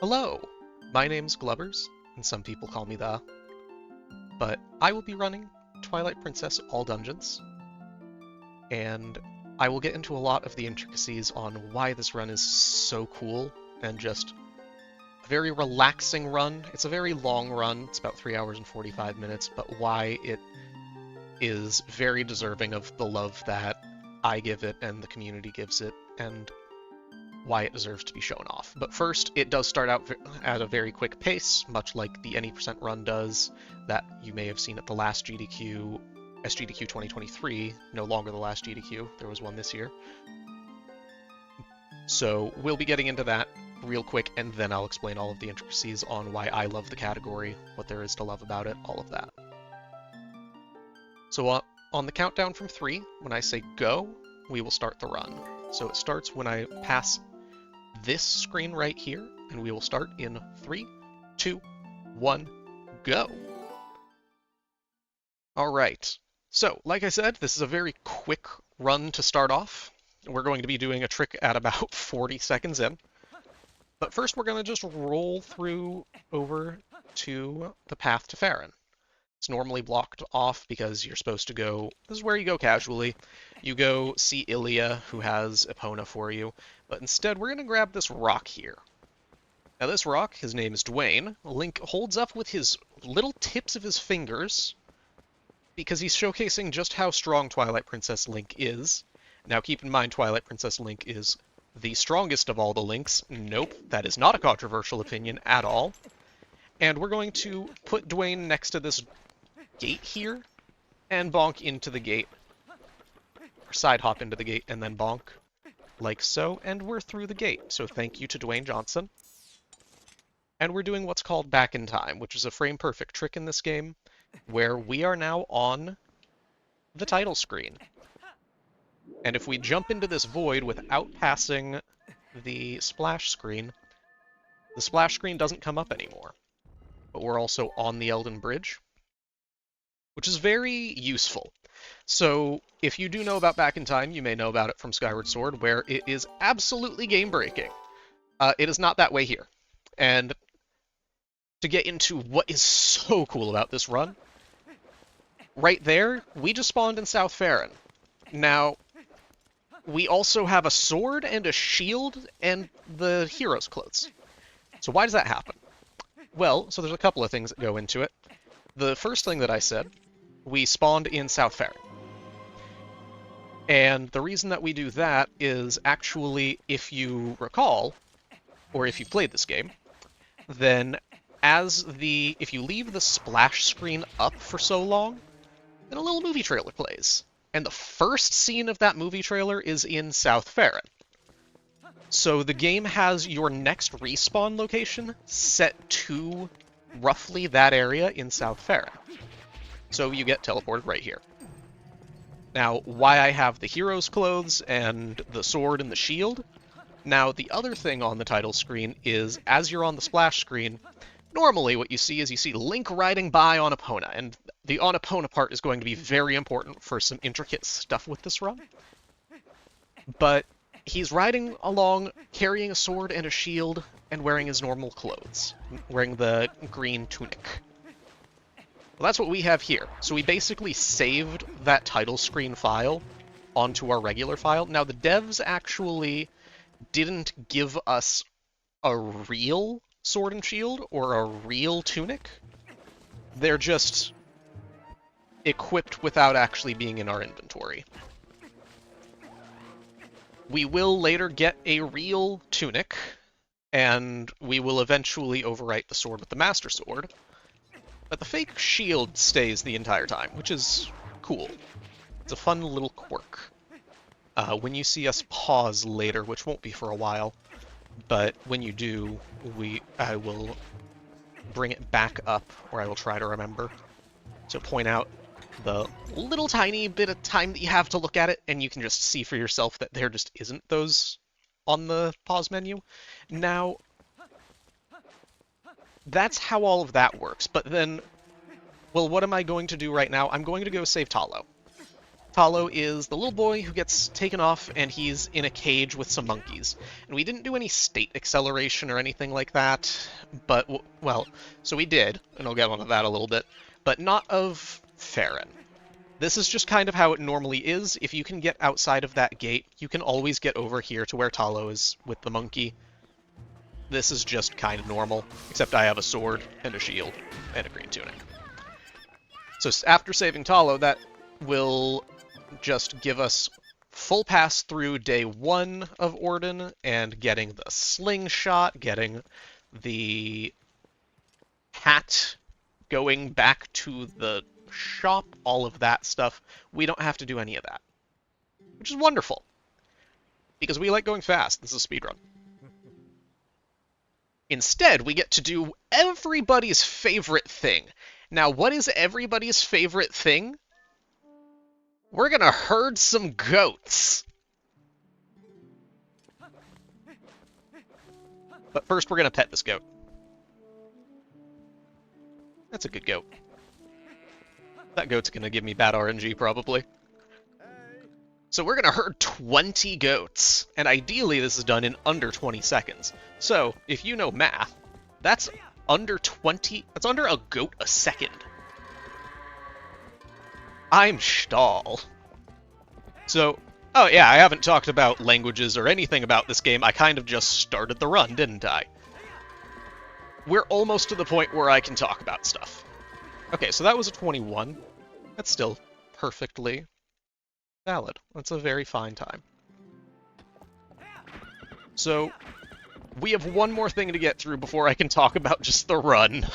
Hello, my name's Glubbers, and some people call me the, but I will be running Twilight Princess All Dungeons, and I will get into a lot of the intricacies on why this run is so cool, and just a very relaxing run. It's a very long run, it's about 3 hours and 45 minutes, but why it is very deserving of the love that I give it and the community gives it, and why it deserves to be shown off. But first, it does start out at a very quick pace, much like the any percent run does, that you may have seen at the last GDQ, SGDQ2023, no longer the last GDQ, there was one this year. So we'll be getting into that real quick, and then I'll explain all of the intricacies on why I love the category, what there is to love about it, all of that. So on the countdown from 3, when I say go, we will start the run. So it starts when I pass this screen right here, and we will start in 3, 2, 1, go! Alright, so like I said, this is a very quick run to start off. We're going to be doing a trick at about 40 seconds in. But first we're going to just roll through over to the path to Farron. It's normally blocked off because you're supposed to go, this is where you go casually. You go see Ilia, who has Epona for you, but instead we're going to grab this rock here. Now this rock, his name is Dwayne. Link holds up with his little tips of his fingers because he's showcasing just how strong Twilight Princess Link is. Now keep in mind, Twilight Princess Link is the strongest of all the Links. Nope, that is not a controversial opinion at all. And we're going to put Dwayne next to this gate here, and bonk into the gate. Or side hop into the gate and then bonk, like so, and we're through the gate. So thank you to Dwayne Johnson. And we're doing what's called back in time, which is a frame-perfect trick in this game, where we are now on the title screen. And if we jump into this void without passing the splash screen doesn't come up anymore. But we're also on the Elden Bridge, which is very useful. So, if you do know about Back in Time, you may know about it from Skyward Sword, where it is absolutely game-breaking. It is not that way here. And to get into what is so cool about this run, right there, we just spawned in South Farron. Now, we also have a sword and a shield and the hero's clothes. So why does that happen? Well, so there's a couple of things that go into it. The first thing that I said, we spawned in South Farron. And the reason that we do that is actually, if you recall, or if you've played this game, then if you leave the splash screen up for so long, then a little movie trailer plays. And the first scene of that movie trailer is in South Farron. So the game has your next respawn location set to roughly that area in South Farron. So you get teleported right here. Now, why I have the hero's clothes and the sword and the shield? Now, the other thing on the title screen is, as you're on the splash screen, normally what you see is you see Link riding by on Epona, and the on Epona part is going to be very important for some intricate stuff with this run. But he's riding along, carrying a sword and a shield, and wearing his normal clothes, wearing the green tunic. Well, that's what we have here. So we basically saved that title screen file onto our regular file. Now, the devs actually didn't give us a real sword and shield or a real tunic. They're just equipped without actually being in our inventory. We will later get a real tunic, and we will eventually overwrite the sword with the Master Sword. But the fake shield stays the entire time, which is cool. It's a fun little quirk. When you see us pause later, which won't be for a while, but when you do, I will bring it back up, or I will try to remember. So point out the little tiny bit of time that you have to look at it, and you can just see for yourself that there just isn't those on the pause menu. Now, that's how all of that works, but then, well, what am I going to do right now? I'm going to go save Talo. Talo is the little boy who gets taken off, and he's in a cage with some monkeys. And we didn't do any state acceleration or anything like that, but, well, so we did, and I'll get onto that a little bit, but not of Farron. This is just kind of how it normally is. If you can get outside of that gate, you can always get over here to where Talo is with the monkey. This is just kind of normal, except I have a sword and a shield and a green tunic. So after saving Talo, that will just give us full pass through day 1 of Orden and getting the slingshot, getting the hat, going back to the shop, all of that stuff. We don't have to do any of that, which is wonderful, because we like going fast. This is a speedrun. Instead, we get to do everybody's favorite thing. Now, what is everybody's favorite thing? We're gonna herd some goats. But first, we're gonna pet this goat. That's a good goat. That goat's gonna give me bad RNG, probably. So we're gonna herd 20 goats, and ideally this is done in under 20 seconds. So, if you know math, that's under a goat a second. I'm stall. So, oh yeah, I haven't talked about languages or anything about this game. I kind of just started the run, didn't I? We're almost to the point where I can talk about stuff. Okay, so that was a 21. That's still perfectly valid. That's a very fine time. So, we have one more thing to get through before I can talk about just the run.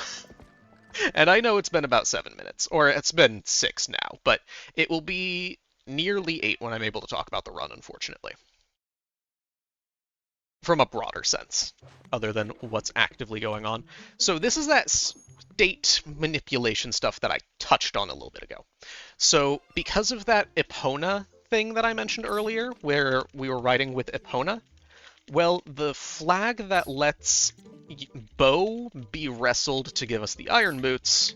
And I know it's been about 7 minutes, or it's been 6 now, but it will be nearly 8 when I'm able to talk about the run, unfortunately. From a broader sense, other than what's actively going on. So this is that state manipulation stuff that I touched on a little bit ago. So because of that Epona thing that I mentioned earlier, where we were riding with Epona, well, the flag that lets Bo be wrestled to give us the Iron Boots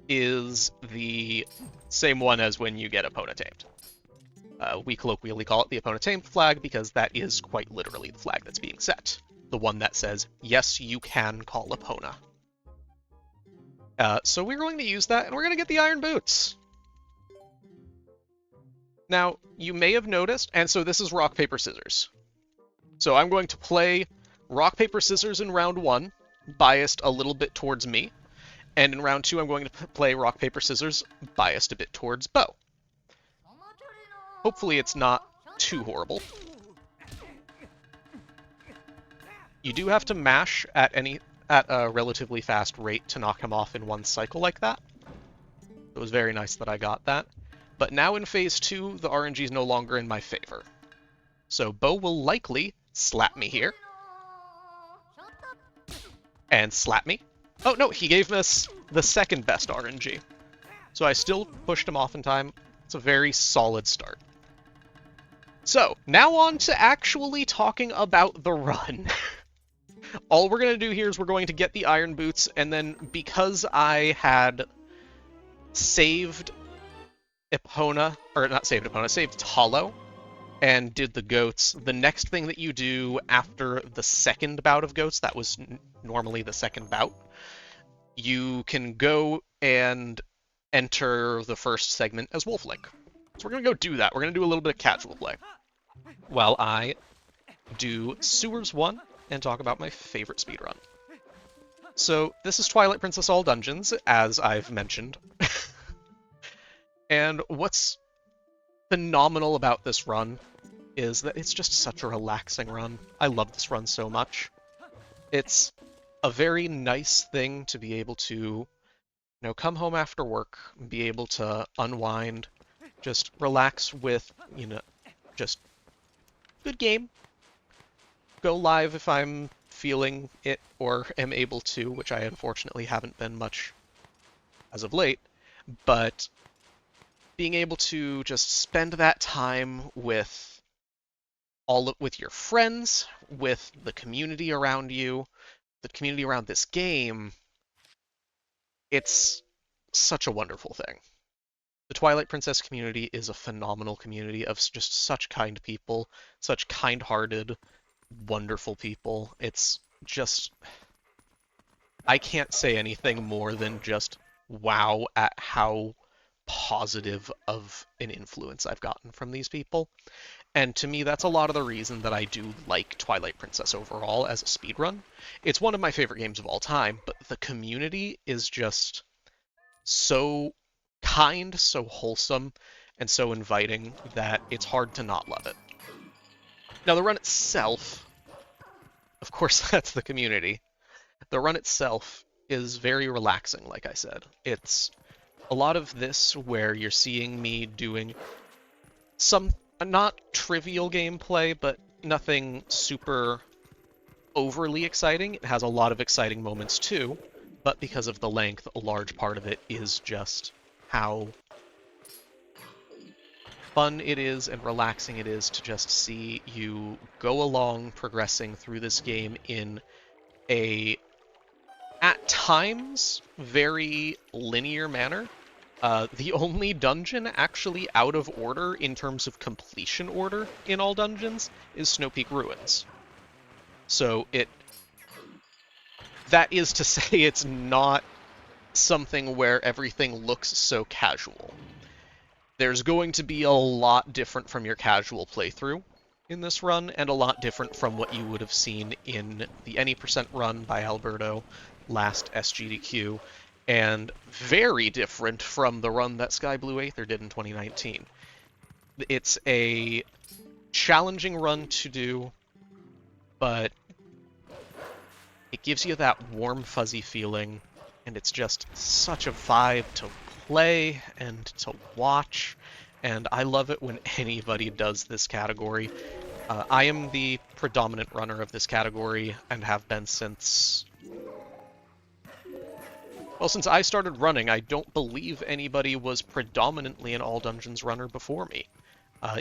is the same one as when you get Epona tamed. We colloquially call it the Epona tamed flag because that is quite literally the flag that's being set. The one that says, yes, you can call Epona. So we're going to use that, and we're going to get the Iron Boots. Now, you may have noticed, and so this is rock, paper, scissors. So I'm going to play rock, paper, scissors in round 1, biased a little bit towards me. And in round 2, I'm going to play rock, paper, scissors, biased a bit towards Bo. Hopefully it's not too horrible. You do have to mash at a relatively fast rate to knock him off in one cycle like that. It was very nice that I got that. But now in phase 2, the RNG is no longer in my favor. So Bo will likely slap me here. And slap me. Oh no, he gave us the second best RNG. So I still pushed him off in time. It's a very solid start. So, now on to actually talking about the run. All we're going to do here is we're going to get the Iron Boots, and then because I had saved Epona, or not saved Epona, saved Talo, and did the goats, the next thing that you do after the second bout of goats, that was normally the second bout, you can go and enter the first segment as Wolf Link. So we're going to go do that. We're going to do a little bit of casual play while I do Sewers 1 and talk about my favorite speedrun. So this is Twilight Princess All Dungeons, as I've mentioned. And what's phenomenal about this run is that it's just such a relaxing run. I love this run so much. It's a very nice thing to be able to, come home after work, be able to unwind, just relax with, just good game. Go live if I'm feeling it or am able to, which I unfortunately haven't been much as of late, but being able to just spend that time with with your friends, with the community around you, the community around this game, it's such a wonderful thing. The Twilight Princess community is a phenomenal community of just such kind people, such kind-hearted, wonderful people. It's just, I can't say anything more than just wow at how positive of an influence I've gotten from these people. And to me, that's a lot of the reason that I do like Twilight Princess overall as a speedrun. It's one of my favorite games of all time, but the community is just so kind, so wholesome, and so inviting that it's hard to not love it. Now, the run itself, of course, that's the community. The run itself is very relaxing, like I said. It's a lot of this where you're seeing me doing some not trivial gameplay, but nothing super overly exciting. It has a lot of exciting moments too, but because of the length, a large part of it is just how fun it is and relaxing it is to just see you go along progressing through this game in a, at times, very linear manner. The only dungeon actually out of order in terms of completion order in all dungeons is Snowpeak Ruins. So that is to say it's not something where everything looks so casual. There's going to be a lot different from your casual playthrough in this run, and a lot different from what you would have seen in the Any% run by Alberto last SGDQ, and very different from the run that Sky Blue Aether did in 2019. It's a challenging run to do, but it gives you that warm, fuzzy feeling, and it's just such a vibe to play and to watch, and I love it when anybody does this category. I am the predominant runner of this category, and have been since... well, since I started running, I don't believe anybody was predominantly an All Dungeons runner before me.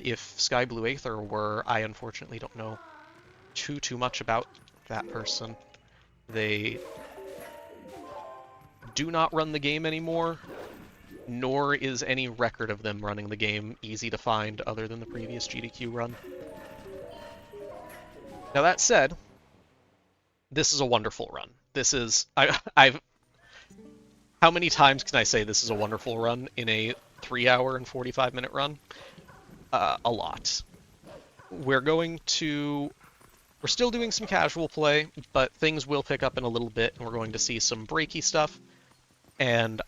If Sky Blue Aether were, I unfortunately don't know too much about that person. They do not run the game anymore, nor is any record of them running the game easy to find other than the previous GDQ run. Now that said, this is a wonderful run. This is... I've... How many times can I say this is a wonderful run in a 3-hour and 45-minute run? A lot. We're still doing some casual play, but things will pick up in a little bit, and we're going to see some breaky stuff, and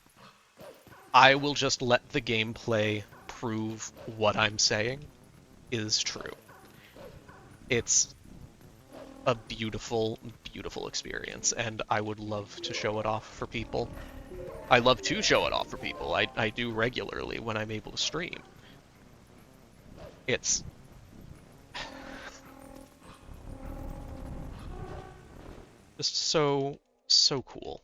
I will just let the gameplay prove what I'm saying is true. It's a beautiful, beautiful experience, and I would love to show it off for people. I love to show it off for people. I do regularly when I'm able to stream. It's... just so cool.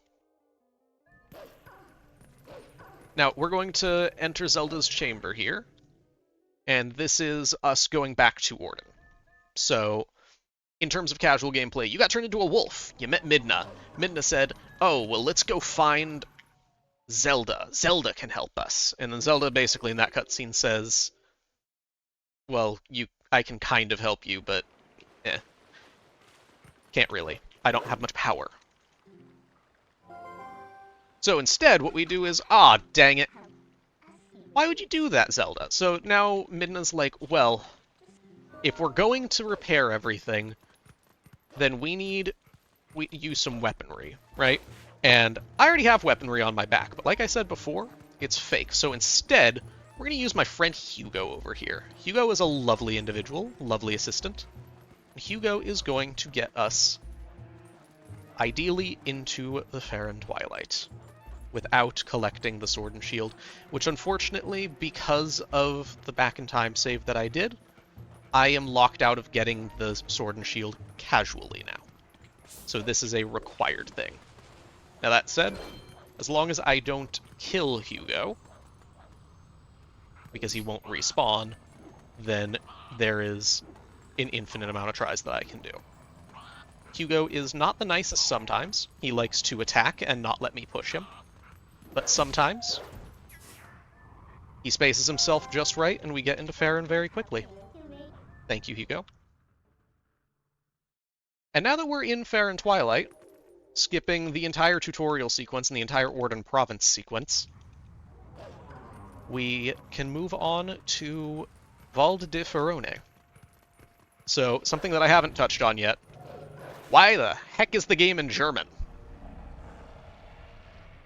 Now, we're going to enter Zelda's chamber here, and this is us going back to Orden. So, in terms of casual gameplay, you got turned into a wolf. You met Midna. Midna said, oh, well, let's go find Zelda. Zelda can help us. And then Zelda basically in that cutscene says, well, I can kind of help you, but can't really. I don't have much power. So instead, what we do is, dang it. Why would you do that, Zelda? So now Midna's like, well, if we're going to repair everything, then we use some weaponry, right? And I already have weaponry on my back, but like I said before, it's fake. So instead, we're going to use my friend Hugo over here. Hugo is a lovely individual, lovely assistant. Hugo is going to get us, ideally, into the Faron Twilight without collecting the Sword and Shield, which unfortunately, because of the back-in-time save that I did, I am locked out of getting the Sword and Shield casually now. So this is a required thing. Now that said, as long as I don't kill Hugo, because he won't respawn, then there is an infinite amount of tries that I can do. Hugo is not the nicest sometimes. He likes to attack and not let me push him. But sometimes He spaces himself just right, and we get into Farron very quickly. Thank you, Hugo. And now that we're in Farron Twilight, skipping the entire tutorial sequence and the entire Orden Province sequence, we can move on to Val de Ferrone. So, something that I haven't touched on yet. Why the heck is the game in German?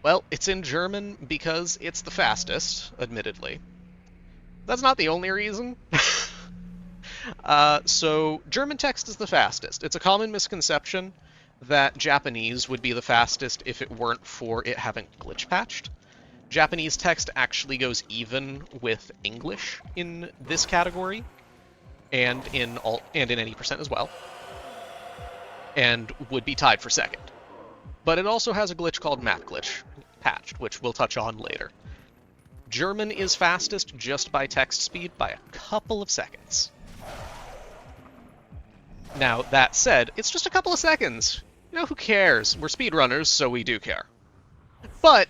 Well, it's in German because it's the fastest, admittedly. That's not the only reason. So, German text is the fastest. It's a common misconception that Japanese would be the fastest if it weren't for it having glitch patched. Japanese text actually goes even with English in this category, and in any percent as well, and would be tied for second. But it also has a glitch called map glitch patched, which we'll touch on later. German is fastest just by text speed by a couple of seconds. Now, that said, it's just a couple of seconds. You know, who cares? We're speedrunners, so we do care. But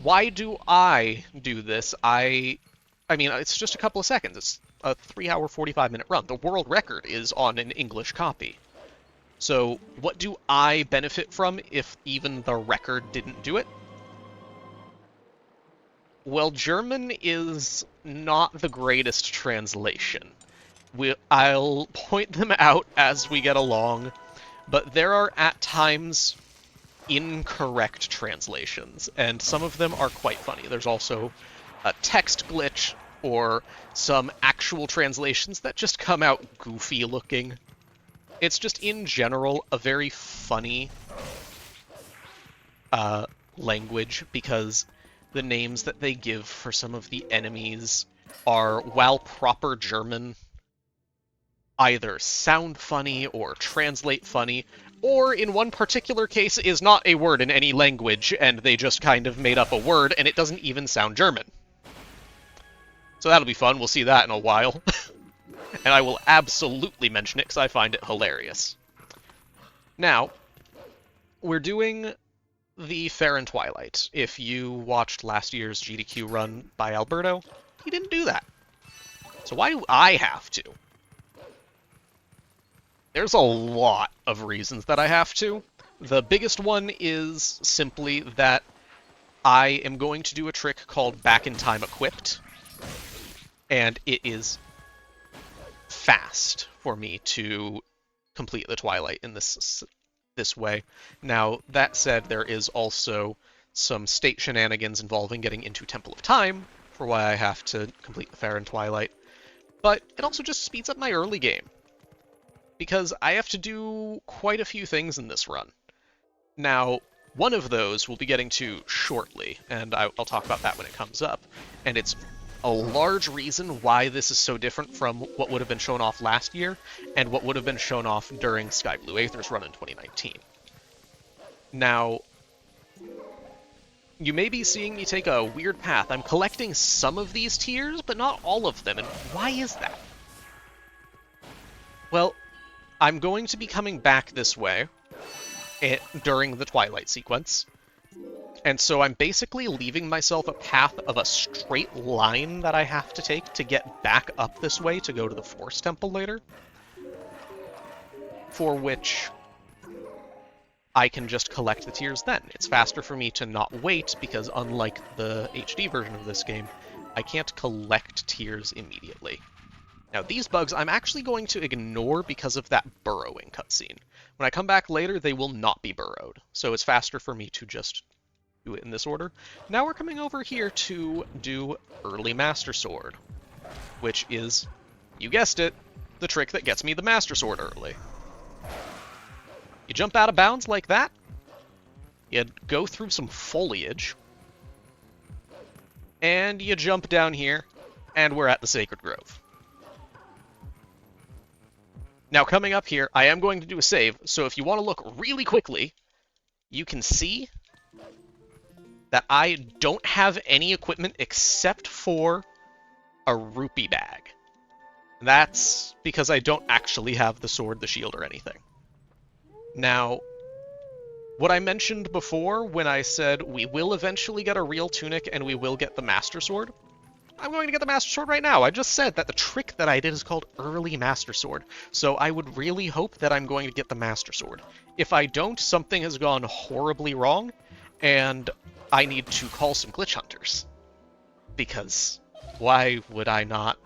why do I do this? I mean, it's just a couple of seconds. It's a 3-hour, 45-minute run. The world record is on an English copy. So what do I benefit from if even the record didn't do it? Well, German is not the greatest translation. I'll point them out as we get along, but there are at times incorrect translations, and some of them are quite funny. There's also a text glitch or some actual translations that just come out goofy looking. It's just, in general, a very funny language, because the names that they give for some of the enemies are, while proper German, either sound funny or translate funny, or in one particular case is not a word in any language, and they just kind of made up a word, and it doesn't even sound German. So that'll be fun. We'll see that in a while. And I will absolutely mention it because I find it hilarious. Now, we're doing the Farron Twilight. If you watched last year's GDQ run by Alberto, he didn't do that. So why do I have to? There's a lot of reasons that I have to. The biggest one is simply that I am going to do a trick called Back in Time Equipped, and it is fast for me to complete the Twilight in this way. Now, that said, there is also some state shenanigans involving getting into Temple of Time for why I have to complete the Farron Twilight, but it also just speeds up my early game, because I have to do quite a few things in this run. Now, one of those we'll be getting to shortly, and I'll talk about that when it comes up, and it's a large reason why this is so different from what would have been shown off last year and what would have been shown off during Sky Blue Aether's run in 2019. Now, you may be seeing me take a weird path. I'm collecting some of these tiers, but not all of them, and why is that? Well, I'm going to be coming back this way during the Twilight sequence, and so I'm basically leaving myself a path of a straight line that I have to take to get back up this way to go to the Force Temple later, for which I can just collect the tiers then. It's faster for me to not wait, because unlike the HD version of this game, I can't collect tiers immediately. Now, these bugs I'm actually going to ignore because of that burrowing cutscene. When I come back later, they will not be burrowed, so it's faster for me to just do it in this order. Now we're coming over here to do Early Master Sword, which is, you guessed it, the trick that gets me the Master Sword early. You jump out of bounds like that, you go through some foliage, and you jump down here, and we're at the Sacred Grove. Now, coming up here, I am going to do a save, so if you want to look really quickly, you can see that I don't have any equipment except for a rupee bag. That's because I don't actually have the sword, the shield, or anything. Now, What I mentioned before when I said we will eventually get a real tunic and we will get the Master Sword, I'm going to get the Master Sword right now. I just said that the trick that I did is called Early Master Sword, so I would really hope that I'm going to get the Master Sword. If I don't, something has gone horribly wrong, and I need to call some glitch hunters. Because why would I not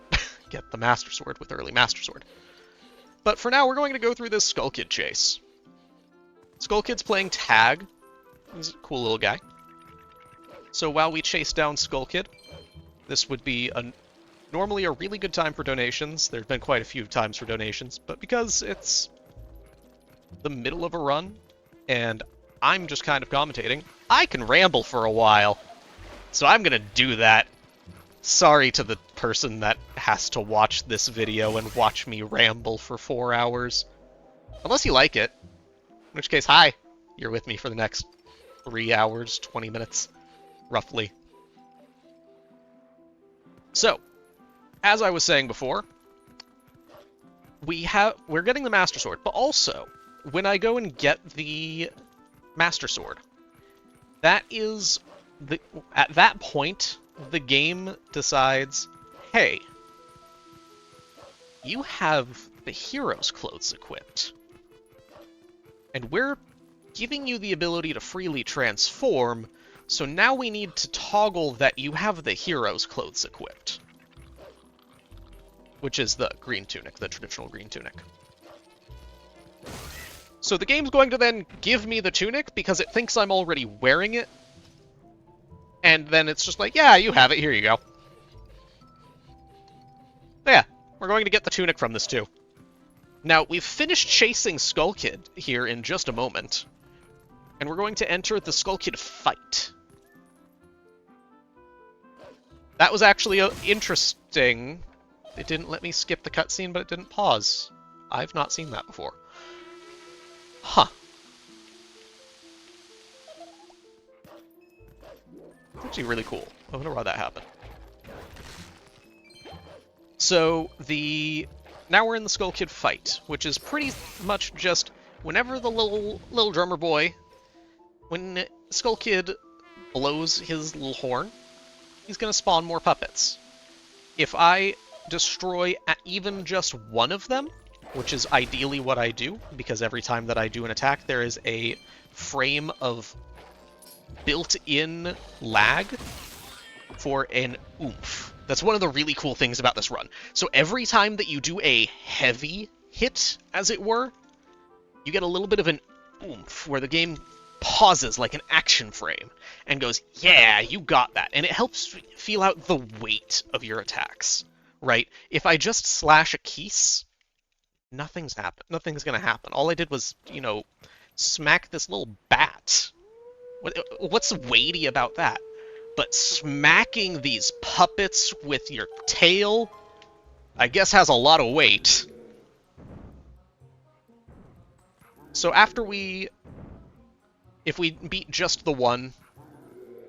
get the Master Sword with Early Master Sword? But for now, we're going to go through this Skull Kid chase. Skull Kid's playing tag. He's a cool little guy. So while we chase down Skull Kid, this would be normally a really good time for donations. There's been quite a few times for donations, but because it's the middle of a run, and I'm just kind of commentating, I can ramble for a while. So I'm gonna do that. Sorry to the person that has to watch this video and watch me ramble for 4 hours. Unless you like it. In which case, hi! You're with me for the next 3 hours, 20 minutes, roughly. So, as I was saying before, we're getting the Master Sword, but also, when I go and get the Master Sword, at that point, the game decides, hey, you have the hero's clothes equipped, and we're giving you the ability to freely transform, so now we need to toggle that you have the hero's clothes equipped. Which is the green tunic, the traditional green tunic. So the game's going to then give me the tunic because it thinks I'm already wearing it. And then it's just like, yeah, you have it, here you go. Yeah, we're going to get the tunic from this too. Now, we've finished chasing Skull Kid here in just a moment. And we're going to enter the Skull Kid fight. That was actually interesting. It didn't let me skip the cutscene, but it didn't pause. I've not seen that before. Huh. It's actually really cool. I wonder why that happened. So, now we're in the Skull Kid fight, which is pretty much just whenever the little drummer boy, when Skull Kid blows his little horn, he's going to spawn more puppets. If I destroy even just one of them, which is ideally what I do, because every time that I do an attack, there is a frame of built-in lag for an oomph. That's one of the really cool things about this run. So every time that you do a heavy hit, as it were, you get a little bit of an oomph, where the game pauses like an action frame and goes, yeah, you got that. And it helps feel out the weight of your attacks, right? If I just slash a keys, nothing's going to happen. All I did was, smack this little bat. What's weighty about that? But smacking these puppets with your tail, I guess has a lot of weight. So if we beat just the one,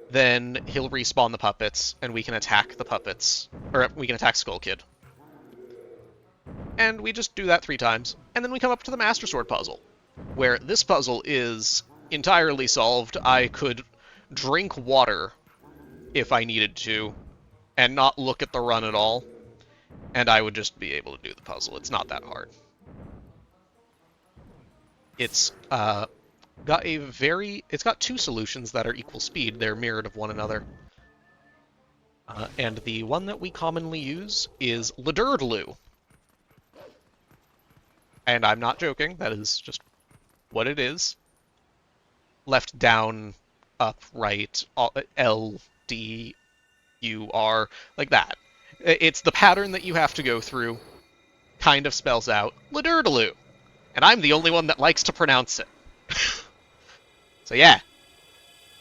then he'll respawn the puppets, and we can attack the puppets. Or we can attack Skull Kid. And we just do that 3 times. And then we come up to the Master Sword puzzle, where this puzzle is entirely solved. I could drink water if I needed to, and not look at the run at all, and I would just be able to do the puzzle. It's not that hard. It's got 2 solutions that are equal speed. They're mirrored of one another. And the one that we commonly use is Ladurdlu. And I'm not joking, that is just what it is. Left, down, up, right, L, D, U, R, like that. It's the pattern that you have to go through, kind of spells out Ladurdlu. And I'm the only one that likes to pronounce it. So yeah.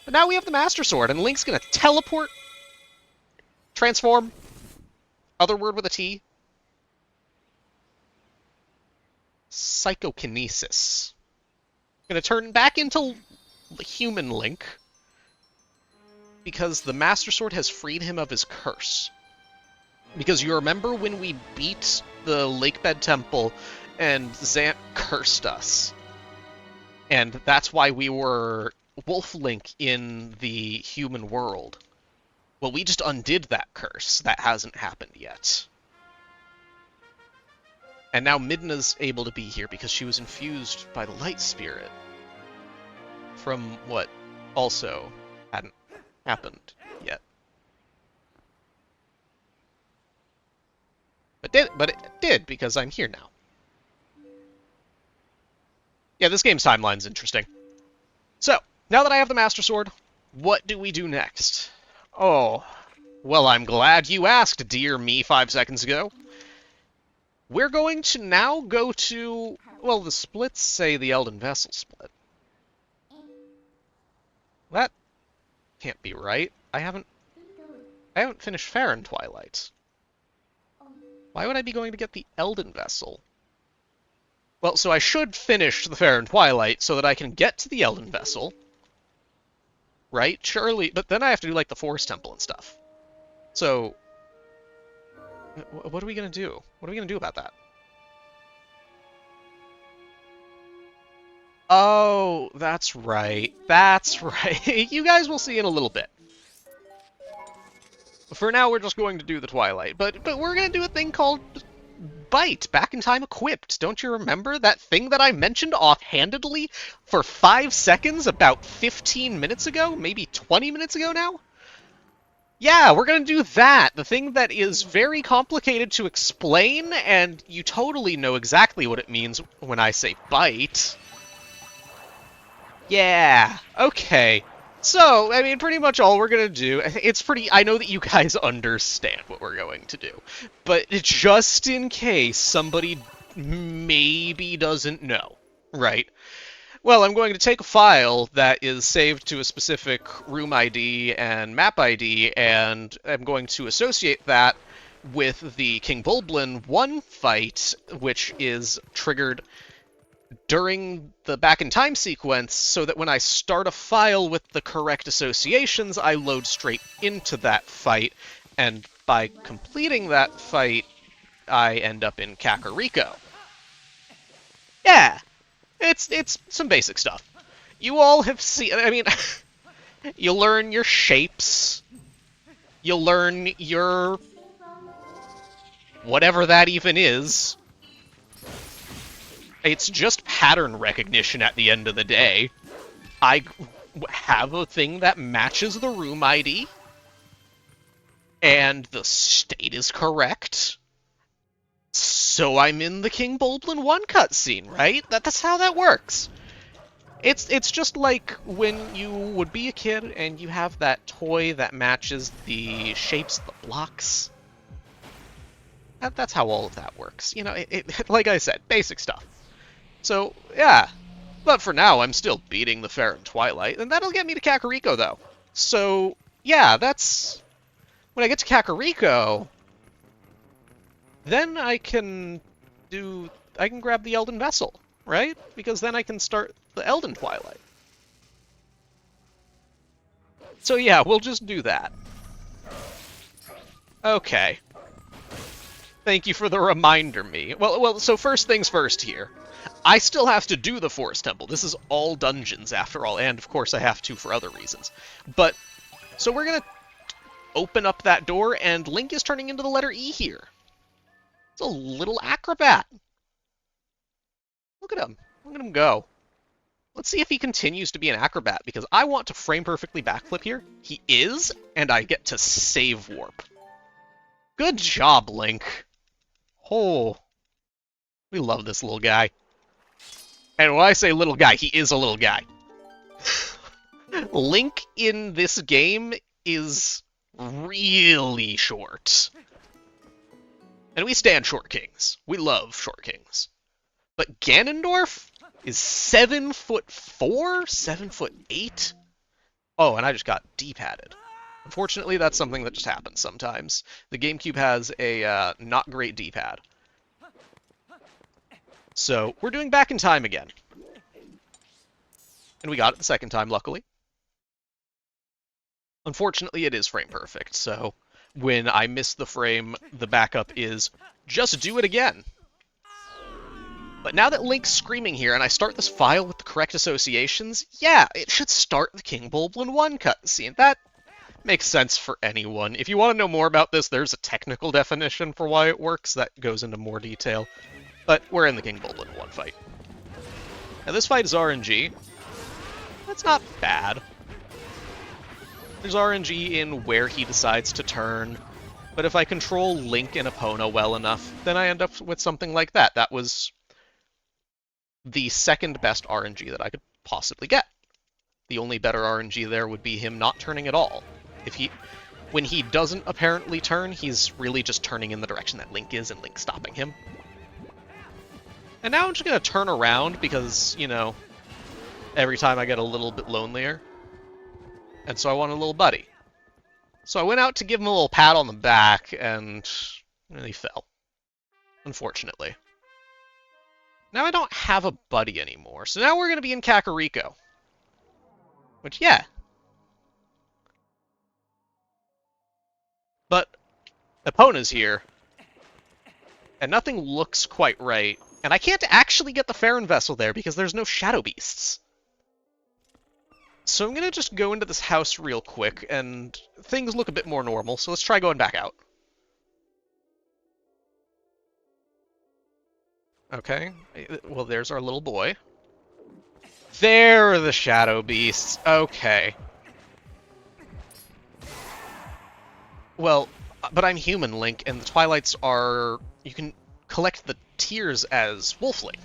But now we have the Master Sword, and Link's gonna teleport, transform, other word with a T, psychokinesis. Gonna turn back into human Link, because the Master Sword has freed him of his curse. Because you remember when we beat the Lakebed Temple and Zant cursed us, And that's why we were Wolf Link in the human world. Well, we just undid that curse. That hasn't happened yet. And now Midna's able to be here because she was infused by the light spirit. From what also hadn't happened yet. But it did, because I'm here now. Yeah, this game's timeline's interesting. So, now that I have the Master Sword, what do we do next? Oh, well, I'm glad you asked, dear me, 5 seconds ago. We're going to now go to... Well, the splits say the Elden Vessel split. That can't be right. I haven't finished Fair and Twilight. Why would I be going to get the Elden Vessel? Well, so I should finish the Fair and Twilight so that I can get to the Elden Vessel. Right? Surely. But then I have to do, like, the Forest Temple and stuff. So... what are we going to do? What are we going to do about that? Oh, that's right. That's right. You guys will see in a little bit. For now, we're just going to do the Twilight. But we're going to do a thing called Bite, Back in Time Equipped. Don't you remember that thing that I mentioned offhandedly for 5 seconds about 15 minutes ago? Maybe 20 minutes ago now? Yeah, we're going to do that. The thing that is very complicated to explain, and you totally know exactly what it means when I say bite. Yeah, okay. So, I mean, pretty much all we're going to do, I know that you guys understand what we're going to do, but just in case somebody maybe doesn't know, right? Well, I'm going to take a file that is saved to a specific room ID and map ID, and I'm going to associate that with the King Bulblin 1 fight, which is triggered during the back in time sequence, so that when I start a file with the correct associations, I load straight into that fight, and by completing that fight, I end up in Kakariko. Yeah, it's some basic stuff. You all have seen, I mean, you'll learn your shapes, you'll learn your whatever that even is. It's just pattern recognition at the end of the day. I have a thing that matches the room ID, and the state is correct. So I'm in the King Bulblin 1 cutscene, right? That's how that works. It's just like when you would be a kid and you have that toy that matches the shapes of the blocks. That's how all of that works. You know, like I said, basic stuff. So, yeah. But for now, I'm still beating the Fair and Twilight, and that'll get me to Kakariko, though. So, yeah, that's... When I get to Kakariko, then I can grab the Elden Vessel, right? Because then I can start the Elden Twilight. So yeah, we'll just do that. Okay. Thank you for the reminder, me. Well, so first things first here. I still have to do the Forest Temple. This is all dungeons, after all, and of course I have to for other reasons. But, so we're gonna open up that door, and Link is turning into the letter E here. It's a little acrobat. Look at him. Look at him go. Let's see if he continues to be an acrobat, because I want to frame perfectly backflip here. He is, and I get to save warp. Good job, Link. Oh, we love this little guy. And when I say little guy, he is a little guy. Link in this game is really short. And we stand short kings. We love short kings. But Ganondorf is 7'4", 7'8". Oh, and I just got D-padded. Unfortunately, that's something that just happens sometimes. The GameCube has a not great D-pad. So, we're doing Back in Time again. And we got it the second time, luckily. Unfortunately, it is frame perfect, so when I miss the frame, the backup is just do it again. But now that Link's screaming here and I start this file with the correct associations, yeah, it should start the King Bulblin 1 cutscene. That makes sense for anyone. If you want to know more about this, there's a technical definition for why it works that goes into more detail. But we're in the King Bulblin 1 fight. Now this fight is RNG. That's not bad. There's RNG in where he decides to turn, but if I control Link and Epona well enough, then I end up with something like that. That was the second best RNG that I could possibly get. The only better RNG there would be him not turning at all. When he doesn't apparently turn, he's really just turning in the direction that Link is and Link stopping him. And now I'm just gonna turn around because, you know, every time I get a little bit lonelier. And so I want a little buddy. So I went out to give him a little pat on the back, and he fell. Unfortunately. Now I don't have a buddy anymore, so now we're going to be in Kakariko. Which, yeah. But Epona's here, and nothing looks quite right, and I can't actually get the Farron vessel there because there's no Shadow Beasts. So I'm going to just go into this house real quick, and things look a bit more normal, so let's try going back out. Okay, well there's our little boy. There are the Shadow Beasts, okay. Well, but I'm human Link, and the Twilights are... You can collect the tears as Wolf Link.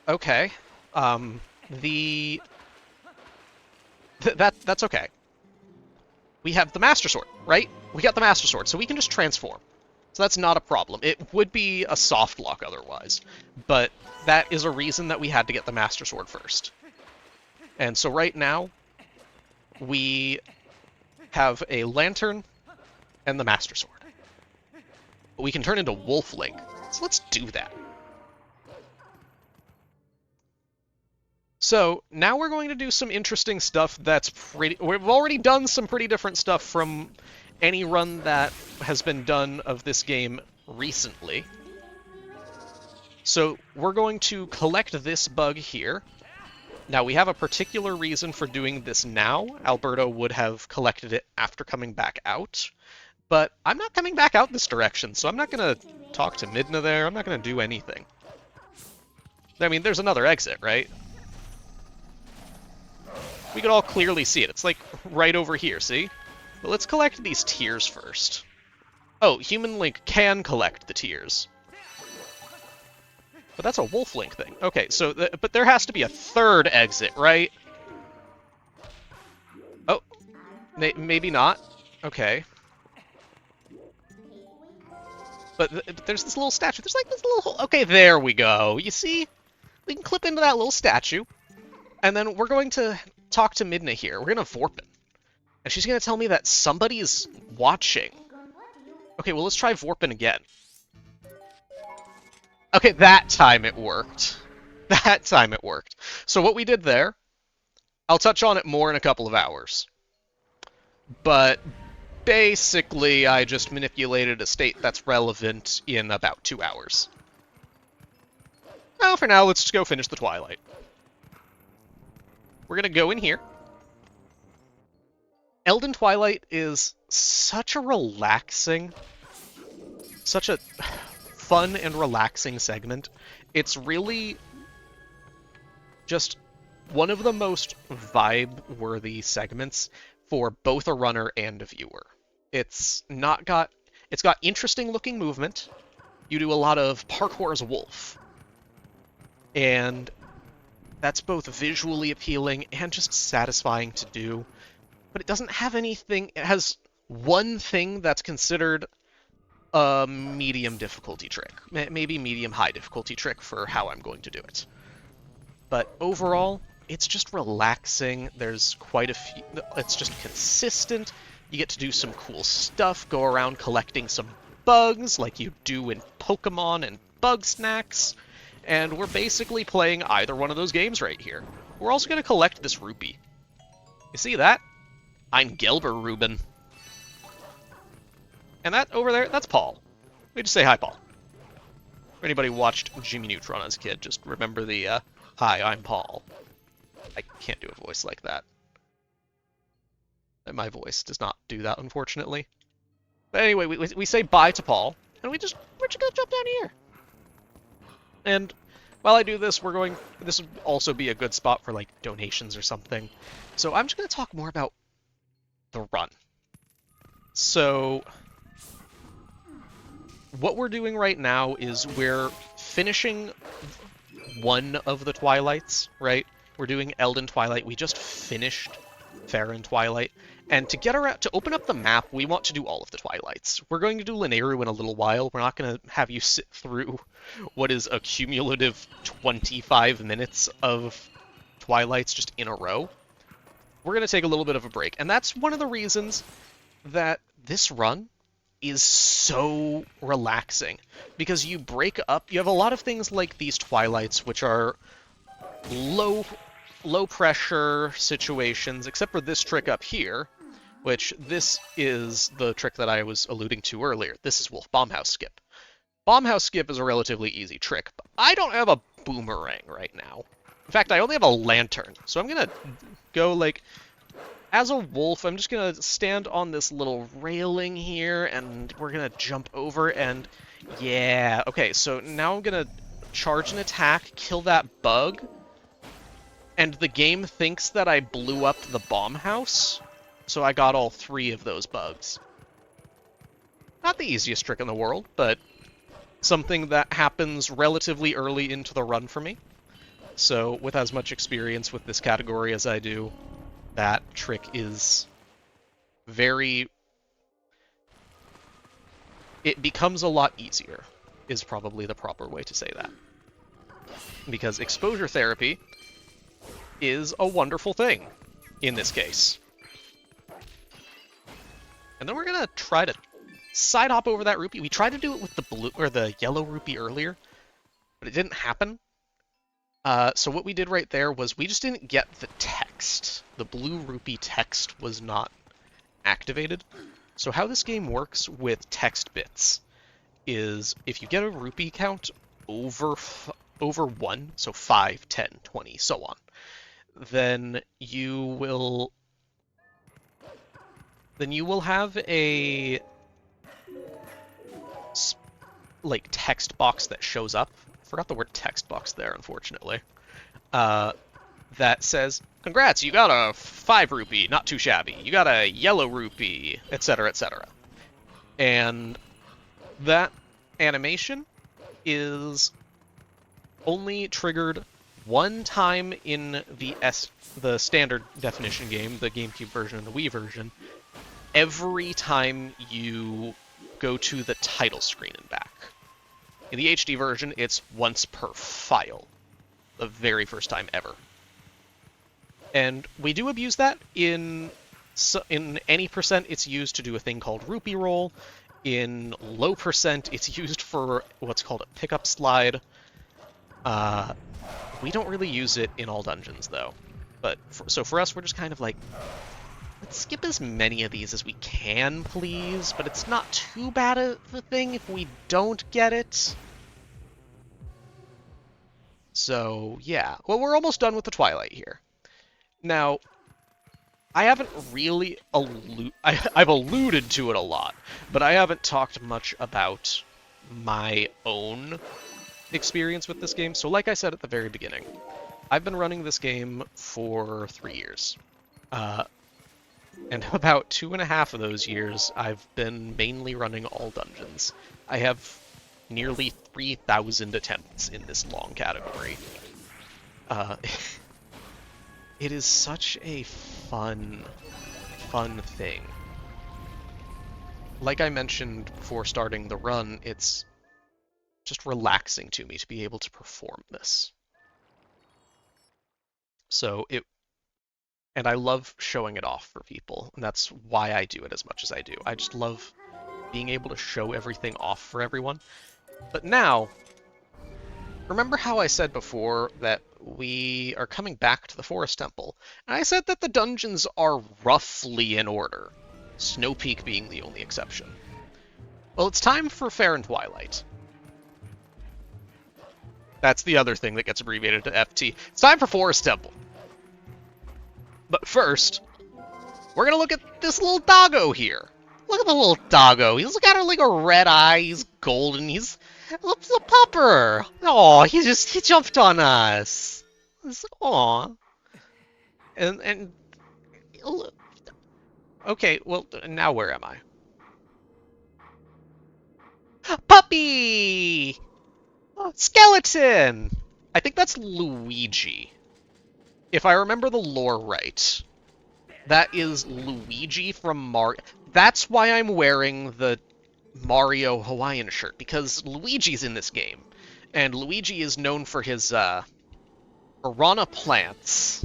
Okay. That's okay. We have the Master Sword, right? We got the Master Sword, so we can just transform. So that's not a problem. It would be a soft lock otherwise, but that is a reason that we had to get the Master Sword first. And so right now, we have a lantern and the Master Sword. But we can turn into Wolf Link, so let's do that. So, now we're going to do some interesting stuff that's pretty... We've already done some pretty different stuff from any run that has been done of this game recently. So, we're going to collect this bug here. Now, we have a particular reason for doing this now. Alberto would have collected it after coming back out. But I'm not coming back out this direction, so I'm not going to talk to Midna there. I'm not going to do anything. I mean, there's another exit, right? We could all clearly see it. It's like right over here, see? But let's collect these tears first. Oh, Human Link can collect the tears. But that's a Wolf Link thing. Okay, so, but there has to be a third exit, right? Oh, maybe not. Okay. But there's this little statue. There's like this little hole. Okay, there we go. You see? We can clip into that little statue. And then we're going to talk to Midna here. We're going to Vorpin. And she's going to tell me that somebody's watching. Okay, well, let's try Vorpin again. Okay, that time it worked. That time it worked. So what we did there, I'll touch on it more in a couple of hours. But basically, I just manipulated a state that's relevant in about 2 hours. Well, for now, let's just go finish the Twilight. We're going to go in here. Elden Twilight is such a relaxing, such a fun and relaxing segment. It's really just one of the most vibe-worthy segments for both a runner and a viewer. It's got interesting-looking movement. You do a lot of parkour as a wolf. And that's both visually appealing and just satisfying to do. But it doesn't have anything... It has one thing that's considered a medium difficulty trick. Maybe medium-high difficulty trick for how I'm going to do it. But overall, it's just relaxing. There's quite a few... It's just consistent. You get to do some cool stuff, go around collecting some bugs like you do in Pokemon and Bug Snacks. And we're basically playing either one of those games right here. We're also going to collect this rupee. You see that? I'm Gelber Reuben. And that over there, that's Paul. me just say hi, Paul. If anybody watched Jimmy Neutron as a kid, just remember the, hi, I'm Paul. I can't do a voice like that. My voice does not do that, unfortunately. But anyway, we say bye to Paul, and we're just gonna jump down here. And while I do this, this would also be a good spot for, like, donations or something. So I'm just gonna talk more about the run. So what we're doing right now is we're finishing one of the Twilights, right? We're doing Elden Twilight. We just finished Farron Twilight. And to open up the map, we want to do all of the Twilights. We're going to do Lanayru in a little while. We're not going to have you sit through what is a cumulative 25 minutes of Twilights just in a row. We're going to take a little bit of a break. And that's one of the reasons that this run is so relaxing. Because you break up, you have a lot of things like these Twilights, which are low pressure situations, except for this trick up here, which this is the trick that I was alluding to earlier. This is Wolf Bombhouse Skip. Bombhouse Skip is a relatively easy trick, but I don't have a boomerang right now. In fact, I only have a lantern, so I'm gonna go, like, as a wolf, I'm just gonna stand on this little railing here, and we're gonna jump over, and yeah, okay, so now I'm gonna charge an attack, kill that bug, and the game thinks that I blew up the bomb house, so I got all 3 of those bugs. Not the easiest trick in the world, but something that happens relatively early into the run for me. So with as much experience with this category as I do, that trick is very... It becomes a lot easier, is probably the proper way to say that. Because exposure therapy is a wonderful thing in this case. And then we're gonna try to side hop over that rupee. We tried to do it with the blue or the yellow rupee earlier, but it didn't happen. So what we did right there was we just didn't get the text. The blue rupee text was not activated. So how this game works with text bits is if you get a rupee count over 1, so 5, 10, 20, so on, then you will have a like text box that shows up. I forgot the word text box there, unfortunately. That says, "Congrats, you got a 5 rupee, not too shabby. You got a yellow rupee, etc., etc." And that animation is only triggered one time in the standard definition game, the GameCube version and the Wii version, every time you go to the title screen and back. In the HD version, it's once per file, the very first time ever. And we do abuse that. In any percent, it's used to do a thing called rupee roll. In low percent, it's used for what's called a pickup slide. We don't really use it in all dungeons, though. But so for us, we're just kind of like, let's skip as many of these as we can, please. But it's not too bad of a thing if we don't get it. So, yeah. Well, we're almost done with the Twilight here. Now, I haven't really I've alluded to it a lot, but I haven't talked much about my own experience with this game. So like I said at the very beginning, I've been running this game for 3 years. And about 2.5 of those years, I've been mainly running all dungeons. I have nearly 3,000 attempts in this long category. It is such a fun thing. Like I mentioned before starting the run, it's just relaxing to me to be able to perform this. And I love showing it off for people, and that's why I do it as much as I do. I just love being able to show everything off for everyone. But now, remember how I said before that we are coming back to the Forest Temple? And I said that the dungeons are roughly in order, Snowpeak being the only exception. Well, it's time for Fair and Twilight. That's the other thing that gets abbreviated to FT. It's time for Forest Temple. But first, we're gonna look at this little doggo here. Look at the little doggo. He's got like a red eye. He's golden. He's a pupper. Oh, he jumped on us. Aw. And okay, well now where am I? Puppy! Oh, skeleton! I think that's Luigi. If I remember the lore right. That is Luigi from Mario. That's why I'm wearing the Mario Hawaiian shirt, because Luigi's in this game. And Luigi is known for his, piranha plants.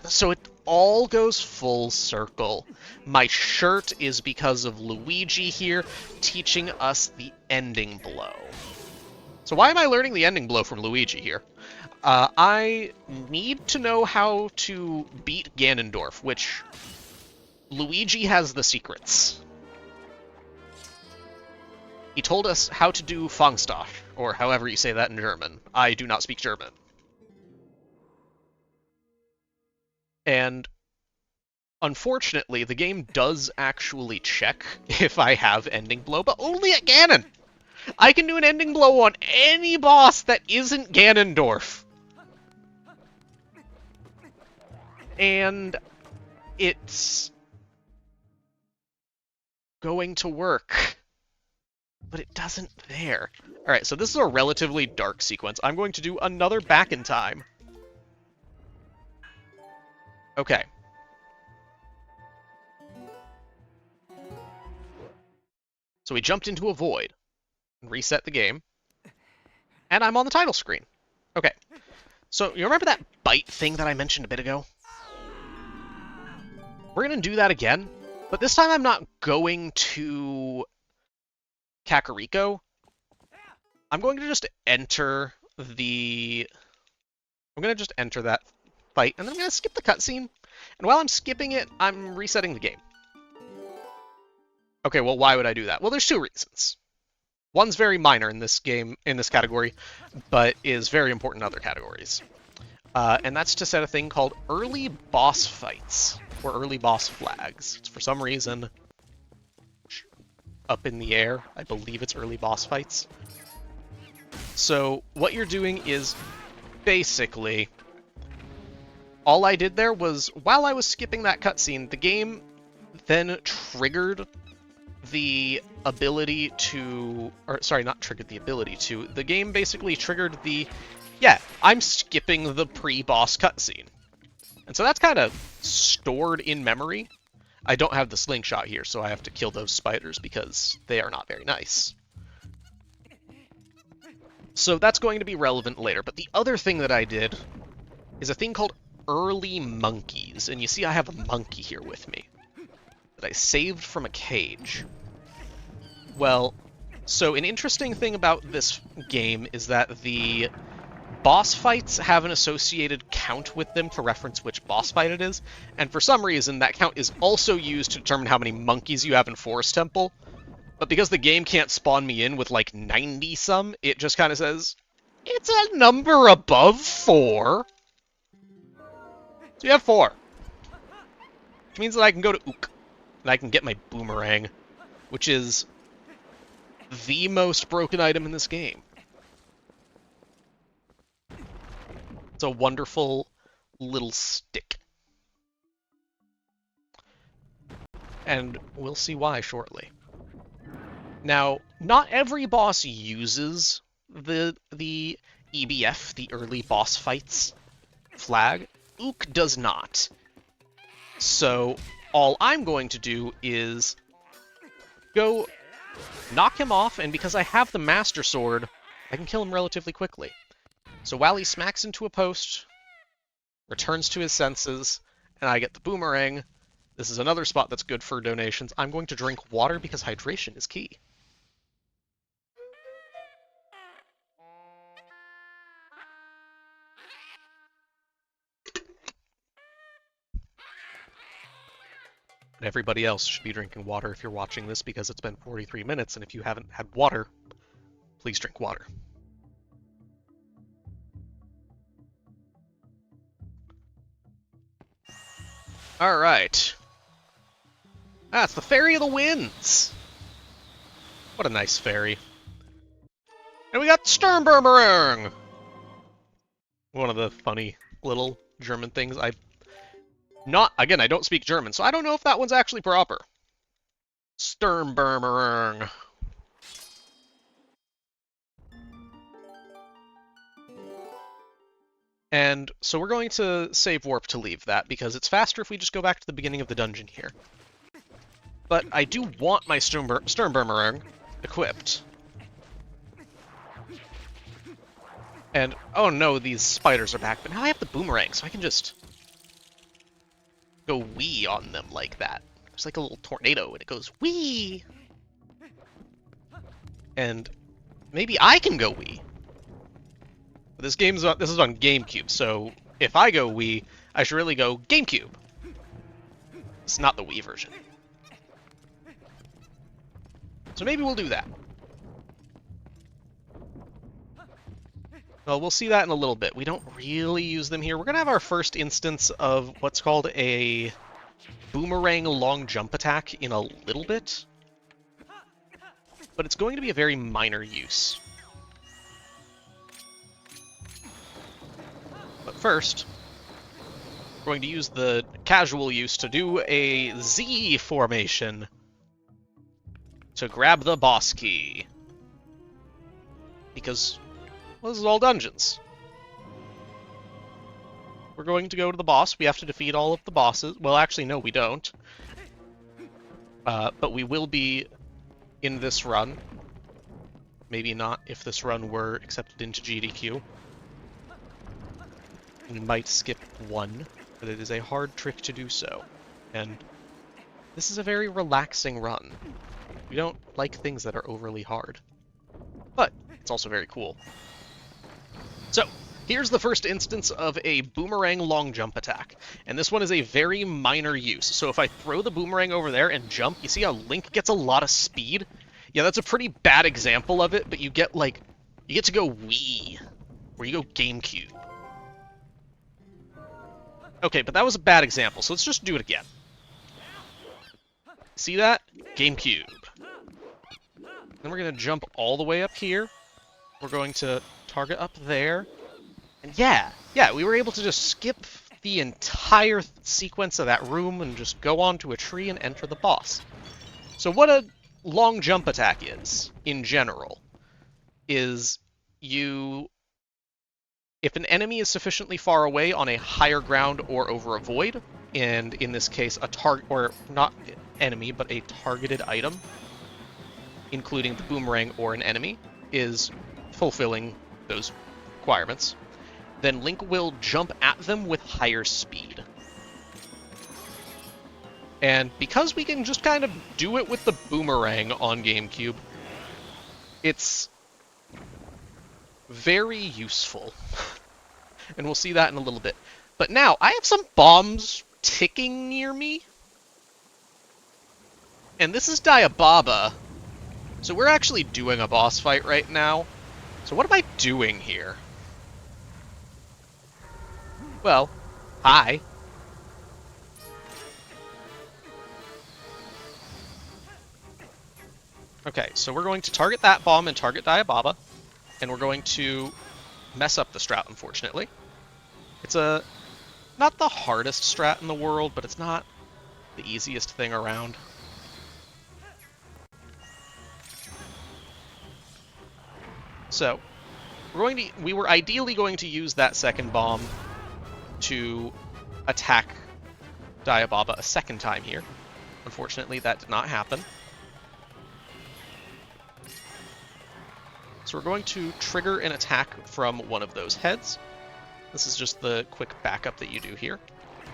So it all goes full circle. My shirt is because of Luigi here, teaching us the ending blow. So why am I learning the ending blow from Luigi here? I need to know how to beat Ganondorf, which Luigi has the secrets. He told us how to do Fangstach, or however you say that in German. I do not speak German. And unfortunately, the game does actually check if I have ending blow, but only at Ganon! I can do an ending blow on any boss that isn't Ganondorf. And it's going to work, but it doesn't there. Alright, so this is a relatively dark sequence. I'm going to do another back in time. Okay. So we jumped into a void, and reset the game, and I'm on the title screen. Okay. So you remember that bite thing that I mentioned a bit ago? We're going to do that again, but this time I'm not going to Kakariko. I'm going to just enter the... I'm going to just enter that fight, and then I'm going to skip the cutscene. And while I'm skipping it, I'm resetting the game. Okay, well, why would I do that? Well, there's two reasons. One's very minor in this game, in this category, but is very important in other categories. And that's to set a thing called early boss fights, or early boss flags. It's for some reason up in the air. I believe it's early boss fights. So what you're doing is basically... all I did there was, while I was skipping that cutscene, the game then triggered the ability to... or, sorry, not triggered the ability to. The game basically triggered the... yeah, I'm skipping the pre-boss cutscene. And so that's kind of stored in memory. I don't have the slingshot here, so I have to kill those spiders because they are not very nice. So that's going to be relevant later. But the other thing that I did is a thing called early monkeys. And you see I have a monkey here with me that I saved from a cage. Well, so an interesting thing about this game is that the boss fights have an associated count with them to reference which boss fight it is, and for some reason that count is also used to determine how many monkeys you have in Forest Temple. But because the game can't spawn me in with like 90-some, it just kind of says, it's a number above 4. So you have 4. Which means that I can go to Ook, and I can get my boomerang, which is the most broken item in this game. It's a wonderful little stick. And we'll see why shortly. Now, not every boss uses the EBF, the early boss fights flag. Ook does not. So all I'm going to do is go knock him off, and because I have the Master Sword, I can kill him relatively quickly. So while he smacks into a post, returns to his senses, and I get the boomerang, this is another spot that's good for donations. I'm going to drink water because hydration is key. And everybody else should be drinking water if you're watching this, because it's been 43 minutes, and if you haven't had water, please drink water. Alright. That's the Fairy of the Winds! What a nice fairy. And we got Sturmburmerang! One of the funny little German things. Again, I don't speak German, so I don't know if that one's actually proper. Sturmburmerang. And so we're going to save warp to leave that, because it's faster if we just go back to the beginning of the dungeon here. But I do want my Sturmburmerang equipped. And, oh no, these spiders are back, but now I have the boomerang, so I can just go wee on them like that. It's like a little tornado, and it goes wee! And maybe I can go wee. This is on GameCube, so if I go Wii, I should really go GameCube. It's not the Wii version. So maybe we'll do that. Well, we'll see that in a little bit. We don't really use them here. We're going to have our first instance of what's called a boomerang long jump attack in a little bit. But it's going to be a very minor use. But first, we're going to use the casual use to do a Z formation to grab the boss key. Because, well, this is all dungeons. We're going to go to the boss. We have to defeat all of the bosses. Well, actually, no, we don't. But we will be in this run. Maybe not if this run were accepted into GDQ. We might skip one, but it is a hard trick to do so. And this is a very relaxing run. We don't like things that are overly hard. But it's also very cool. So, here's the first instance of a boomerang long jump attack. And this one is a very minor use. So if I throw the boomerang over there and jump, you see how Link gets a lot of speed? Yeah, that's a pretty bad example of it, but you get, like, you get to go Wii, or you go GameCube. Okay, but that was a bad example, so let's just do it again. See that? GameCube. Then we're going to jump all the way up here. We're going to target up there. And yeah, we were able to just skip the entire sequence of that room and just go onto a tree and enter the boss. So what a long jump attack is, in general, is if an enemy is sufficiently far away on a higher ground or over a void, and in this case a target, or not enemy, but a targeted item, including the boomerang or an enemy, is fulfilling those requirements, then Link will jump at them with higher speed. And because we can just kind of do it with the boomerang on GameCube, it's very useful. And we'll see that in a little bit. But now, I have some bombs ticking near me. And this is Diababa. So we're actually doing a boss fight right now. So what am I doing here? Well, hi. Okay, so we're going to target that bomb and target Diababa. And we're going to mess up the strat, unfortunately. It's not the hardest strat in the world, but it's not the easiest thing around. So, we were ideally going to use that second bomb to attack Diababa a second time here. Unfortunately, that did not happen. So we're going to trigger an attack from one of those heads. This is just the quick backup that you do here,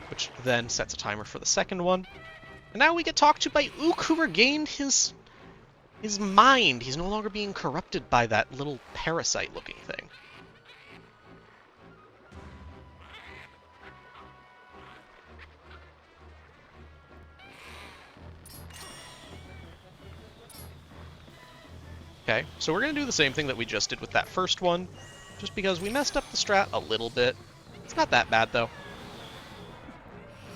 which then sets a timer for the second one. And now we get talked to by Ook, who regained his mind. He's no longer being corrupted by that little parasite-looking thing. Okay, so we're going to do the same thing that we just did with that first one, just because we messed up the strat a little bit. It's not that bad, though.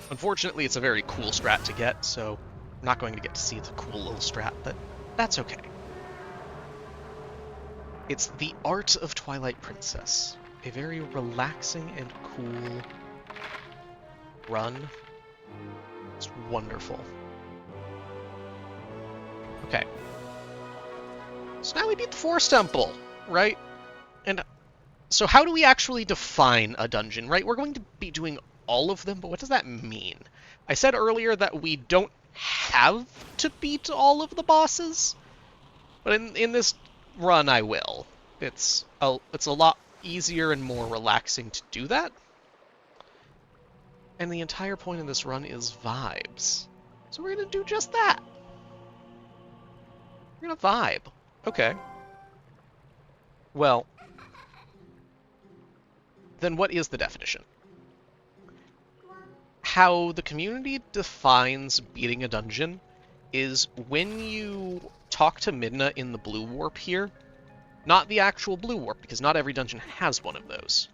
Unfortunately, it's a very cool strat to get, so I'm not going to get to see the cool little strat, but that's okay. It's the art of Twilight Princess. A very relaxing and cool run. It's wonderful. Okay. So now we beat the Forest Temple, right? And so how do we actually define a dungeon, right? We're going to be doing all of them, but what does that mean? I said earlier that we don't have to beat all of the bosses, but in this run I will. It's a lot easier and more relaxing to do that. And the entire point of this run is vibes. So we're going to do just that. We're going to vibe. Okay. Well, then what is the definition? How the community defines beating a dungeon is when you talk to Midna in the blue warp here, not the actual blue warp, because not every dungeon has one of those.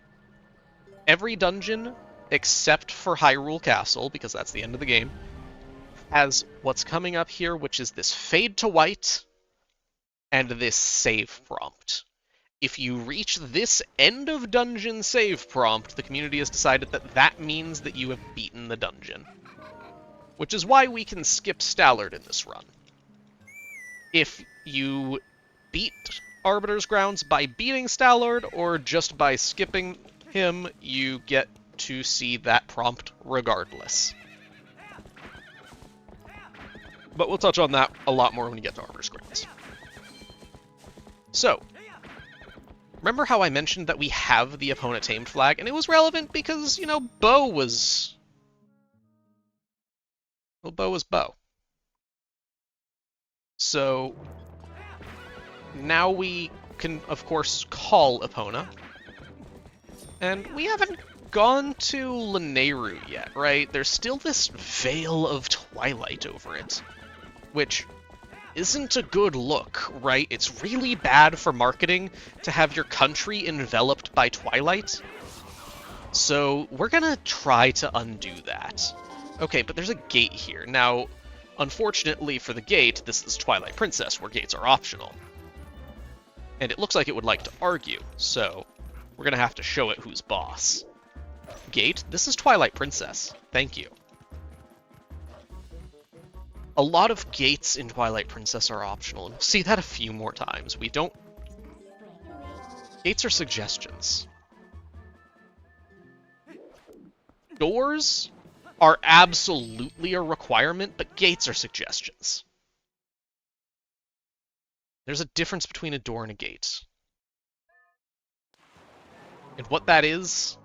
Every dungeon, except for Hyrule Castle, because that's the end of the game, has what's coming up here, which is this fade to white and this save prompt. If you reach this end of dungeon save prompt, the community has decided that that means that you have beaten the dungeon. Which is why we can skip Stallard in this run. If you beat Arbiter's Grounds by beating Stallard, or just by skipping him, you get to see that prompt regardless. But we'll touch on that a lot more when we get to Arbiter's Grounds. So, remember how I mentioned that we have the opponent tamed flag? And it was relevant because, you know, Bo was... Well, Bo was Bo. So, now we can, of course, call Epona. And we haven't gone to Lanayru yet, right? There's still this veil of twilight over it, which isn't a good look, right? It's really bad for marketing to have your country enveloped by twilight. So we're gonna try to undo that. Okay, but there's a gate here. Now, unfortunately for the gate, this is Twilight Princess, where gates are optional. And it looks like it would like to argue, so we're gonna have to show it who's boss. Gate, this is Twilight Princess. Thank you. A lot of gates in Twilight Princess are optional, and we'll see that a few more times. We don't... Gates are suggestions. Doors are absolutely a requirement, but gates are suggestions. There's a difference between a door and a gate. And what that is,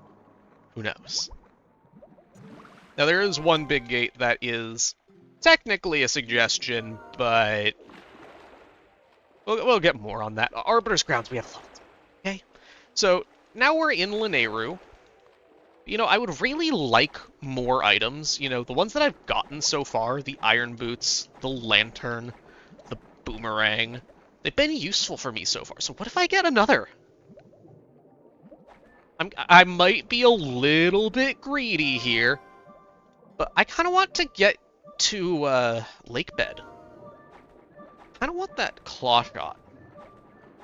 who knows? Now, there is one big gate that is technically a suggestion, but we'll get more on that. Arbiter's Grounds, we have loads. Okay? So, now we're in Lanayru. You know, I would really like more items. You know, the ones that I've gotten so far, the iron boots, the lantern, the boomerang, they've been useful for me so far. So what if I get another? I might be a little bit greedy here, but I kind of want to get to Lake Bed. I kind of want that claw shot.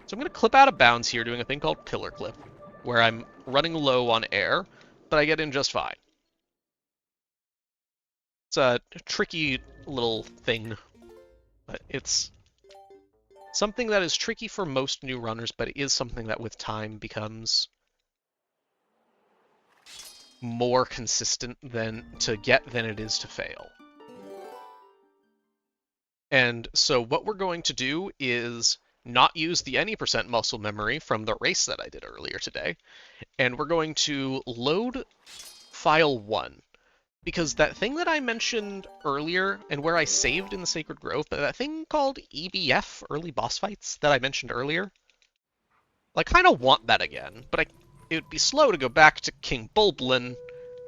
So I'm going to clip out of bounds here, doing a thing called pillar clip, where I'm running low on air, but I get in just fine. It's a tricky little thing, but it's something that is tricky for most new runners, but it is something that with time becomes more consistent to get than it is to fail. And so what we're going to do is not use the any % muscle memory from the race that I did earlier today, and we're going to load file 1. Because that thing that I mentioned earlier, and where I saved in the Sacred Grove, that thing called EBF, Early Boss Fights, that I mentioned earlier, I kind of want that again, but it would be slow to go back to King Bulblin.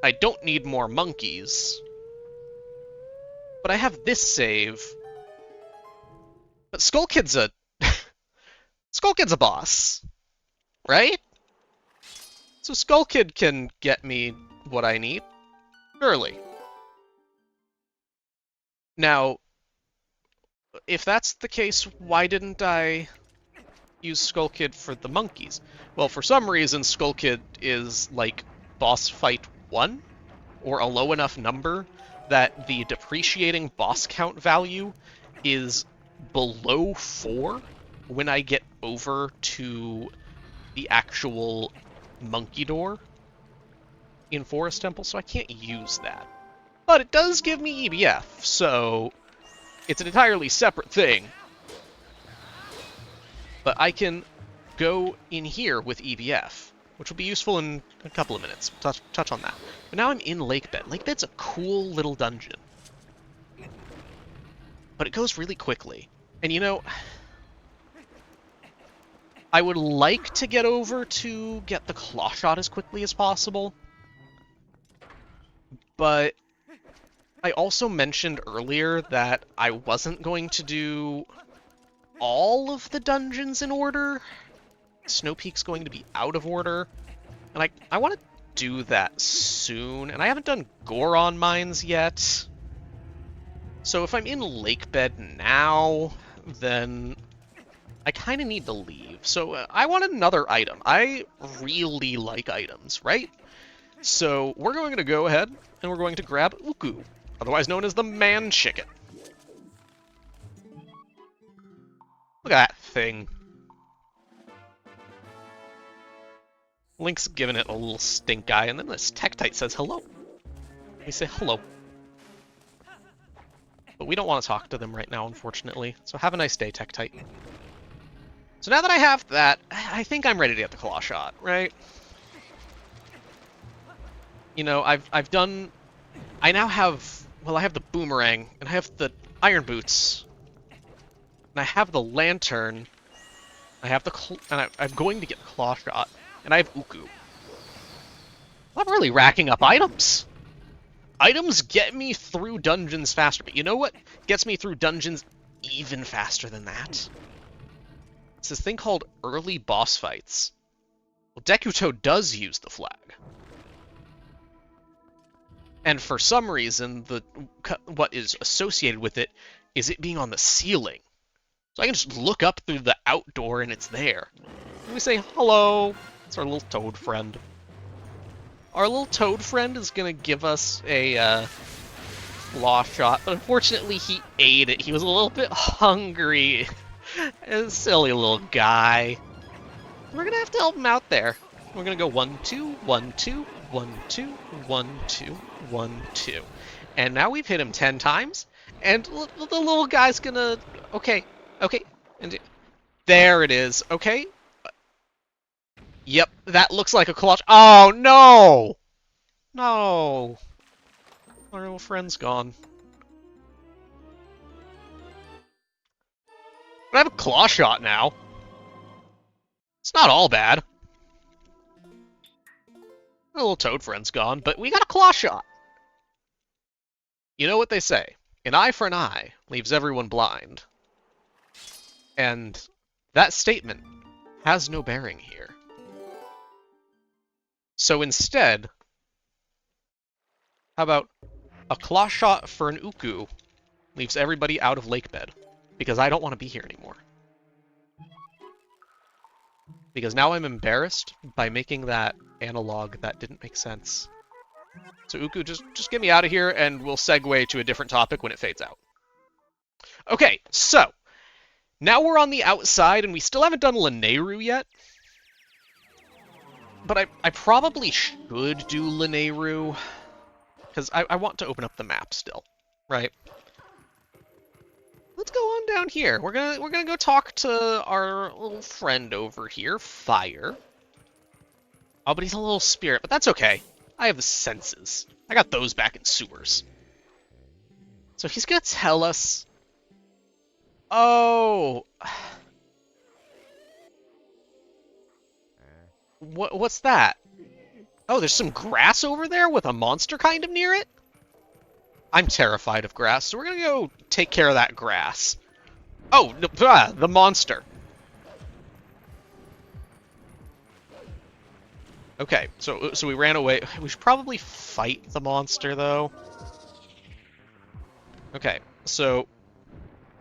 I don't need more monkeys. But I have this save. But Skull Kid's a Skull Kid's a boss, right? So Skull Kid can get me what I need, surely. Now, if that's the case, why didn't I use Skull Kid for the monkeys? Well, for some reason, Skull Kid is, like, boss fight 1, or a low enough number that the depreciating boss count value is below 4 when I get over to the actual monkey door in Forest Temple, so I can't use that. But it does give me EBF, so it's an entirely separate thing. But I can go in here with EBF, which will be useful in a couple of minutes. Touch on that. But now I'm in Lake Bed. Lake Bed's a cool little dungeon. But it goes really quickly. And you know, I would like to get over to get the claw shot as quickly as possible. But I also mentioned earlier that I wasn't going to do all of the dungeons in order. Snowpeak's going to be out of order. And I want to do that soon. And I haven't done Goron mines yet. So if I'm in Lake Bed now, then I kind of need to leave. So I want another item. I really like items, right? So we're going to go ahead and we're going to grab Uku, otherwise known as the man chicken. Look at that thing. Link's giving it a little stink eye, and then this Tektite says hello. We say hello. But we don't want to talk to them right now, unfortunately. So have a nice day, Tektite. So now that I have that, I think I'm ready to get the claw shot, right? You know, I've done... I now have... Well, I have the boomerang, and I have the iron boots, and I have the lantern, I have the... I'm going to get the claw shot, and I have Uku. I'm really racking up items. Items get me through dungeons faster, but you know what gets me through dungeons even faster than that? It's this thing called early boss fights. Well, Dekuto does use the flag. And for some reason, what is associated with it is it being on the ceiling. So I can just look up through the outdoor and it's there. And we say, hello. It's our little toad friend. Our little toad friend is going to give us a claw shot, but unfortunately he ate it. He was a little bit hungry. A silly little guy. We're going to have to help him out there. We're going to go 1, 2, 1, 2, 1, 2, 1, 2, 1, 2. And now we've hit him 10 times, and the little guy's going to... Okay, and there it is, okay? Yep, that looks like a claw... Oh, no! No. Our little friend's gone. But I have a claw shot now. It's not all bad. Our little toad friend's gone, but we got a claw shot. You know what they say? An eye for an eye leaves everyone blind. And that statement has no bearing here. So instead, how about a claw shot for an Uku leaves everybody out of Lake Bed, because I don't want to be here anymore. Because now I'm embarrassed by making that analog that didn't make sense. So Uku, just get me out of here, and we'll segue to a different topic when it fades out. Okay, so now we're on the outside, and we still haven't done Lanayru yet. But I probably should do Lanayru, because I want to open up the map still, right? Let's go on down here. We're gonna go talk to our little friend over here, Fire. Oh, but he's a little spirit, but that's okay. I have the senses. I got those back in sewers. So he's gonna tell us... Oh... What's that? Oh, there's some grass over there with a monster kind of near it? I'm terrified of grass, so we're gonna go take care of that grass. Oh, the monster. Okay, so we ran away. We should probably fight the monster, though. Okay, so,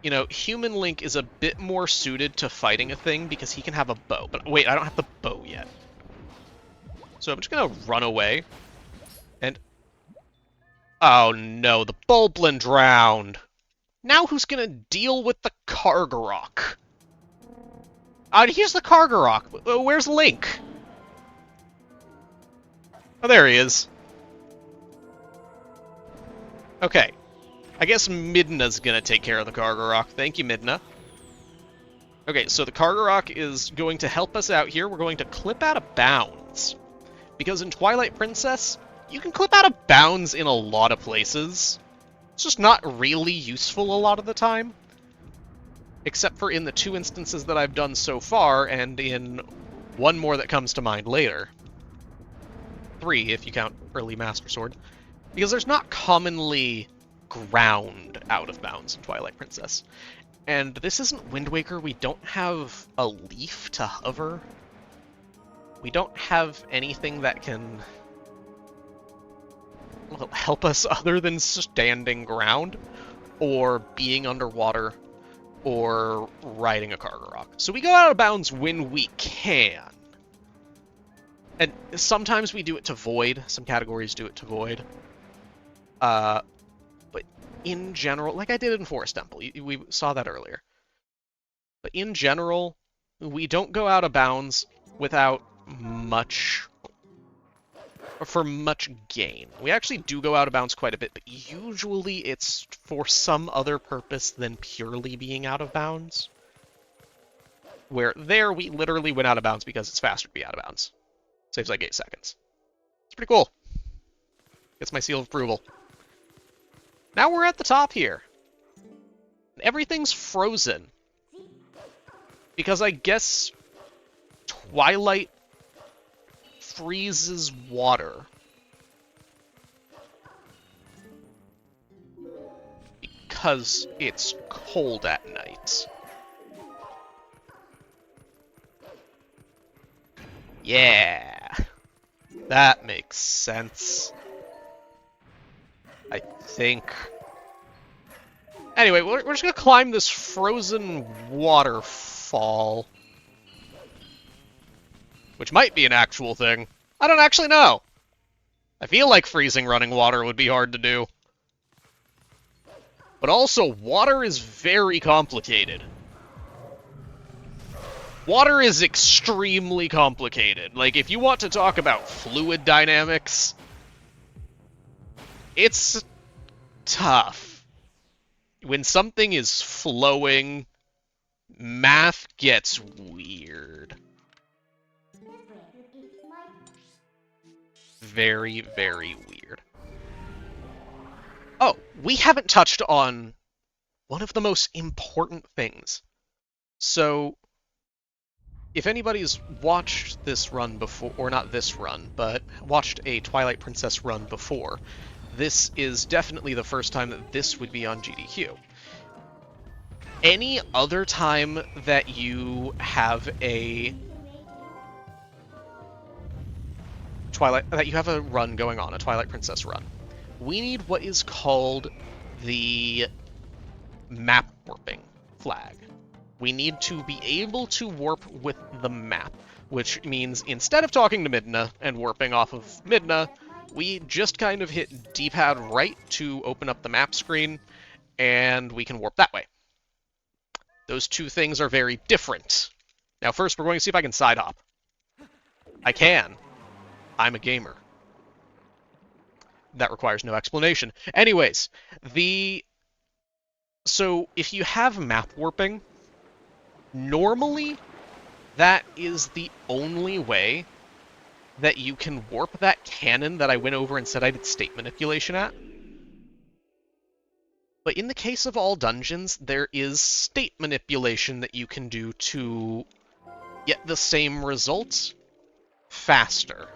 you know, Human Link is a bit more suited to fighting a thing because he can have a bow. But wait, I don't have the bow yet. So I'm just gonna run away. And... oh no, the Bulblin drowned! Now who's gonna deal with the Argorok? Here's the Argorok! Where's Link? Oh, there he is. Okay. I guess Midna's gonna take care of the Argorok. Thank you, Midna. Okay, so the Argorok is going to help us out here. We're going to clip out of bounds. Because in Twilight Princess, you can clip out of bounds in a lot of places. It's just not really useful a lot of the time. Except for in the 2 instances that I've done so far, and in one more that comes to mind later. 3, if you count early Master Sword. Because there's not commonly ground out of bounds in Twilight Princess. And this isn't Wind Waker, we don't have a leaf to hover. We don't have anything that can help us other than standing ground, or being underwater, or riding a Argorok. So we go out of bounds when we can. And sometimes we do it to Void, some categories do it to Void. But in general, like I did in Forest Temple, we saw that earlier. But in general, we don't go out of bounds without much... for much gain. We actually do go out of bounds quite a bit, but usually it's for some other purpose than purely being out of bounds. Where there, we literally went out of bounds because it's faster to be out of bounds. Saves like 8 seconds. It's pretty cool. Gets my seal of approval. Now we're at the top here. Everything's frozen. Because I guess Twilight freezes water. Because it's cold at night. Yeah! That makes sense. I think. Anyway, we're just gonna climb this frozen waterfall. Which might be an actual thing. I don't actually know. I feel like freezing running water would be hard to do. But also, water is very complicated. Water is extremely complicated. Like, if you want to talk about fluid dynamics, it's tough. When something is flowing, math gets weird. Very, very weird. Oh, we haven't touched on one of the most important things. So, if anybody's watched this run before, or not this run, but watched a Twilight Princess run before, this is definitely the first time that this would be on GDQ. Any other time that you have a run going on, a Twilight Princess run, we need what is called the map warping flag. We need to be able to warp with the map, which means instead of talking to Midna and warping off of Midna, we just kind of hit D-pad right to open up the map screen, and we can warp that way. Those two things are very different. Now first, we're going to see if I can side hop. I can. I'm a gamer. That requires no explanation. Anyways, so if you have map warping, normally that is the only way that you can warp that cannon that I went over and said I did state manipulation at. But in the case of all dungeons, there is state manipulation that you can do to get the same results faster,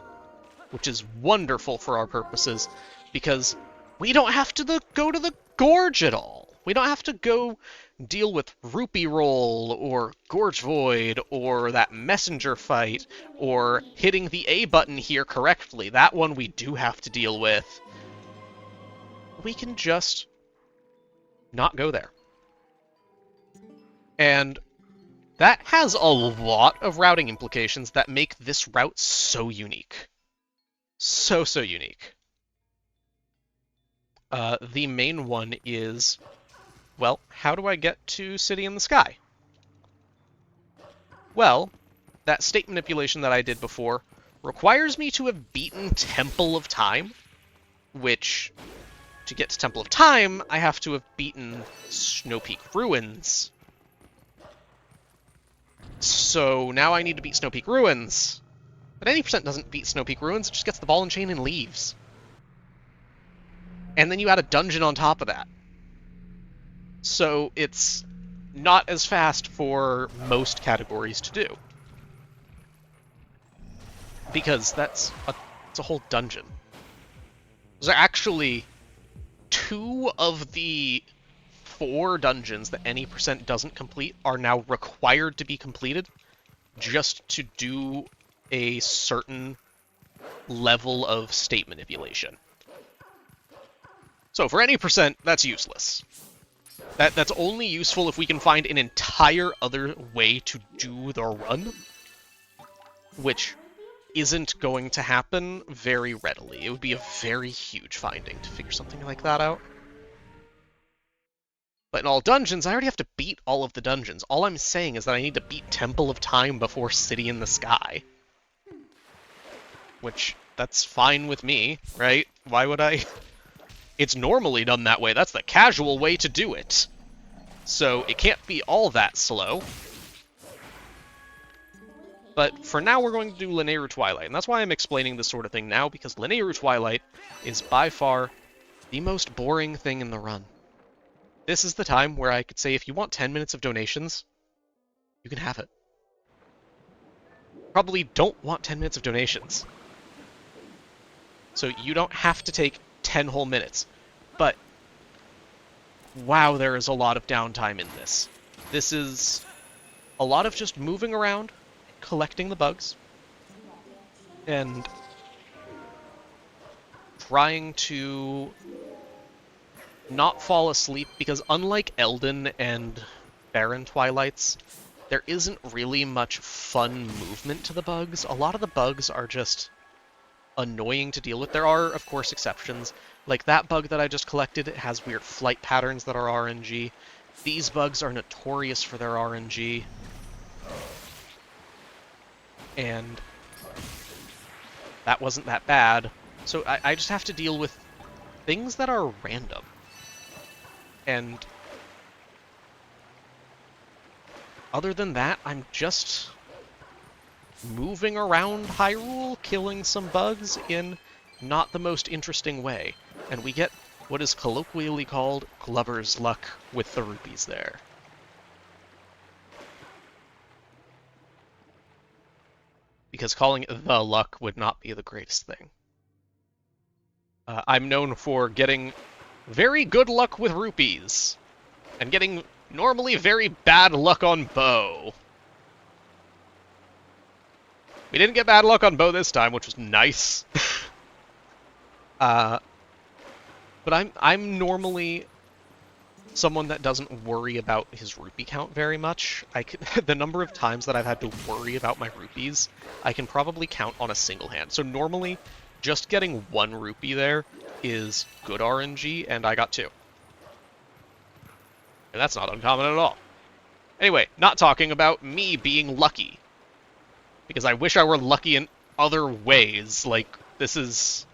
which is wonderful for our purposes, because we don't have to go to the gorge at all. We don't have to go deal with Rupee Roll, or Gorge Void, or that Messenger fight, or hitting the A button here correctly. That one we do have to deal with. We can just not go there. And that has a lot of routing implications that make this route so unique. So unique. The main one is, well, how do I get to City in the Sky? Well, that state manipulation that I did before requires me to have beaten Temple of Time, which, to get to Temple of Time, I have to have beaten Snowpeak Ruins. So now I need to beat Snowpeak Ruins. But 80% doesn't beat Snowpeak Ruins, it just gets the ball and chain and leaves. And then you add a dungeon on top of that. So it's not as fast for most categories to do. Because it's a whole dungeon. There's actually 2 of the 4 dungeons that any percent doesn't complete are now required to be completed just to do a certain level of state manipulation. So for any percent, that's useless. That's only useful if we can find an entire other way to do the run, which isn't going to happen very readily. It would be a very huge finding to figure something like that out. But in all dungeons, I already have to beat all of the dungeons. All I'm saying is that I need to beat Temple of Time before City in the Sky. Which, that's fine with me, right? Why would I? It's normally done that way. That's the casual way to do it. So it can't be all that slow. But for now, we're going to do Linear Twilight. And that's why I'm explaining this sort of thing now, because Linear Twilight is by far the most boring thing in the run. This is the time where I could say, if you want 10 minutes of donations, you can have it. Probably don't want 10 minutes of donations. So you don't have to take 10 whole minutes. But, wow, there is a lot of downtime in this. This is a lot of just moving around, collecting the bugs, and trying to not fall asleep, because unlike Elden and Barren Twilights, there isn't really much fun movement to the bugs. A lot of the bugs are just annoying to deal with. There are, of course, exceptions. Like that bug that I just collected, it has weird flight patterns that are RNG. These bugs are notorious for their RNG. And that wasn't that bad. So I just have to deal with things that are random. And other than that, I'm just moving around Hyrule, killing some bugs in not the most interesting way. And we get what is colloquially called Glover's luck with the rupees there. Because calling it the luck would not be the greatest thing. I'm known for getting very good luck with rupees, and getting normally very bad luck on bow. We didn't get bad luck on bow this time, which was nice. But I'm normally someone that doesn't worry about his rupee count very much. The number of times that I've had to worry about my rupees, I can probably count on a single hand. So normally, just getting 1 rupee there is good RNG, and I got 2. And that's not uncommon at all. Anyway, not talking about me being lucky. Because I wish I were lucky in other ways. Like, this is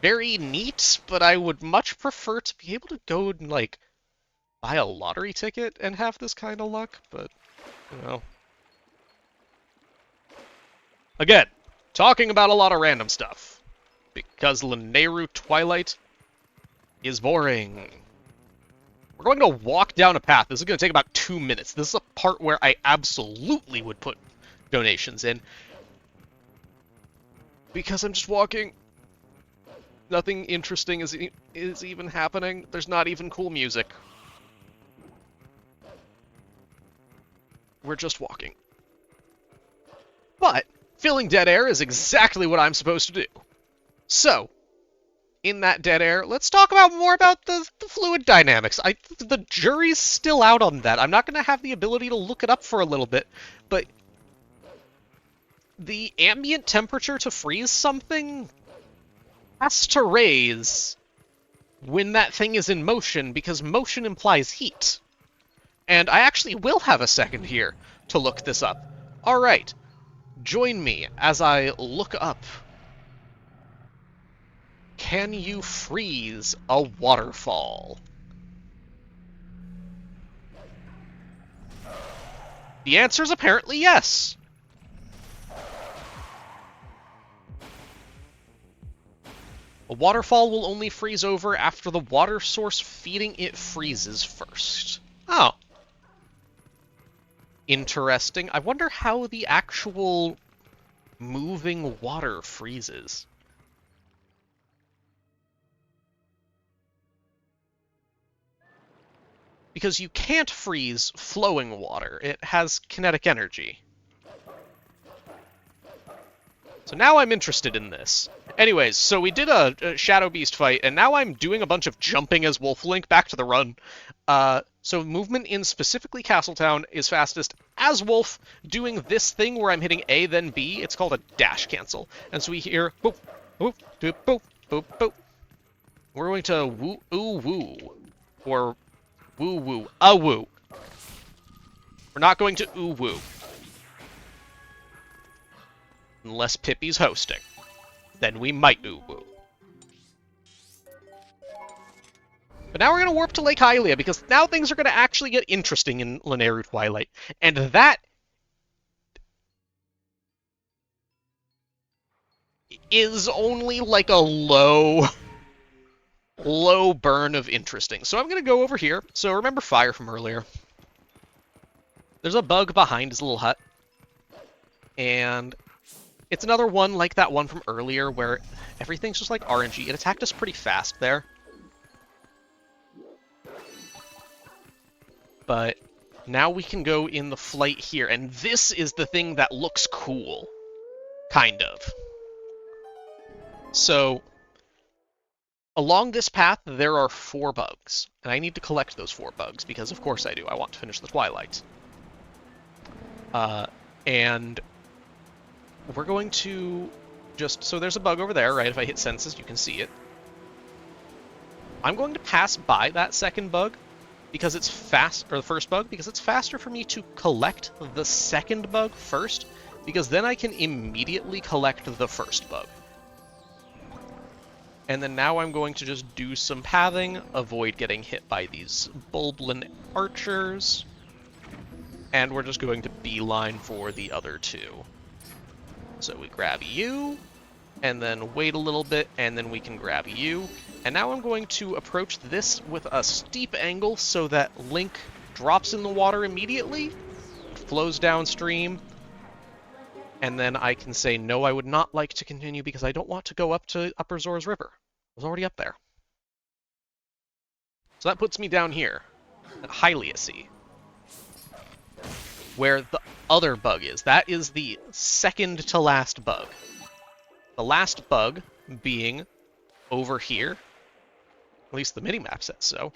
very neat, but I would much prefer to be able to go and, like, buy a lottery ticket and have this kind of luck, but, you know. Again, talking about a lot of random stuff. Because Linear Twilight is boring. We're going to walk down a path. This is going to take about 2 minutes. This is a part where I absolutely would put donations in. Because I'm just walking. Nothing interesting is even happening. There's not even cool music. we're just walking. But filling dead air is exactly what I'm supposed to do. So, in that dead air, let's talk more about the fluid dynamics. The jury's still out on that. I'm not going to have the ability to look it up for a little bit, but the ambient temperature to freeze something has to raise when that thing is in motion, because motion implies heat. And I actually will have a second here to look this up. Alright, join me as I look up. Can you freeze a waterfall? The answer is apparently yes. A waterfall will only freeze over after the water source feeding it freezes first. Oh. Interesting. I wonder how the actual moving water freezes. Because you can't freeze flowing water. It has kinetic energy. So now I'm interested in this. Anyways, so we did a Shadow Beast fight, and now I'm doing a bunch of jumping as Wolf-Link back to the run. So movement in specifically Castletown is fastest as Wolf, doing this thing where I'm hitting A, then B. It's called a dash cancel. And so we hear boop, boop, boop, boop, boop, boop. We're going to woo, ooh, woo. Or woo, woo, a woo. We're not going to ooh, woo. Unless Pippi's hosting. Then we might ooh-woo. But now we're going to warp to Lake Hylia, because now things are going to actually get interesting in Lanayru Twilight. And that is only like a low burn of interesting. So I'm going to go over here. So remember Fire from earlier. There's a bug behind his little hut. And it's another one like that one from earlier where everything's just like RNG. It attacked us pretty fast there. But now we can go in the flight here, and this is the thing that looks cool. Kind of. So, along this path, there are 4 bugs. And I need to collect those 4 bugs, because of course I do. I want to finish the Twilight. And we're going to just... So there's a bug over there, right? If I hit senses, you can see it. I'm going to pass by that second bug, because it's fast... Or the first bug, because it's faster for me to collect the second bug first, because then I can immediately collect the first bug. And then now I'm going to just do some pathing, avoid getting hit by these Bulblin archers, and we're just going to beeline for the other 2. So we grab you, and then wait a little bit, and then we can grab you. And now I'm going to approach this with a steep angle so that Link drops in the water immediately, flows downstream, and then I can say, no, I would not like to continue because I don't want to go up to Upper Zora's River. I was already up there. So that puts me down here, at Hylia Sea, where the other bug is. That is the second to last bug. The last bug being over here. At least the minimap says so.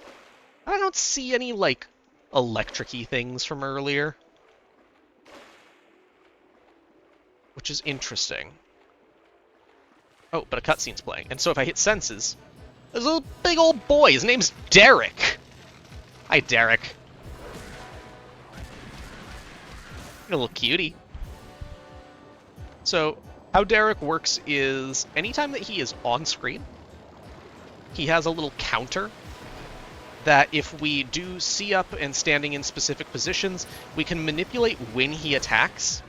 I don't see any, like, electric-y things from earlier. Which is interesting. Oh, but a cutscene's playing. And so if I hit senses, there's a big old boy. His name's Derrick. Hi, Derrick. You're a little cutie. So, how Derrick works is anytime that he is on screen, he has a little counter that if we do C up and standing in specific positions, we can manipulate when he attacks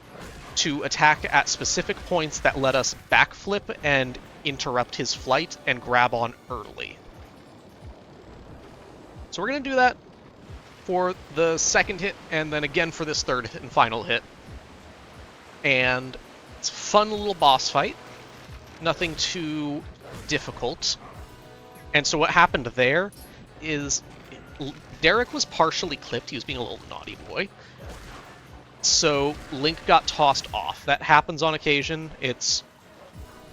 to attack at specific points that let us backflip and interrupt his flight and grab on early. So we're going to do that for the second hit, and then again for this third and final hit. And it's a fun little boss fight. Nothing too difficult. And so what happened there is Derrick was partially clipped. He was being a little naughty boy. So Link got tossed off. That happens on occasion. It's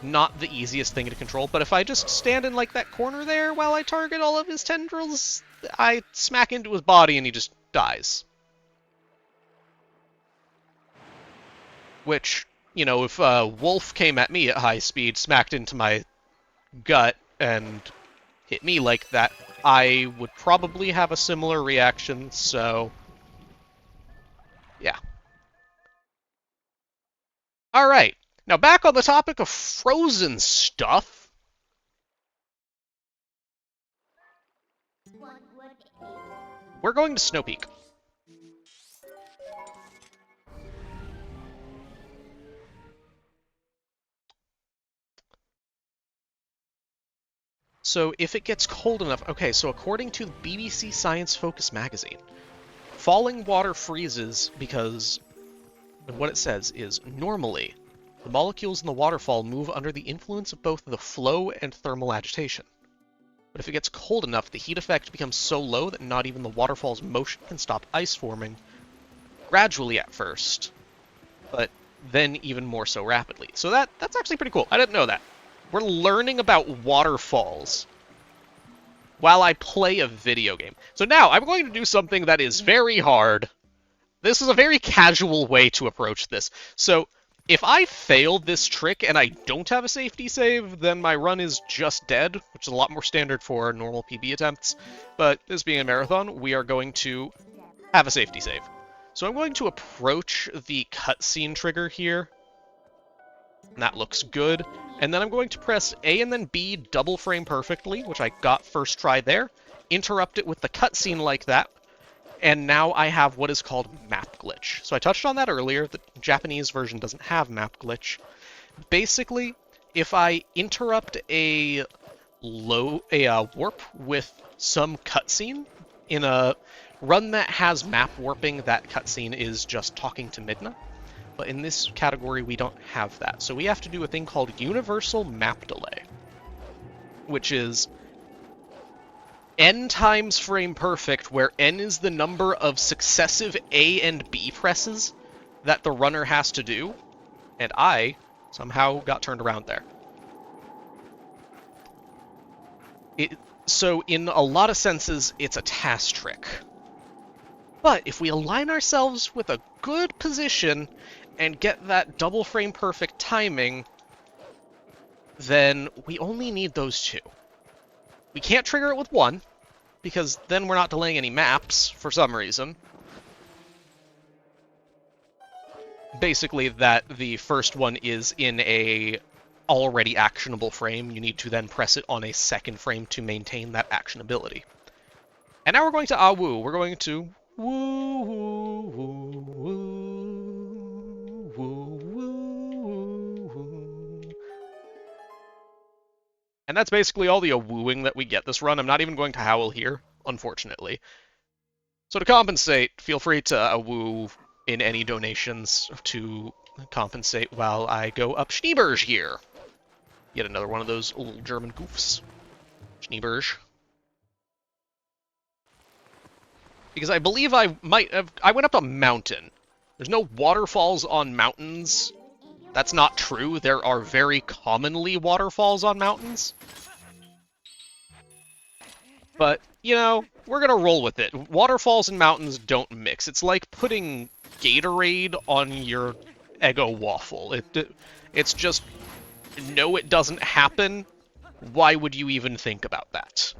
not the easiest thing to control, but if I just stand in like that corner there while I target all of his tendrils, I smack into his body and he just dies. Which, you know, if a wolf came at me at high speed, smacked into my gut, and hit me like that, I would probably have a similar reaction, so yeah. Alright, now back on the topic of frozen stuff. We're going to Snowpeak. So if it gets cold enough... Okay, so according to the BBC Science Focus magazine, falling water freezes because what it says is, normally, the molecules in the waterfall move under the influence of both the flow and thermal agitation. But if it gets cold enough, the heat effect becomes so low that not even the waterfall's motion can stop ice forming, gradually at first, but then even more so rapidly. So that's actually pretty cool. I didn't know that. We're learning about waterfalls while I play a video game. So now I'm going to do something that is very hard. This is a very casual way to approach this. So if I fail this trick and I don't have a safety save, then my run is just dead, which is a lot more standard for normal PB attempts. But this being a marathon, we are going to have a safety save. So I'm going to approach the cutscene trigger here. And that looks good. And then I'm going to press A and then B double frame perfectly, which I got first try there. Interrupt it with the cutscene like that. And now I have what is called map glitch. So I touched on that earlier. The Japanese version doesn't have map glitch. Basically, if I interrupt a warp with some cutscene in a run that has map warping, that cutscene is just talking to Midna. But in this category, we don't have that. So we have to do a thing called universal map delay, which is n times frame perfect, where n is the number of successive A and B presses that the runner has to do, and I somehow got turned around there. So in a lot of senses, it's a task trick. But if we align ourselves with a good position and get that double frame perfect timing, then we only need those two. We can't trigger it with one, because then we're not delaying any maps for some reason. Basically, that the first one is in a already actionable frame. You need to then press it on a second frame to maintain that actionability. And now we're going to ah-woo. We're going to woo, woo, woo, woo, woo, woo, woo. And that's basically all the wooing that we get this run. I'm not even going to howl here, unfortunately. So to compensate, feel free to woo in any donations to compensate while I go up Schneeberge here. Yet another one of those old German goofs. Schneeberge. Because I believe I might have... I went up a mountain. There's no waterfalls on mountains. That's not true. There are very commonly waterfalls on mountains. But, you know, we're gonna roll with it. Waterfalls and mountains don't mix. It's like putting Gatorade on your Eggo waffle. It's just... No, it doesn't happen. Why would you even think about that?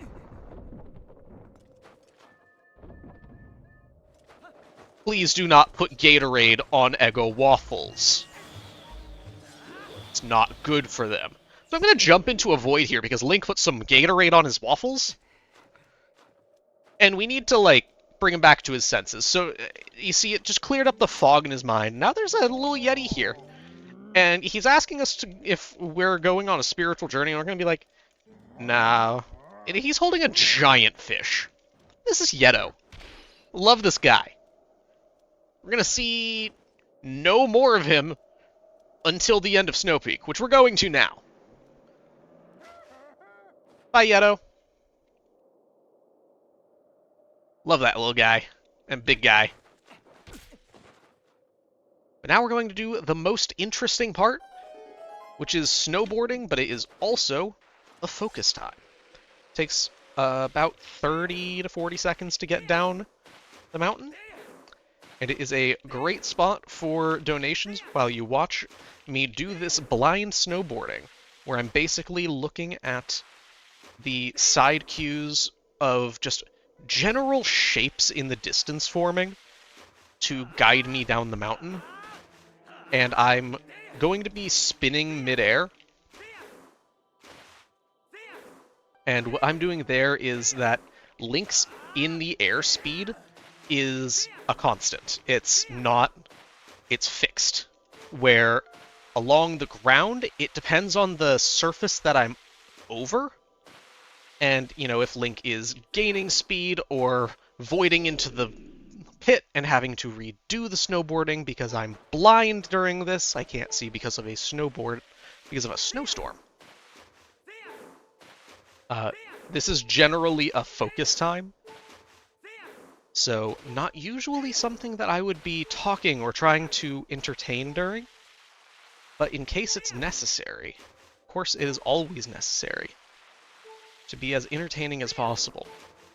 Please do not put Gatorade on Eggo waffles. It's not good for them. So I'm going to jump into a void here because Link put some Gatorade on his waffles. And we need to, like, bring him back to his senses. So, you see, it just cleared up the fog in his mind. Now there's a little Yeti here. And he's asking us if we're going on a spiritual journey, and we're going to be like, nah. And he's holding a giant fish. This is Yeto. Love this guy. We're going to see no more of him until the end of Snowpeak, which we're going to now. Bye, Yeto. Love that little guy. And big guy. But now we're going to do the most interesting part, which is snowboarding, but it is also a focus time. It takes about 30 to 40 seconds to get down the mountain, and it is a great spot for donations while you watch me do this blind snowboarding, where I'm basically looking at the side cues of just general shapes in the distance forming to guide me down the mountain. And I'm going to be spinning midair. And what I'm doing there is that Link's in the air speed is a constant. It's fixed. Where along the ground, it depends on the surface that I'm over. And, you know, if Link is gaining speed or voiding into the pit and having to redo the snowboarding because I'm blind during this, I can't see because of a snowstorm. This is generally a focus time, so not usually something that I would be talking or trying to entertain during, but in case it's necessary, of course it is always necessary, to be as entertaining as possible.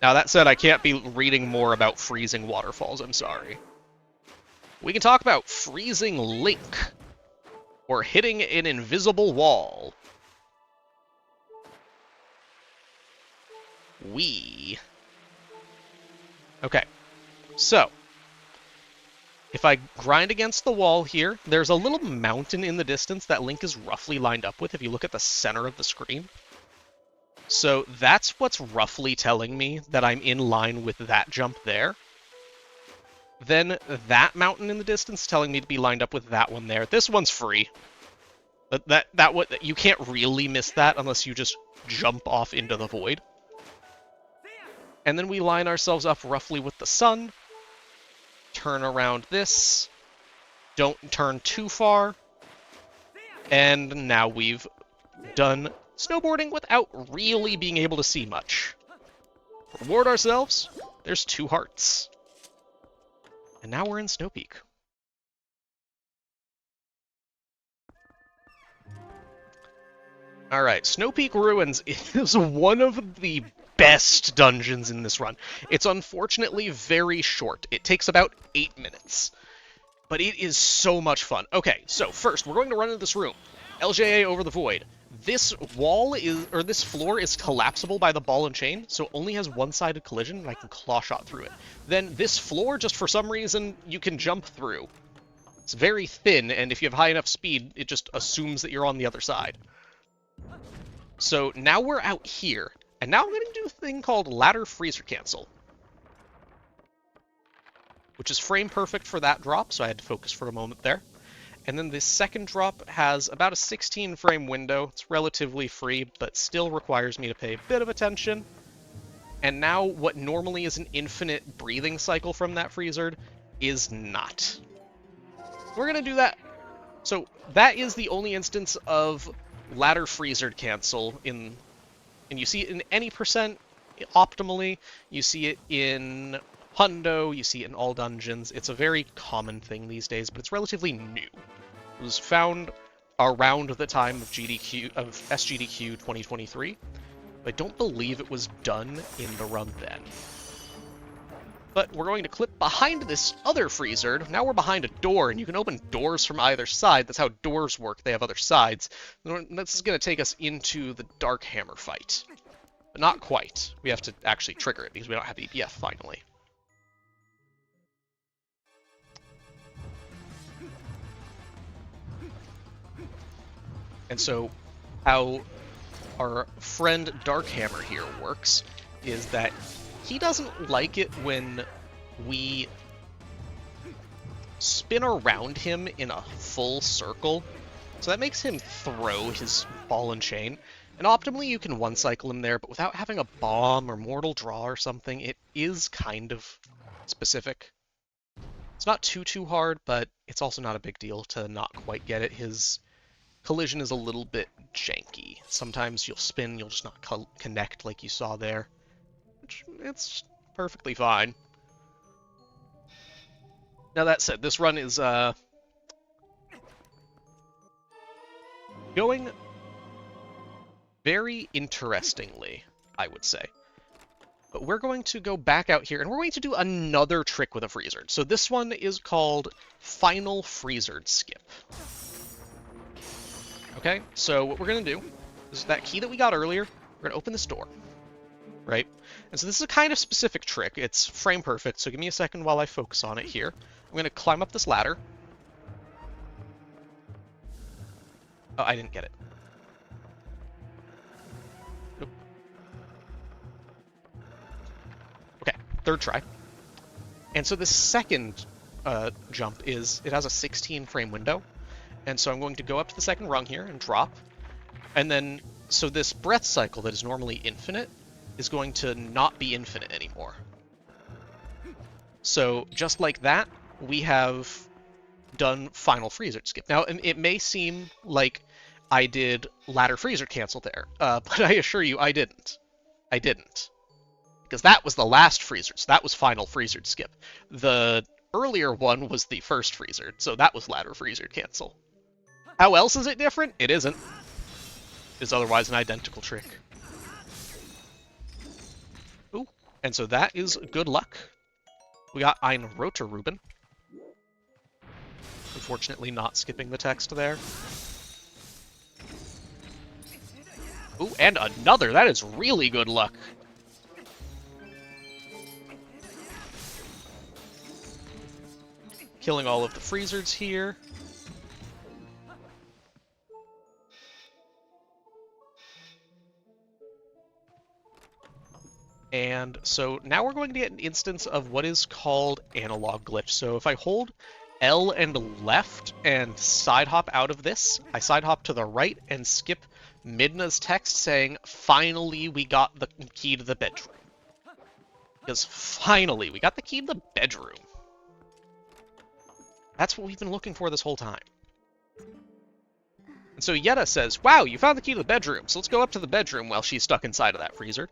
Now that said, I can't be reading more about freezing waterfalls, I'm sorry. We can talk about freezing Link, or hitting an invisible wall. Okay, so if I grind against the wall here, there's a little mountain in the distance that Link is roughly lined up with if you look at the center of the screen. So that's what's roughly telling me that I'm in line with that jump there. Then that mountain in the distance telling me to be lined up with that one there. This one's free. But you can't really miss that unless you just jump off into the void. And then we line ourselves up roughly with the sun. Turn around this. Don't turn too far. And now we've done snowboarding without really being able to see much. Reward ourselves. There's 2 hearts. And now we're in Snowpeak. Alright, Snowpeak Ruins is one of the best dungeons in this run. It's unfortunately very short. It takes about 8 minutes. But it is so much fun. Okay, so first, we're going to run into this room. LJA over the void. This this floor is collapsible by the ball and chain, so it only has one-sided collision, and I can claw shot through it. Then this floor, just for some reason, you can jump through. It's very thin, and if you have high enough speed, it just assumes that you're on the other side. So now we're out here, and now I'm going to do a thing called ladder freezer cancel, which is frame perfect for that drop, so I had to focus for a moment there. And then this second drop has about a 16 frame window. It's relatively free, but still requires me to pay a bit of attention. And now what normally is an infinite breathing cycle from that freezer is not. We're going to do that. So that is the only instance of ladder freezer cancel and you see it in any percent optimally. You see it in Hundo, you see it in all dungeons. It's a very common thing these days, but it's relatively new. It was found around the time of SGDQ 2023, but I don't believe it was done in the run then. But we're going to clip behind this other freezer. Now we're behind a door, and you can open doors from either side. That's how doors work. They have other sides. This is going to take us into the Dark Hammer fight. But not quite. We have to actually trigger it because we don't have EPF finally. And so how our friend Darkhammer here works is that he doesn't like it when we spin around him in a full circle. So that makes him throw his ball and chain. And optimally you can one-cycle him there, but without having a bomb or mortal draw or something, it is kind of specific. It's not too hard, but it's also not a big deal to not quite get it. His collision is a little bit janky. Sometimes you'll spin, you'll just not connect like you saw there. Which, it's perfectly fine. Now that said, this run is Going very interestingly, I would say. But we're going to go back out here, and we're going to do another trick with a freezered. So this one is called Final Freezered Skip. Okay, so what we're going to do is that key that we got earlier, we're going to open this door, right? And so this is a kind of specific trick. It's frame perfect, so give me a second while I focus on it here. I'm going to climb up this ladder. Oh, I didn't get it. Nope. Okay, third try. And so the second jump is, it has a 16 frame window. And so I'm going to go up to the second rung here and drop. And then, so this breath cycle that is normally infinite is going to not be infinite anymore. So just like that, we have done Final Freezered Skip. Now, it may seem like I did ladder freezer cancel there, but I assure you I didn't. I didn't. Because that was the last freezer, so that was Final Freezered Skip. The earlier one was the first freezer, so that was ladder freezer cancel. How else is it different? It isn't. It's otherwise an identical trick. Ooh, and so that is good luck. We got Ein Roter-Ruben. Unfortunately not skipping the text there. Ooh, and another! That is really good luck! Killing all of the freezers here. And so now we're going to get an instance of what is called analog glitch. So if I hold L and left and side hop out of this, I side hop to the right and skip Midna's text saying, finally we got the key to the bedroom. Because finally, we got the key to the bedroom. That's what we've been looking for this whole time. And so Yetta says, wow, you found the key to the bedroom, so let's go up to the bedroom while she's stuck inside of that freezer.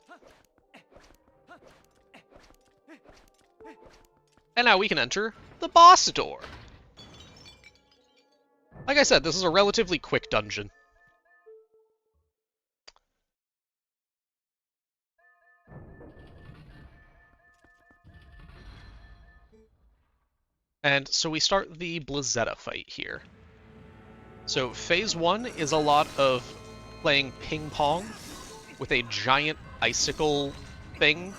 And now we can enter the boss door. Like I said, this is a relatively quick dungeon. And so we start the Blizzetta fight here. So phase 1 is a lot of playing ping pong with a giant icicle thing.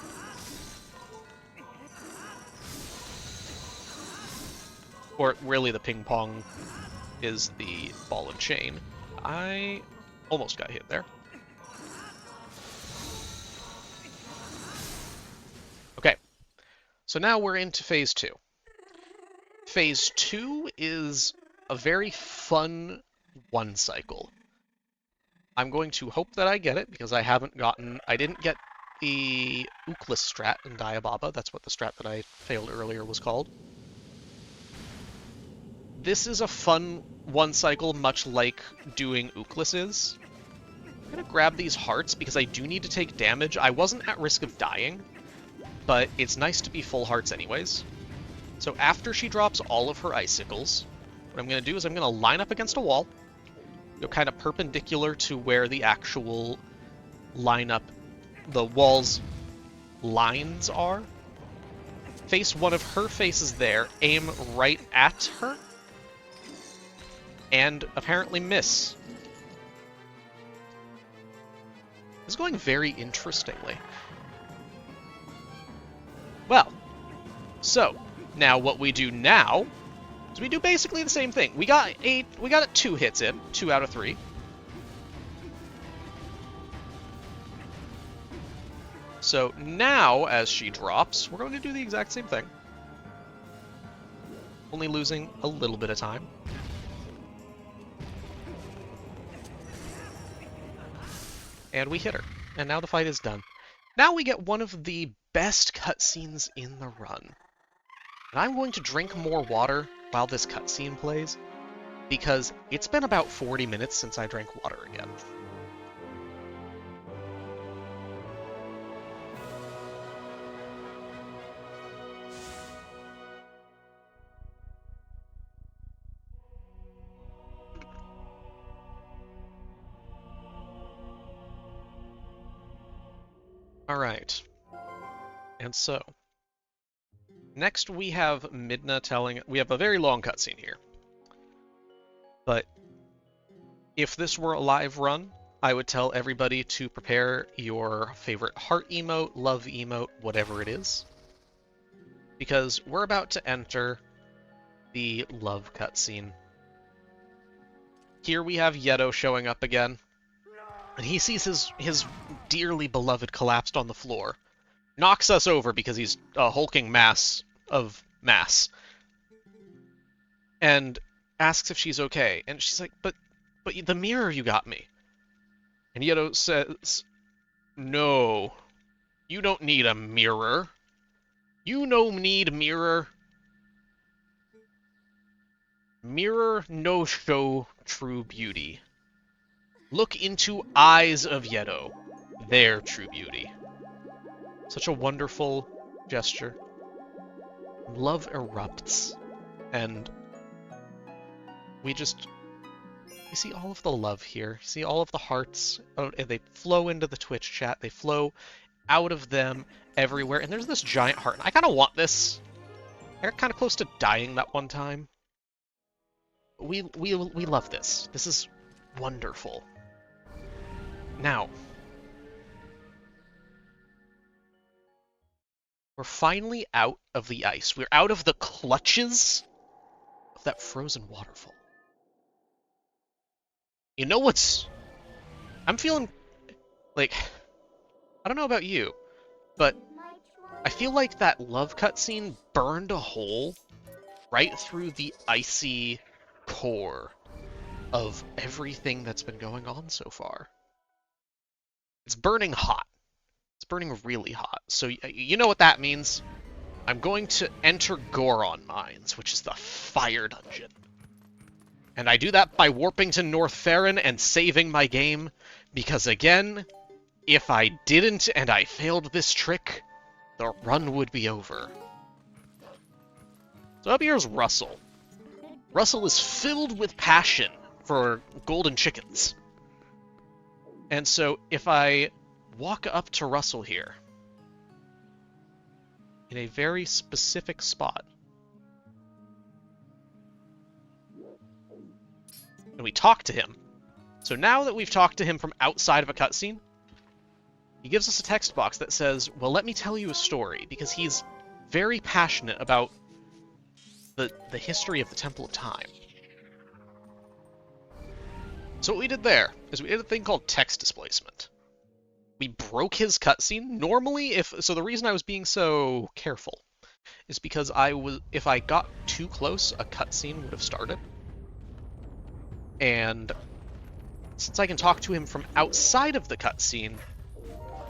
Or really the ping pong is the ball and chain. I almost got hit there. Okay, so now we're into phase 2. Phase 2 is a very fun one cycle. I'm going to hope that I get it, because I didn't get the Uklis strat in Diababa. That's what the strat that I failed earlier was called. This is a fun one cycle, much like doing Uklis is. I'm gonna grab these hearts, because I do need to take damage. I wasn't at risk of dying, but it's nice to be full hearts anyways. So after she drops all of her icicles, what I'm going to do is I'm going to line up against a wall, go kind of perpendicular to where the actual the wall's lines are. Face one of her faces there, aim right at her, and apparently miss. This is going very interestingly. Well, so now what we do now is we do basically the same thing. We got 2 hits in, 2 out of 3. So now, as she drops, we're going to do the exact same thing. Only losing a little bit of time. And we hit her. And now the fight is done. Now we get one of the best cutscenes in the run. And I'm going to drink more water while this cutscene plays, because it's been about 40 minutes since I drank water again. Alright. And so, next we have Midna telling... We have a very long cutscene here. But if this were a live run, I would tell everybody to prepare your favorite heart emote, love emote, whatever it is. Because we're about to enter the love cutscene. Here we have Yedo showing up again. And he sees his dearly beloved collapsed on the floor. Knocks us over because he's a hulking mass of mass. And asks if she's okay. And she's like, but the mirror you got me. And Yedo says, no, you don't need a mirror. You no need mirror. Mirror no show true beauty. Look into eyes of Yedo, their true beauty. Such a wonderful gesture. Love erupts, and we see all of the love here. You see all of the hearts, and they flow into the Twitch chat. They flow out of them everywhere, and there's this giant heart. And I kind of want this. I got kind of close to dying that one time. We love this. This is wonderful. Now, we're finally out of the ice. We're out of the clutches of that frozen waterfall. You know what's... I'm feeling like... I don't know about you, but I feel like that love cutscene burned a hole right through the icy core of everything that's been going on so far. It's burning hot. It's burning really hot. So you know what that means? I'm going to enter Goron Mines, which is the fire dungeon. And I do that by warping to North Faron and saving my game, because again, if I didn't and I failed this trick, the run would be over. So up here's Russell. Russell is filled with passion for golden chickens. And so if I walk up to Russell here, in a very specific spot, and we talk to him. So now that we've talked to him from outside of a cutscene, he gives us a text box that says, well, let me tell you a story, because he's very passionate about the history of the Temple of Time. So what we did there is we did a thing called text displacement. We broke his cutscene. Normally, so the reason I was being so careful is because if I got too close, a cutscene would have started. And since I can talk to him from outside of the cutscene,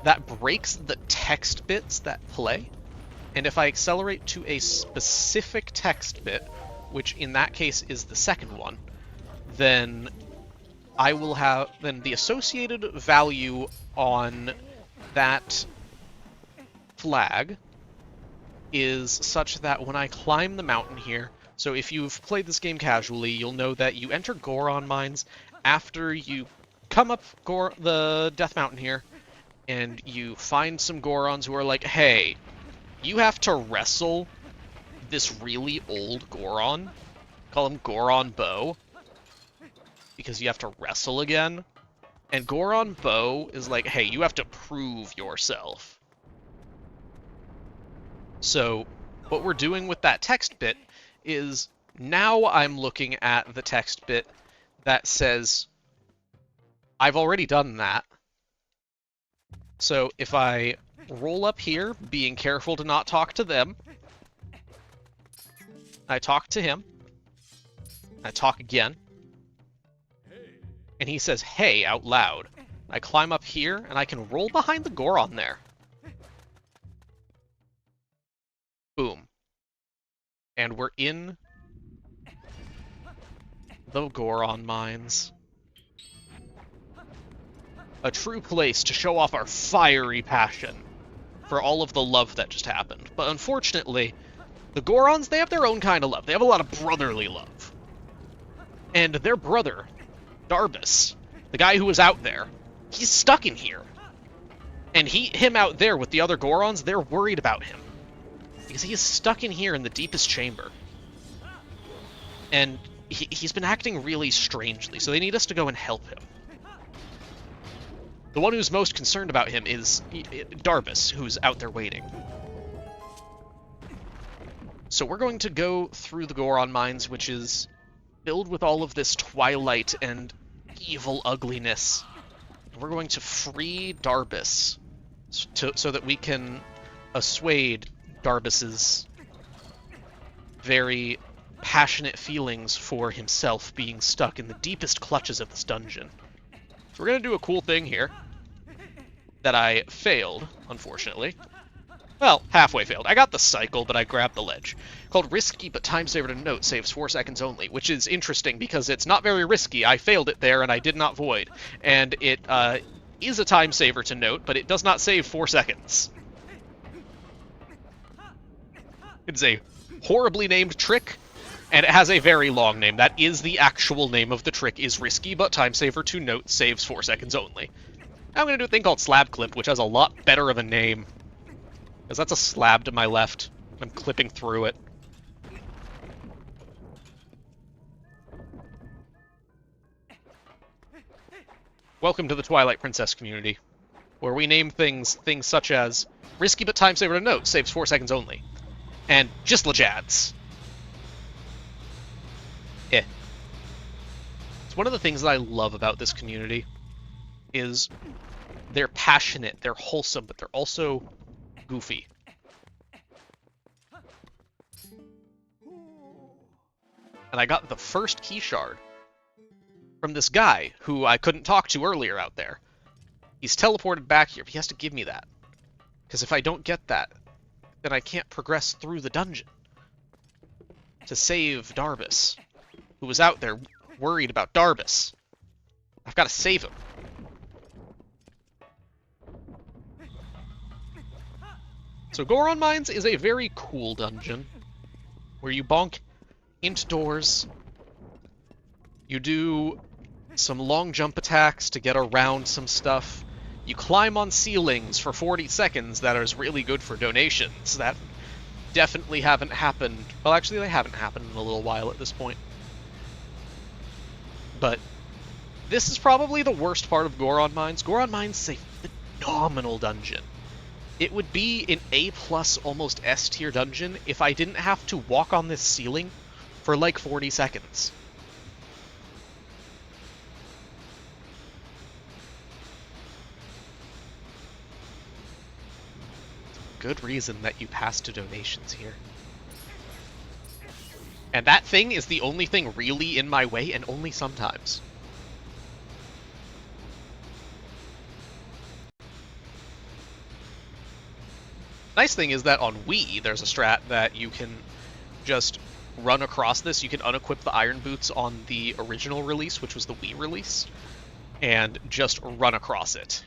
that breaks the text bits that play. And if I accelerate to a specific text bit, which in that case is the second one, then then the associated value on that flag is such that when I climb the mountain here, so if you've played this game casually, you'll know that you enter Goron Mines after you come up the Death Mountain here, and you find some Gorons who are like, hey, you have to wrestle this really old Goron. Call him Goron Bow, because you have to wrestle again. And Goron Bow is like, hey, you have to prove yourself. So what we're doing with that text bit is now I'm looking at the text bit that says, I've already done that. So if I roll up here, being careful to not talk to them, I talk to him, I talk again, and he says, hey, out loud. I climb up here, and I can roll behind the Goron there. Boom. And we're in the Goron Mines. A true place to show off our fiery passion for all of the love that just happened. But unfortunately, the Gorons, they have their own kind of love. They have a lot of brotherly love. And their brother, Darbus, the guy who was out there, he's stuck in here. And him out there with the other Gorons, they're worried about him. Because he is stuck in here in the deepest chamber. And he's been acting really strangely, so they need us to go and help him. The one who's most concerned about him is Darbus, who's out there waiting. So we're going to go through the Goron Mines, which is filled with all of this twilight and evil ugliness. We're going to free Darbus so that we can assuage Darbus's very passionate feelings for himself being stuck in the deepest clutches of this dungeon. So we're going to do a cool thing here that I failed, unfortunately. Well, halfway failed. I got the cycle, but I grabbed the ledge. Called Risky, but time saver to note saves 4 seconds only, which is interesting because it's not very risky. I failed it there, and I did not void. And it is a time saver to note, but it does not save 4 seconds. It's a horribly named trick, and it has a very long name. That is the actual name of the trick, is Risky, but time saver to note saves 4 seconds only. I'm going to do a thing called Slab Clip, which has a lot better of a name. Because that's a slab to my left. I'm clipping through it. Welcome to the Twilight Princess community, where we name things such as Risky but time saver to note, saves 4 seconds only, and just Lajads. It's one of the things that I love about this community is they're passionate, they're wholesome, but they're also goofy. And I got the first key shard from this guy who I couldn't talk to earlier out there. He's teleported back here, but he has to give me that. Because if I don't get that, then I can't progress through the dungeon to save Darbus, who was out there worried about Darbus. I've got to save him. So Goron Mines is a very cool dungeon, where you bonk into doors, you do some long jump attacks to get around some stuff, you climb on ceilings for 40 seconds that is really good for donations. That definitely haven't happened. Well, actually, they haven't happened in a little while at this point. But this is probably the worst part of Goron Mines. Goron Mines is a phenomenal dungeon. It would be an A+, almost S-tier dungeon if I didn't have to walk on this ceiling for like 40 seconds. Good reason that you pass to donations here. And that thing is the only thing really in my way, and only sometimes. Nice thing is that on Wii, there's a strat that you can just run across this. You can unequip the iron boots on the original release, which was the Wii release, and just run across it.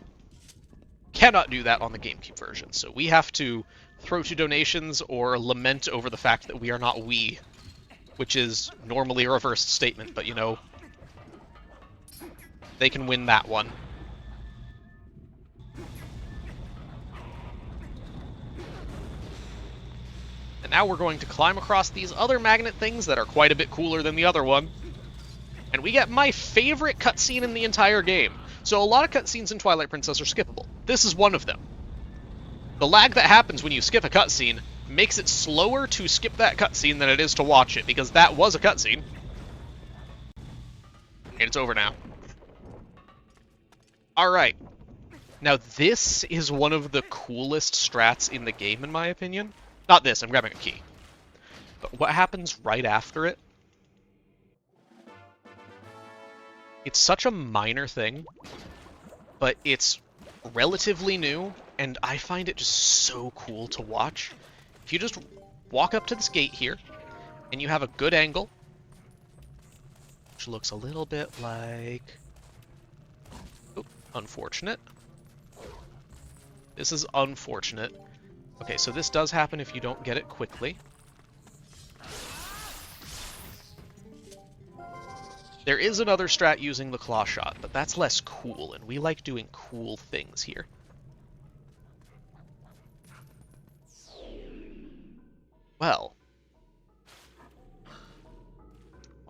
Cannot do that on the GameCube version, so we have to throw to donations or lament over the fact that we are not Wii, which is normally a reversed statement, but you know, they can win that one. And now we're going to climb across these other magnet things that are quite a bit cooler than the other one. And we get my favorite cutscene in the entire game. So a lot of cutscenes in Twilight Princess are skippable. This is one of them. The lag that happens when you skip a cutscene makes it slower to skip that cutscene than it is to watch it, because that was a cutscene. And it's over now. Alright. Now this is one of the coolest strats in the game, in my opinion. Not this, I'm grabbing a key. But what happens right after it? It's such a minor thing, but it's relatively new, and I find it just so cool to watch. If you just walk up to this gate here, and you have a good angle, which looks a little bit like... Oh, unfortunate. This is unfortunate. Okay, so this does happen if you don't get it quickly. There is another strat using the claw shot, but that's less cool, and we like doing cool things here. Well,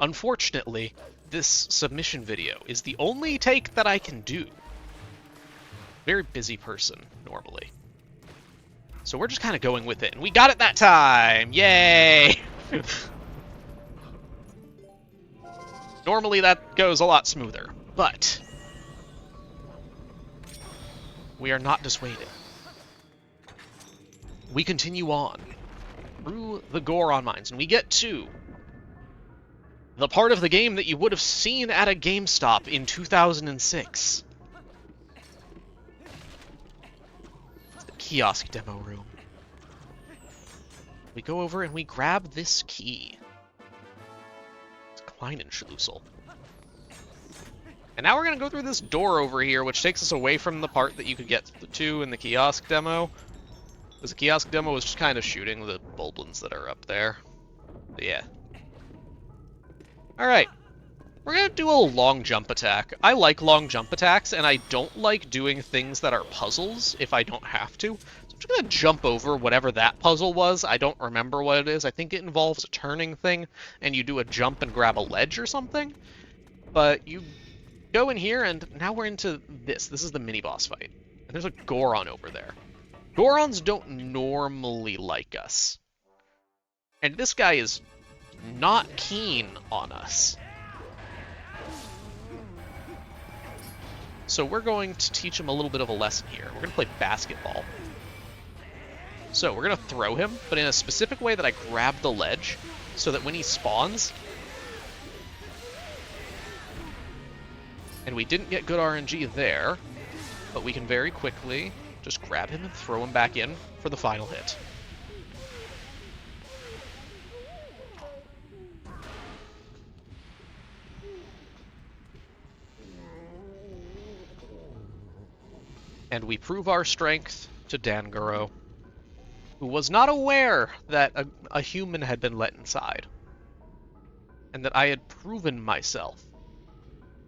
unfortunately, this submission video is the only take that I can do. Very busy person, normally. So we're just kind of going with it, and we got it that time! Yay! Normally that goes a lot smoother, but we are not dissuaded. We continue on through the Goron mines, and we get to the part of the game that you would have seen at a GameStop in 2006. It's the kiosk demo room. We go over and we grab this key. It's Kleinenschlüssel. And now we're going to go through this door over here, which takes us away from the part that you could get to in the kiosk demo. Because the kiosk demo was just kind of shooting the Bulblins that are up there. But yeah. Alright. We're going to do a long jump attack. I like long jump attacks, and I don't like doing things that are puzzles if I don't have to. So I'm just going to jump over whatever that puzzle was. I don't remember what it is. I think it involves a turning thing, and you do a jump and grab a ledge or something. But you go in here, and now we're into this. This is the mini-boss fight. And there's a Goron over there. Gorons don't normally like us. And this guy is not keen on us. So we're going to teach him a little bit of a lesson here. We're going to play basketball. So we're going to throw him, but in a specific way that I grab the ledge, so that when he spawns, and we didn't get good RNG there, but we can very quickly just grab him and throw him back in for the final hit. And we prove our strength to Danguro, who was not aware that a human had been let inside, and that I had proven myself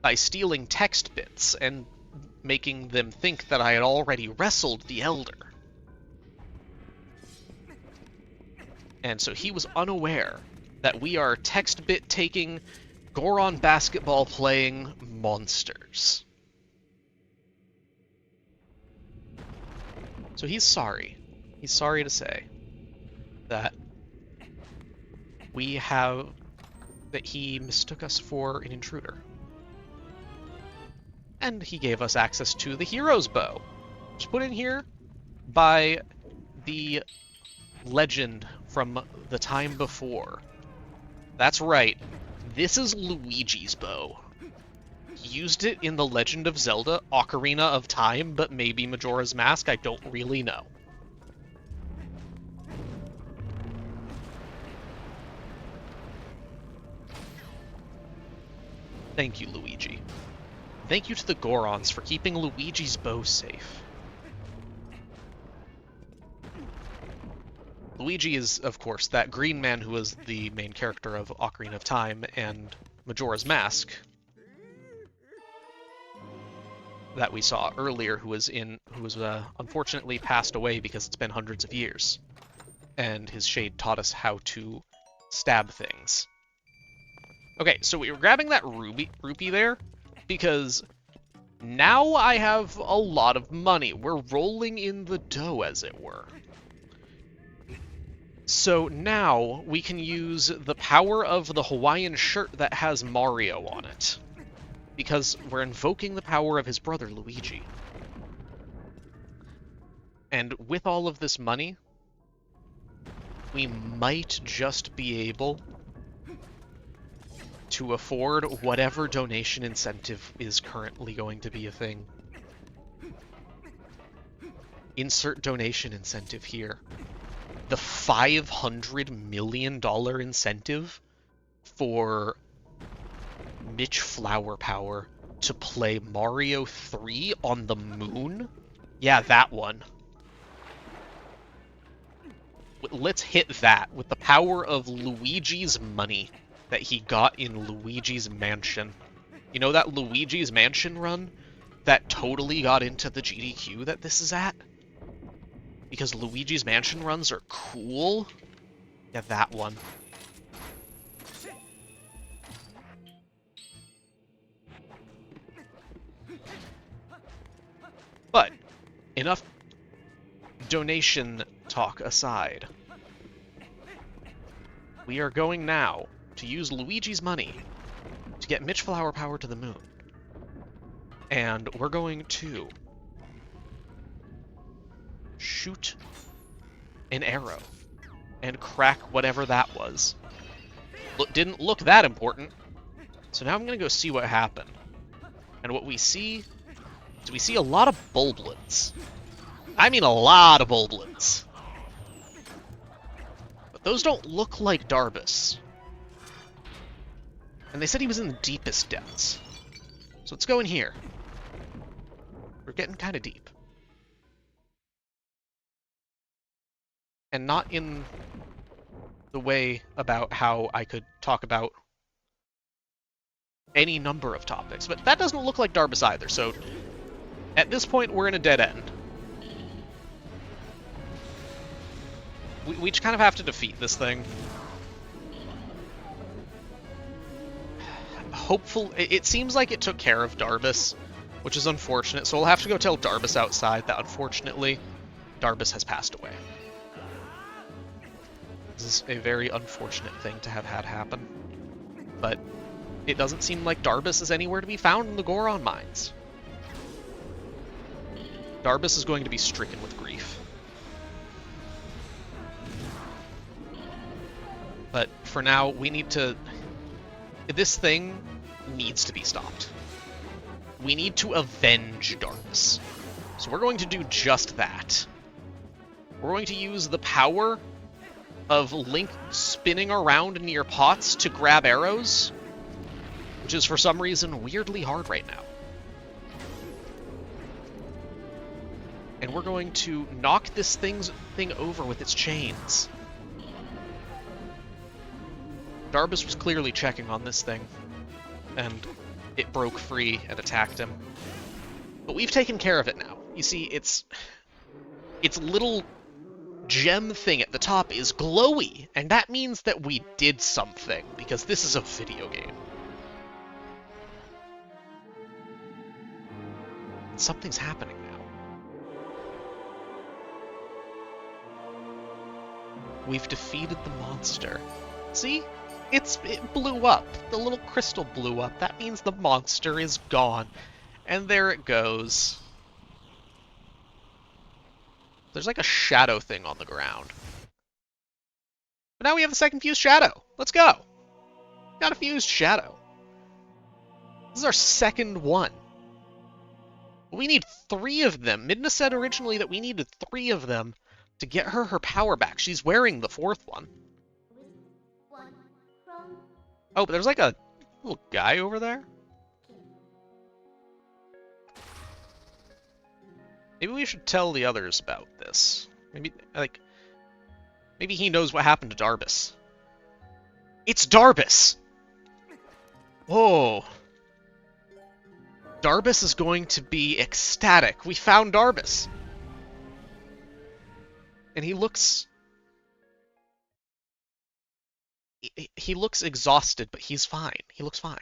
by stealing text bits and making them think that I had already wrestled the Elder. And so he was unaware that we are text bit taking, Goron basketball playing monsters. So he's sorry. He's sorry to say that he mistook us for an intruder. And he gave us access to the hero's bow, which is put in here by the legend from the time before. That's right, this is Luigi's bow. He used it in The Legend of Zelda, Ocarina of Time, but maybe Majora's Mask, I don't really know. Thank you, Luigi. Thank you to the Gorons for keeping Luigi's bow safe. Luigi is, of course, that green man who was the main character of Ocarina of Time and Majora's Mask that we saw earlier, who was unfortunately passed away because it's been hundreds of years. And his shade taught us how to stab things. Okay, so we were grabbing that rupee there, because now I have a lot of money. We're rolling in the dough, as it were. So now we can use the power of the Hawaiian shirt that has Mario on it, because we're invoking the power of his brother, Luigi. And with all of this money, we might just be able to afford whatever donation incentive is currently going to be a thing. Insert donation incentive here. The $500 million incentive for Mitch Flower Power to play Mario 3 on the moon? Yeah, that one. Let's hit that with the power of Luigi's money that he got in Luigi's Mansion. You know that Luigi's Mansion run that totally got into the GDQ that this is at? Because Luigi's Mansion runs are cool? Yeah, that one. But, enough donation talk aside. We are going now to use Luigi's money to get Mitch Flower Power to the moon. And we're going to shoot an arrow and crack whatever that was. Didn't look that important. So now I'm going to go see what happened. And what we see is we see a lot of bulblets. I mean a lot of bulblets. But those don't look like Darbus. And they said he was in the deepest depths. So let's go in here. We're getting kind of deep. And not in the way about how I could talk about any number of topics. But that doesn't look like Darbus either, so at this point we're in a dead end. We just kind of have to defeat this thing. Hopefully, it seems like it took care of Darbus, which is unfortunate, so we'll have to go tell Darbus outside that unfortunately Darbus has passed away. This is a very unfortunate thing to have had happen, but it doesn't seem like Darbus is anywhere to be found in the Goron mines. Darbus is going to be stricken with grief. But for now, we need to... This thing needs to be stopped. We need to avenge Darbus. So we're going to do just that. We're going to use the power of Link spinning around near pots to grab arrows, which is for some reason weirdly hard right now. And we're going to knock this thing over with its chains. Darbus was clearly checking on this thing, and it broke free and attacked him. But we've taken care of it now. You see, its little gem thing at the top is glowy, and that means that we did something, because this is a video game. Something's happening now. We've defeated the monster. See? It blew up. The little crystal blew up. That means the monster is gone. And there it goes. There's like a shadow thing on the ground. But now we have the second fused shadow. Let's go. Got a fused shadow. This is our second one. We need 3 of them. Midna said originally that we needed 3 of them to get her power back. She's wearing the 4th one. Oh, but there's like a little guy over there? Maybe we should tell the others about this. Maybe he knows what happened to Darbus. It's Darbus! Whoa. Darbus is going to be ecstatic. We found Darbus. And he looks exhausted, but he's fine. He looks fine.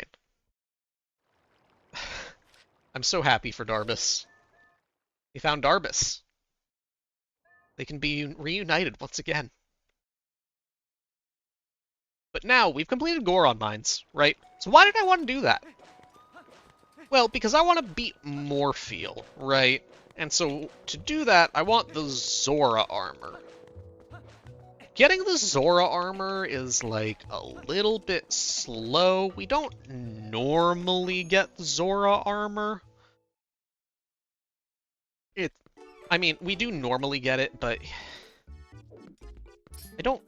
I'm so happy for Darbus. We found Darbus. They can be reunited once again. But now, we've completed Goron Mines, right? So why did I want to do that? Well, because I want to beat Morpheel, right? And so, to do that, I want the Zora armor. Getting the Zora armor is, like, a little bit slow. We don't normally get Zora armor. I mean, we do normally get it, but I don't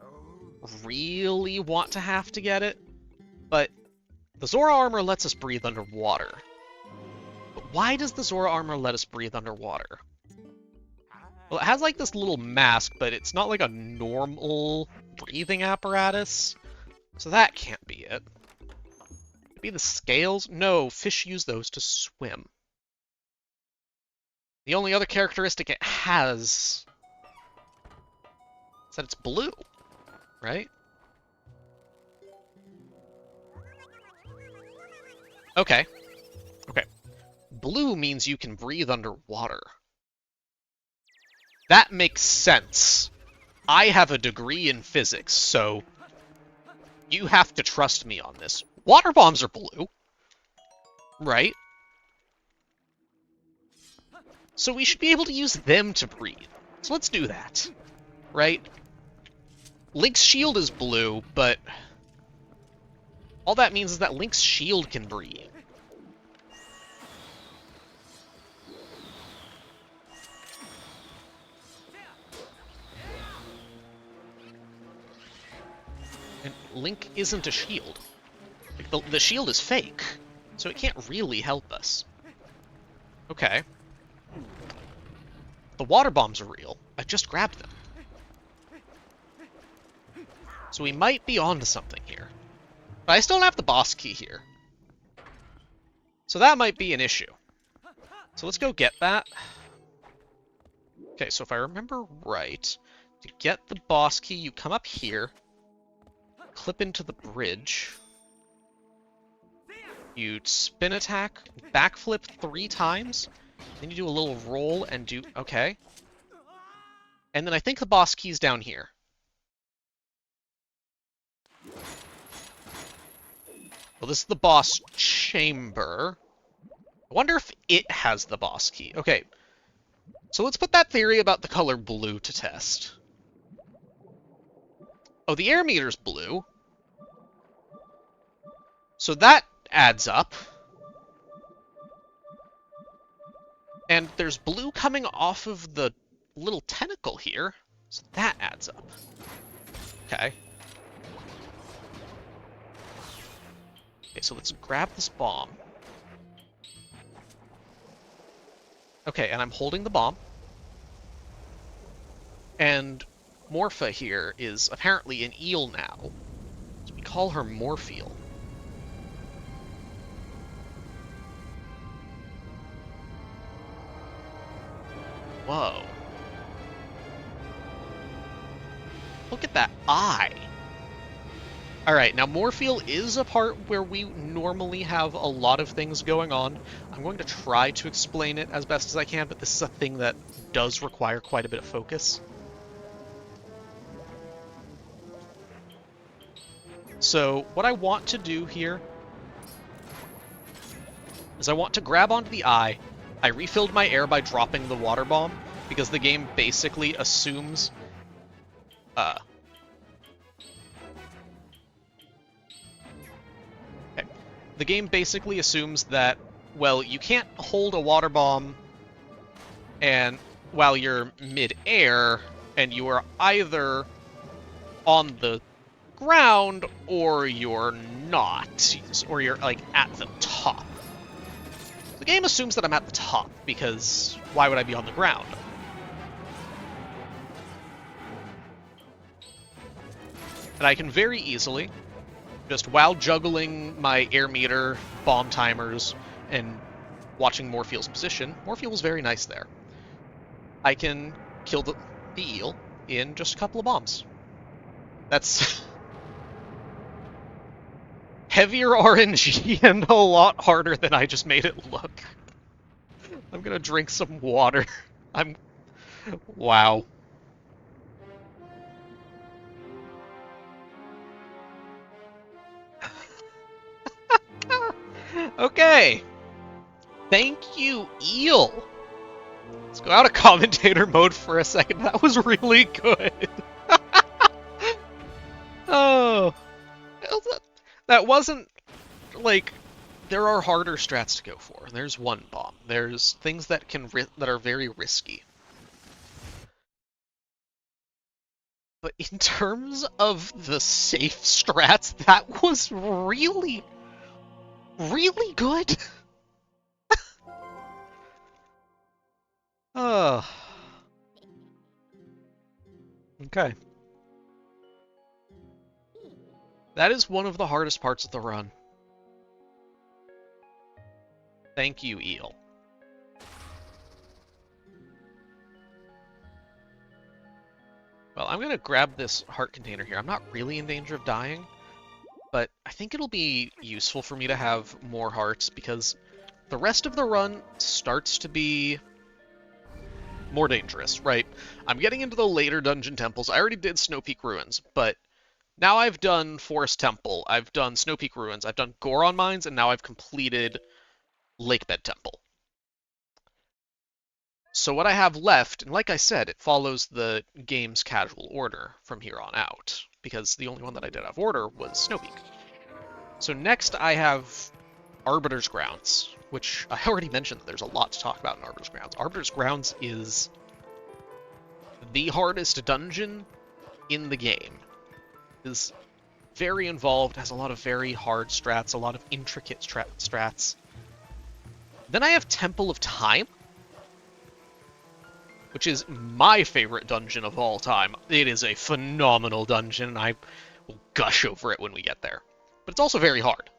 really want to have to get it. But the Zora armor lets us breathe underwater. But why does the Zora armor let us breathe underwater? Well, it has like this little mask, but it's not like a normal breathing apparatus. So that can't be it. Maybe the scales? No, fish use those to swim. The only other characteristic it has is that it's blue. right? Okay. Okay. Blue means you can breathe underwater. That makes sense. I have a degree in physics, so you have to trust me on this. Water bombs are blue, right? So we should be able to use them to breathe. So let's do that, right? Link's shield is blue, but all that means is that Link's shield can breathe. And Link isn't a shield. Like, the shield is fake, so it can't really help us. Okay. The water bombs are real. I just grabbed them. So we might be onto something here. But I still don't have the boss key here. So that might be an issue. So let's go get that. Okay, so if I remember right, to get the boss key, you come up here, clip into the bridge, you spin attack, backflip 3 times, then you do a little roll and do... okay. And then I think the boss key's down here. Well, this is the boss chamber. I wonder if it has the boss key. Okay, so let's put that theory about the color blue to test. Oh, the air meter's blue. So that adds up. And there's blue coming off of the little tentacle here. So that adds up. Okay. Okay, so let's grab this bomb. Okay, and I'm holding the bomb. And Morpha here is apparently an eel now. So we call her Morpheel. Whoa. Look at that eye. Alright, now Morpheel is a part where we normally have a lot of things going on. I'm going to try to explain it as best as I can, but this is a thing that does require quite a bit of focus. So what I want to do here is I want to grab onto the eye. I refilled my air by dropping the water bomb, because the game basically assumes... Okay. The game basically assumes that, well, you can't hold a water bomb and while you're mid-air, and you are either on the ground or you're not, or you're, like, at the top. The game assumes that I'm at the top, because why would I be on the ground? And I can very easily, just while juggling my air meter, bomb timers, and watching Morpheel's position, Morpheel's very nice there. I can kill the eel in just a couple of bombs. That's heavier RNG and a lot harder than I just made it look. I'm gonna drink some water. Wow. Okay. Thank you, eel. Let's go out of commentator mode for a second. That was really good. Oh. That wasn't, like, there are harder strats to go for. There's one bomb. There's things that that are very risky. But in terms of the safe strats, that was really, really good. Oh. Okay. That is one of the hardest parts of the run. Thank you, eel. Well, I'm going to grab this heart container here. I'm not really in danger of dying, but I think it'll be useful for me to have more hearts because the rest of the run starts to be more dangerous, right? I'm getting into the later dungeon temples. I already did Snowpeak Ruins, but now I've done Forest Temple, I've done Snowpeak Ruins, I've done Goron Mines, and now I've completed Lakebed Temple. So what I have left, and like I said, it follows the game's casual order from here on out, because the only one that I did out of order was Snowpeak. So next I have Arbiter's Grounds, which I already mentioned that there's a lot to talk about in Arbiter's Grounds. Arbiter's Grounds is the hardest dungeon in the game. It is very involved, has a lot of very hard strats, a lot of intricate strats. Then I have Temple of Time, which is my favorite dungeon of all time. It is a phenomenal dungeon, and I will gush over it when we get there. But it's also very hard.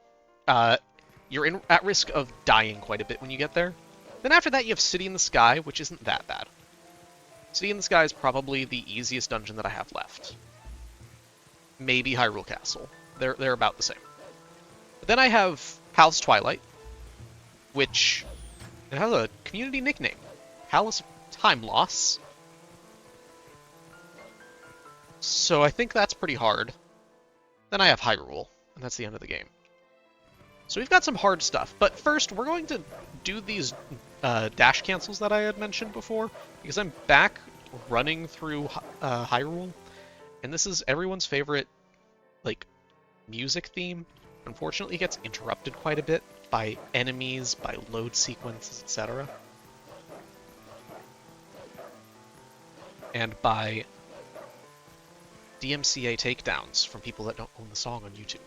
You're at risk of dying quite a bit when you get there. Then after that, you have City in the Sky, which isn't that bad. City in the Sky is probably the easiest dungeon that I have left. Maybe Hyrule Castle. They're about the same. But then I have Palace Twilight, which it has a community nickname. Palace Time Loss. So I think that's pretty hard. Then I have Hyrule, and that's the end of the game. So we've got some hard stuff, but first we're going to do these dash cancels that I had mentioned before, because I'm back running through Hyrule, and this is everyone's favorite, like, music theme. Unfortunately, it gets interrupted quite a bit by enemies, by load sequences, etc. And by DMCA takedowns from people that don't own the song on YouTube.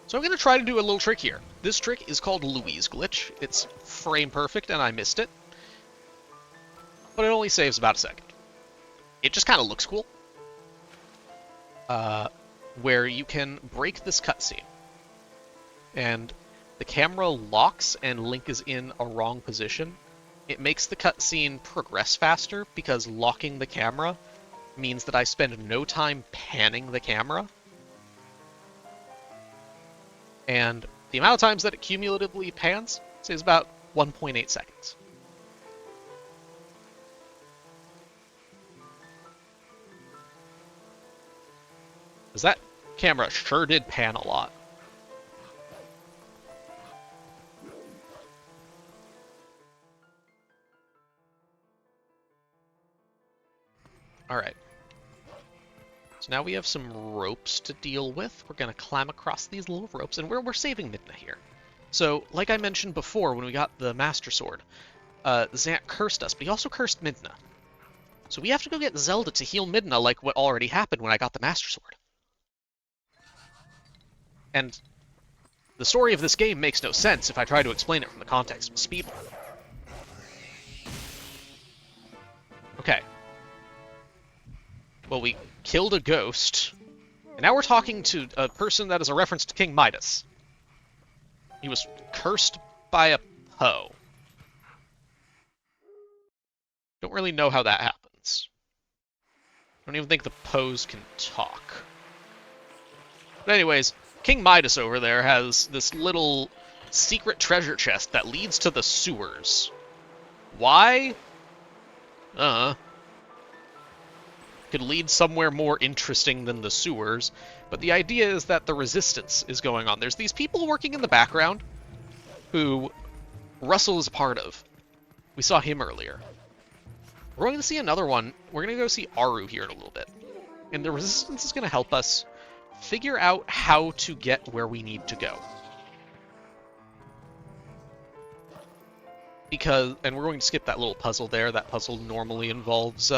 So I'm going to try to do a little trick here. This trick is called Louise Glitch. It's frame perfect, and I missed it. But it only saves about a second. It just kind of looks cool. Where you can break this cutscene. And the camera locks and Link is in a wrong position. It makes the cutscene progress faster because locking the camera means that I spend no time panning the camera. And the amount of times that it cumulatively pans is about 1.8 seconds. Because that camera sure did pan a lot. Alright. So now we have some ropes to deal with. We're going to climb across these little ropes, and we're saving Midna here. So, like I mentioned before when we got the Master Sword, Zant cursed us, but he also cursed Midna. So we have to go get Zelda to heal Midna like what already happened when I got the Master Sword. And the story of this game makes no sense if I try to explain it from the context of speedrun. Okay. Well, we killed a ghost, and now we're talking to a person that is a reference to King Midas. He was cursed by a Poe. Don't really know how that happens. I don't even think the Poes can talk. But anyways, King Midas over there has this little secret treasure chest that leads to the sewers. Why? Could lead somewhere more interesting than the sewers, but the idea is that the resistance is going on. There's these people working in the background who Russell is a part of. We saw him earlier. We're going to see another one. We're going to go see Aru here in a little bit. And the resistance is going to help us figure out how to get where we need to go. And we're going to skip that little puzzle there. That puzzle normally involves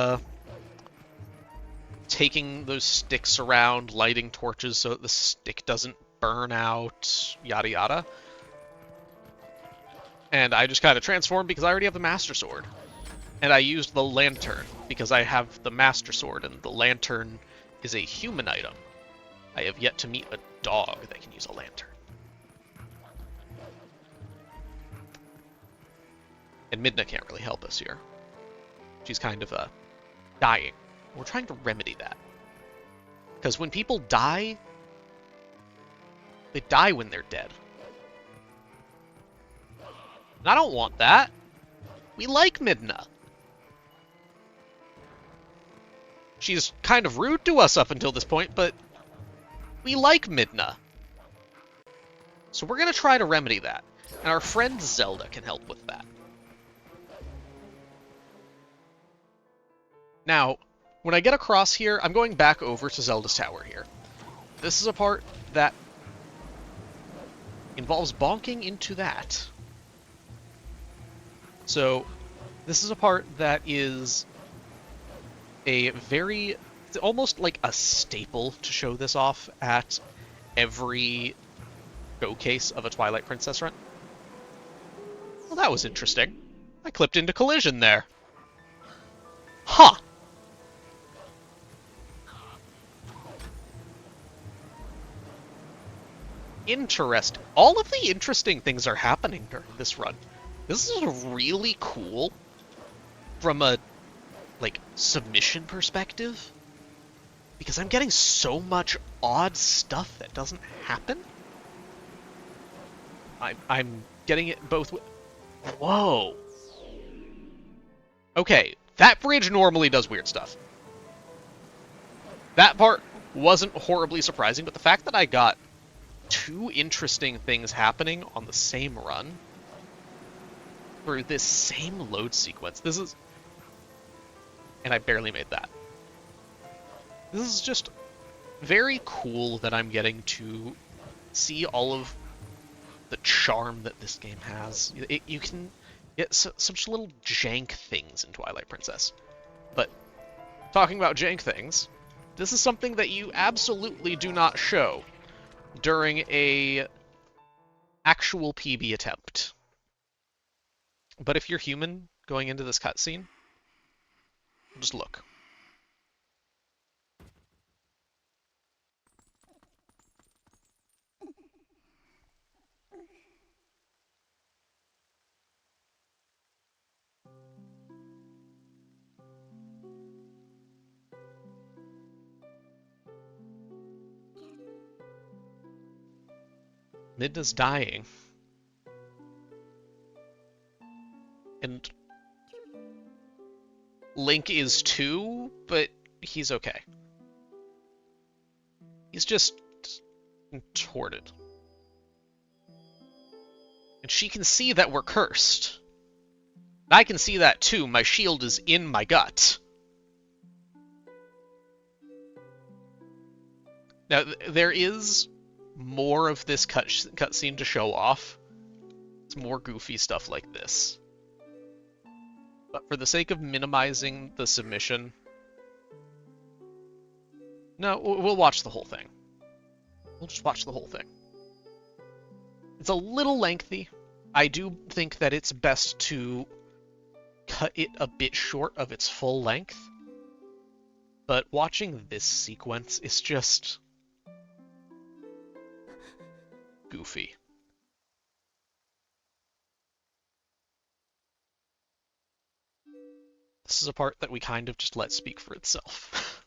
taking those sticks around, lighting torches so that the stick doesn't burn out, yada yada. And I just kind of transformed because I already have the Master Sword. And I used the lantern because I have the Master Sword, and the lantern is a human item. I have yet to meet a dog that can use a lantern. And Midna can't really help us here. She's kind of dying We're trying to remedy that. Because when people die, they die when they're dead. And I don't want that. We like Midna. She's kind of rude to us up until this point, but we like Midna. So we're going to try to remedy that. And our friend Zelda can help with that. Now, when I get across here, I'm going back over to Zelda's tower here. This is a part that involves bonking into that. So, this is a part that is a very... It's almost like a staple to show this off at every showcase of a Twilight Princess run. Well, that was interesting. I clipped into collision there. Huh! Interesting. All of the interesting things are happening during this run. This is really cool from a, like, submission perspective. Because I'm getting so much odd stuff that doesn't happen. I'm getting it both with... Whoa! Okay, that bridge normally does weird stuff. That part wasn't horribly surprising, but the fact that I got two interesting things happening on the same run for this same load sequence. This is... And I barely made that. This is just very cool that I'm getting to see all of the charm that this game has. You can get such little jank things in Twilight Princess. But talking about jank things, this is something that you absolutely do not show during a actual PB attempt. But if you're human going into this cutscene, just look. Midna's dying. And Link is too, but he's okay. He's just contorted. And she can see that we're cursed. I can see that too. My shield is in my gut. Now, there is more of this cutscene to show off. It's more goofy stuff like this. But for the sake of minimizing the submission... No, we'll watch the whole thing. We'll just watch the whole thing. It's a little lengthy. I do think that it's best to cut it a bit short of its full length. But watching this sequence is just... goofy. This is a part that we kind of just let speak for itself.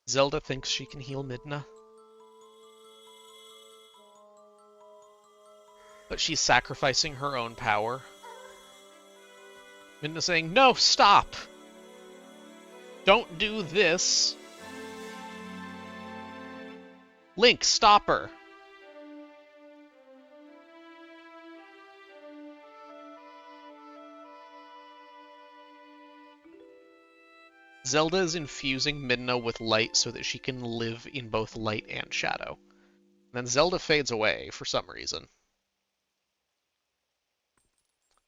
Zelda thinks she can heal Midna. But she's sacrificing her own power. Midna saying, "No, stop! Don't do this! Link, stop her!" Zelda is infusing Midna with light so that she can live in both light and shadow. And then Zelda fades away for some reason.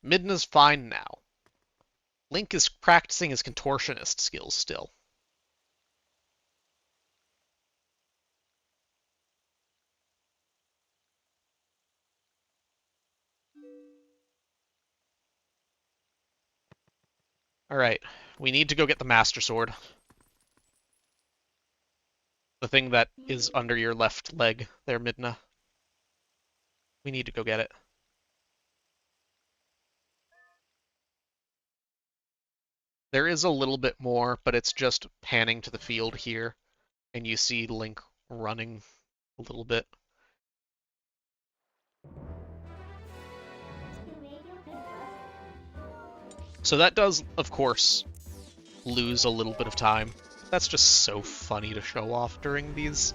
Midna's fine now. Link is practicing his contortionist skills still. Alright, we need to go get the Master Sword. The thing that is under your left leg there, Midna. We need to go get it. There is a little bit more, but it's just panning to the field here, and you see Link running a little bit. So that does, of course, lose a little bit of time. That's just so funny to show off during these.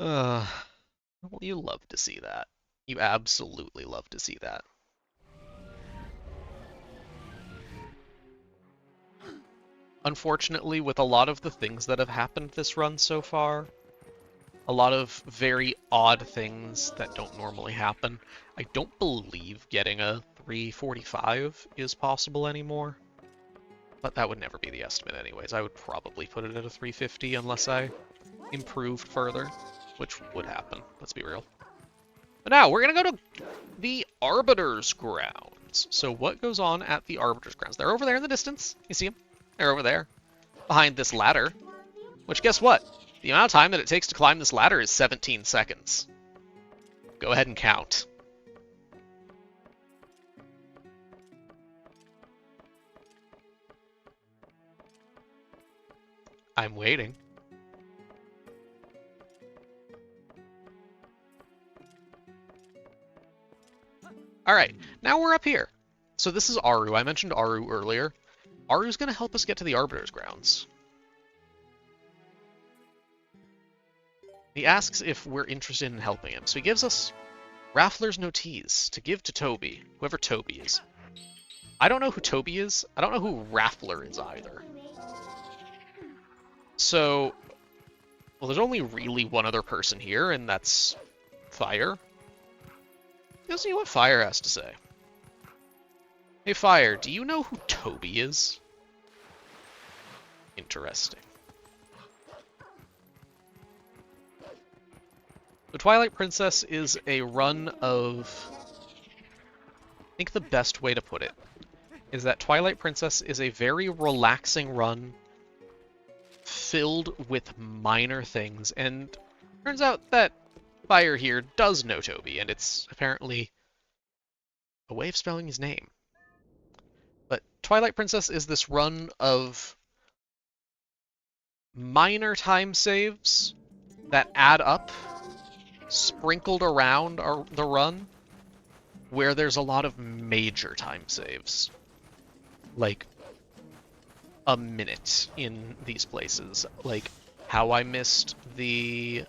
Well, you love to see that. You absolutely love to see that. Unfortunately, with a lot of the things that have happened this run so far, a lot of very odd things that don't normally happen, I don't believe getting a 345 is possible anymore. But that would never be the estimate anyways. I would probably put it at a 350 unless I improved further, which would happen, let's be real. But now, we're going to go to the Arbiter's grounds. So what goes on at the Arbiter's grounds? They're over there in the distance. You see them? They're over there, behind this ladder. Which, guess what? The amount of time that it takes to climb this ladder is 17 seconds. Go ahead and count. I'm waiting. Alright, now we're up here. So this is Aru. I mentioned Aru earlier. Aru's going to help us get to the Arbiter's grounds. He asks if we're interested in helping him. So he gives us Raffler's Notice to give to Toby, whoever Toby is. I don't know who Toby is. I don't know who Raffler is either. So, well, there's only really one other person here, and that's Fire. Let's see what Fire has to say. Hey, Fire, do you know who Toby is? Interesting. The Twilight Princess is a run of... I think the best way to put it is that Twilight Princess is a very relaxing run filled with minor things, and turns out that Fire here does know Toby, and it's apparently a way of spelling his name. But Twilight Princess is this run of minor time saves that add up, sprinkled around the run, where there's a lot of major time saves. Like a minute in these places. Like how I missed the...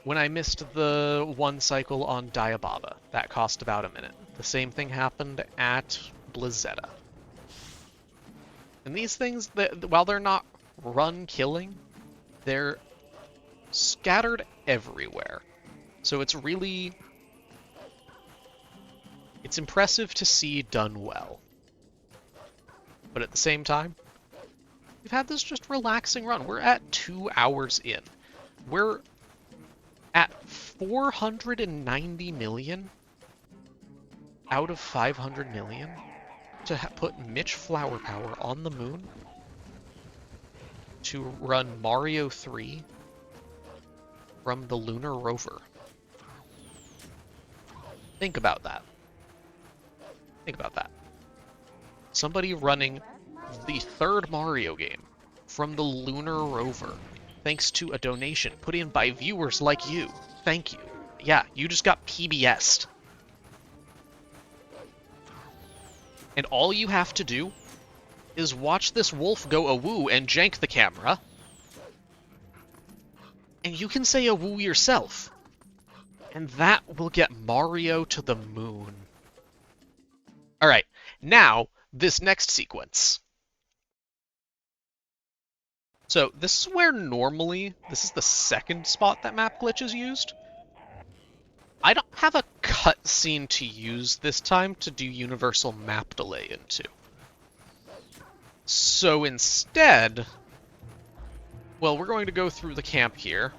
When I missed the one cycle on Diababa, that cost about a minute. The same thing happened at Blizzetta. And these things, while they're not run-killing, they're scattered everywhere. So it's really... It's impressive to see done well. But at the same time, we've had this just relaxing run. We're at 2 hours in. We're at 490 million out of 500 million to put Mitch Flower Power on the moon to run Mario 3 from the lunar rover. Think about that. Think about that. Somebody running the third Mario game from the lunar rover, thanks to a donation put in by viewers like you. Thank you. Yeah, you just got PBS'd. And all you have to do is watch this wolf go a-woo and jank the camera, and you can say a-woo yourself. And that will get Mario to the moon. Alright, now, this next sequence. So, this is where normally, this is the second spot that map glitch is used. I don't have a cutscene to use this time to do universal map delay into. So instead, well, we're going to go through the camp here.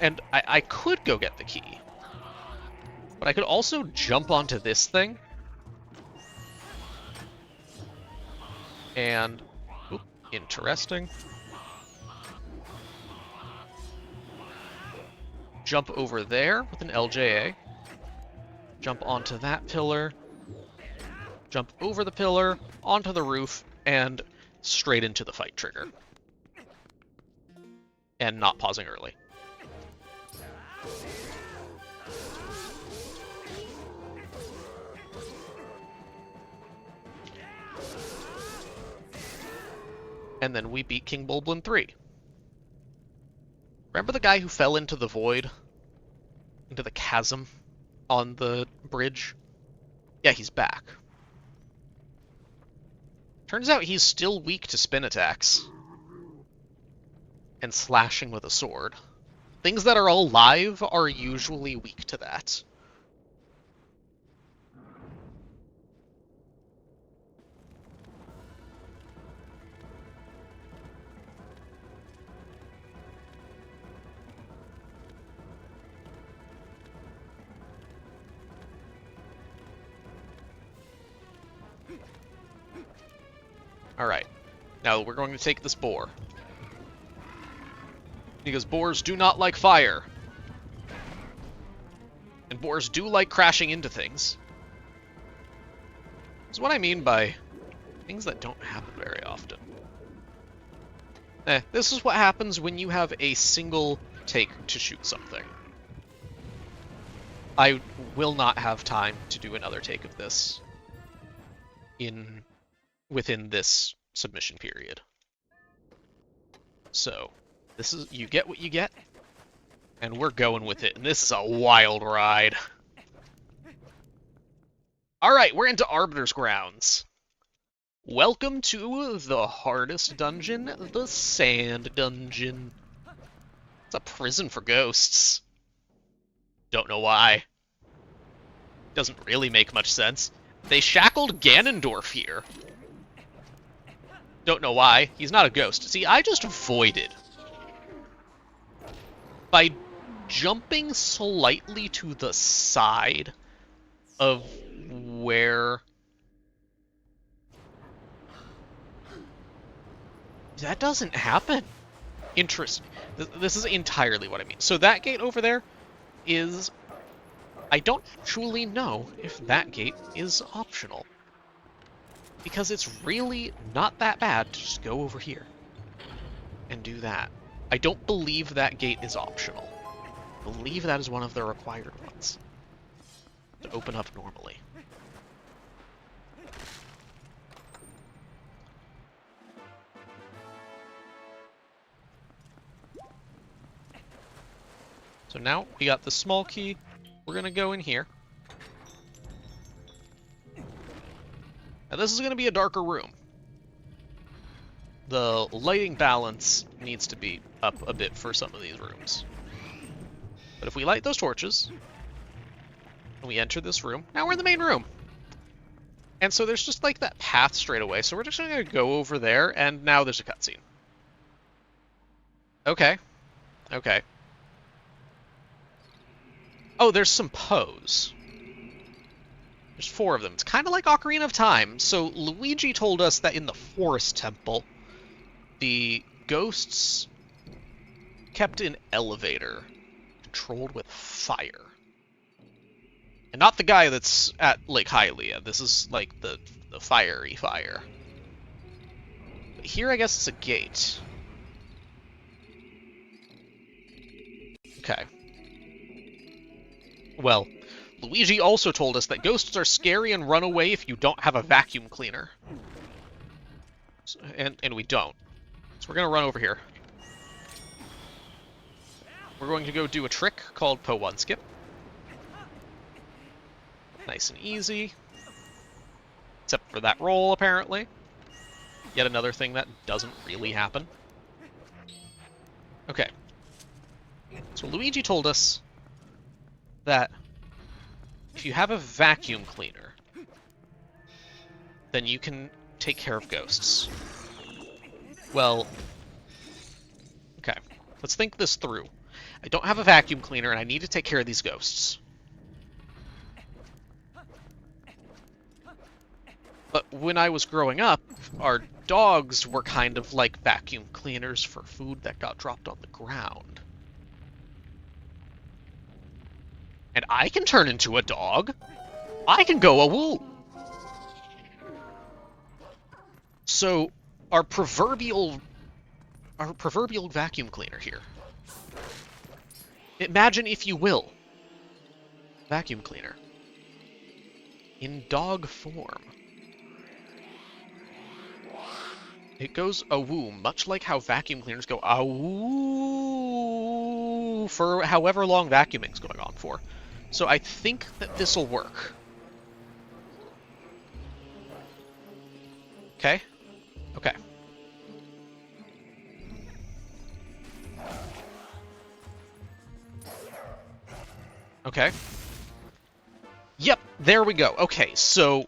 And I could go get the key. But I could also jump onto this thing. And, oop, interesting. Jump over there with an LJA. jump onto that pillar, jump over the pillar, onto the roof, and straight into the fight trigger. And not pausing early. And then we beat King Bulblin 3. Remember the guy who fell into the void? Into the chasm on the bridge? Yeah, he's back. Turns out he's still weak to spin attacks. And slashing with a sword. Things that are alive are usually weak to that. Alright, now we're going to take this boar. Because boars do not like fire. And boars do like crashing into things. That's what I mean by things that don't happen very often. This is what happens when you have a single take to shoot something. I will not have time to do another take of this within this submission period. So, this is, you get what you get, and we're going with it, and this is a wild ride. Alright, we're into Arbiter's grounds. Welcome to the hardest dungeon, the Sand Dungeon. It's a prison for ghosts. Don't know why. Doesn't really make much sense. They shackled Ganondorf here. Don't know why. He's not a ghost. See, I just avoided. By jumping slightly to the side of where... That doesn't happen. Interesting. This is entirely what I mean. So that gate over there is... I don't truly know if that gate is optional. Because it's really not that bad to just go over here and do that. I don't believe that gate is optional. I believe that is one of the required ones to open up normally. So now we got the small key. We're gonna go in here. Now this is gonna be a darker room. The lighting balance needs to be up a bit for some of these rooms. But if we light those torches, and we enter this room, now we're in the main room. And so there's just like that path straight away, so we're just gonna go over there, and now there's a cutscene. Okay. Okay. Oh, there's some pose. There's 4 of them. It's kind of like Ocarina of Time. So Luigi told us that in the Forest Temple, the ghosts kept an elevator controlled with fire. And not the guy that's at Lake Hylia. This is like the fiery fire. But here I guess it's a gate. Okay. Well, Luigi also told us that ghosts are scary and run away if you don't have a vacuum cleaner. So, and we don't. So we're going to run over here. We're going to go do a trick called Po1 Skip. Nice and easy. Except for that roll, apparently. Yet another thing that doesn't really happen. Okay. So Luigi told us that if you have a vacuum cleaner, then you can take care of ghosts. Well, okay, let's think this through. I don't have a vacuum cleaner and I need to take care of these ghosts. But when I was growing up, our dogs were kind of like vacuum cleaners for food that got dropped on the ground. And I can turn into a dog. I can go a woo. So, our proverbial vacuum cleaner here. Imagine, if you will, vacuum cleaner in dog form. It goes a-woo, much like how vacuum cleaners go a-woo for however long vacuuming's going on for. So I think that this'll work. Okay? Okay. Okay. Yep, there we go. Okay, so,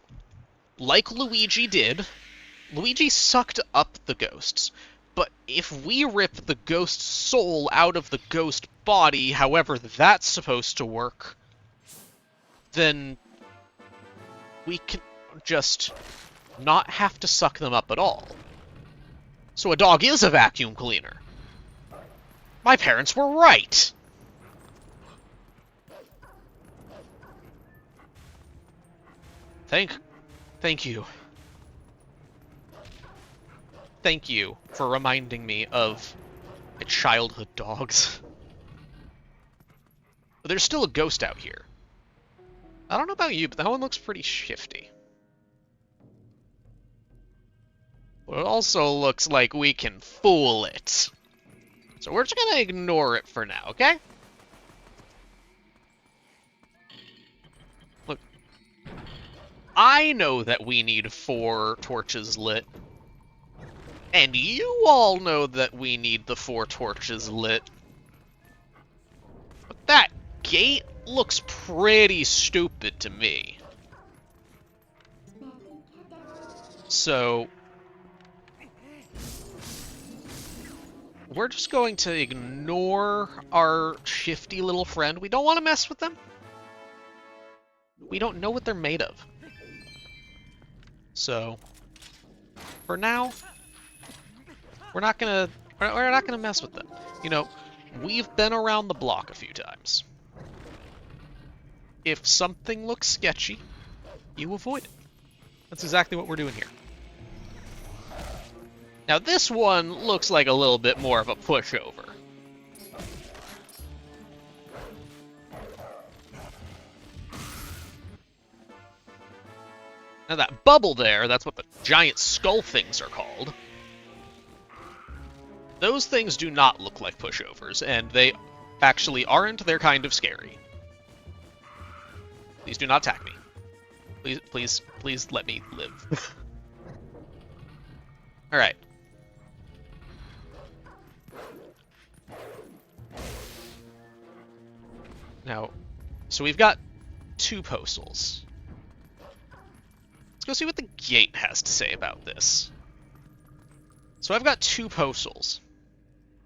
like Luigi did, Luigi sucked up the ghosts. But if we rip the ghost soul out of the ghost body, however that's supposed to work, then we can just not have to suck them up at all. So a dog is a vacuum cleaner. My parents were right! Thank you. Thank you for reminding me of my childhood dogs. But there's still a ghost out here. I don't know about you, but that one looks pretty shifty. But it also looks like we can fool it. So we're just gonna ignore it for now, okay? Look. I know that we need 4 torches lit. And you all know that we need the 4 torches lit. But that gate looks pretty stupid to me. So we're just going to ignore our shifty little friend. We don't want to mess with them. We don't know what they're made of. So for now, we're not gonna mess with them. You know, we've been around the block a few times. If something looks sketchy, you avoid it. That's exactly what we're doing here. Now this one looks like a little bit more of a pushover. Now that bubble there, that's what the giant skull things are called. Those things do not look like pushovers, and they actually aren't. They're kind of scary. Please do not attack me. Please let me live. Alright. Now, so we've got 2 postals. Let's go see what the gate has to say about this. So I've got 2 postals.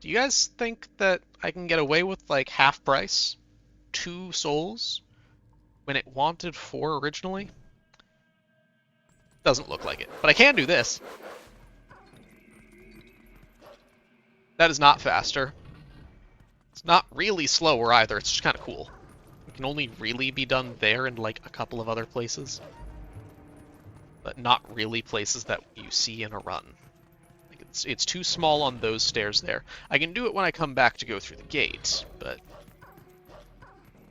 Do you guys think that I can get away with, like, half price? 2 souls? When it wanted 4 originally? Doesn't look like it. But I can do this. That is not faster. It's not really slower either, it's just kind of cool. It can only really be done there and, like, a couple of other places. But not really places that you see in a run. It's too small on those stairs there. I can do it when I come back to go through the gate, but...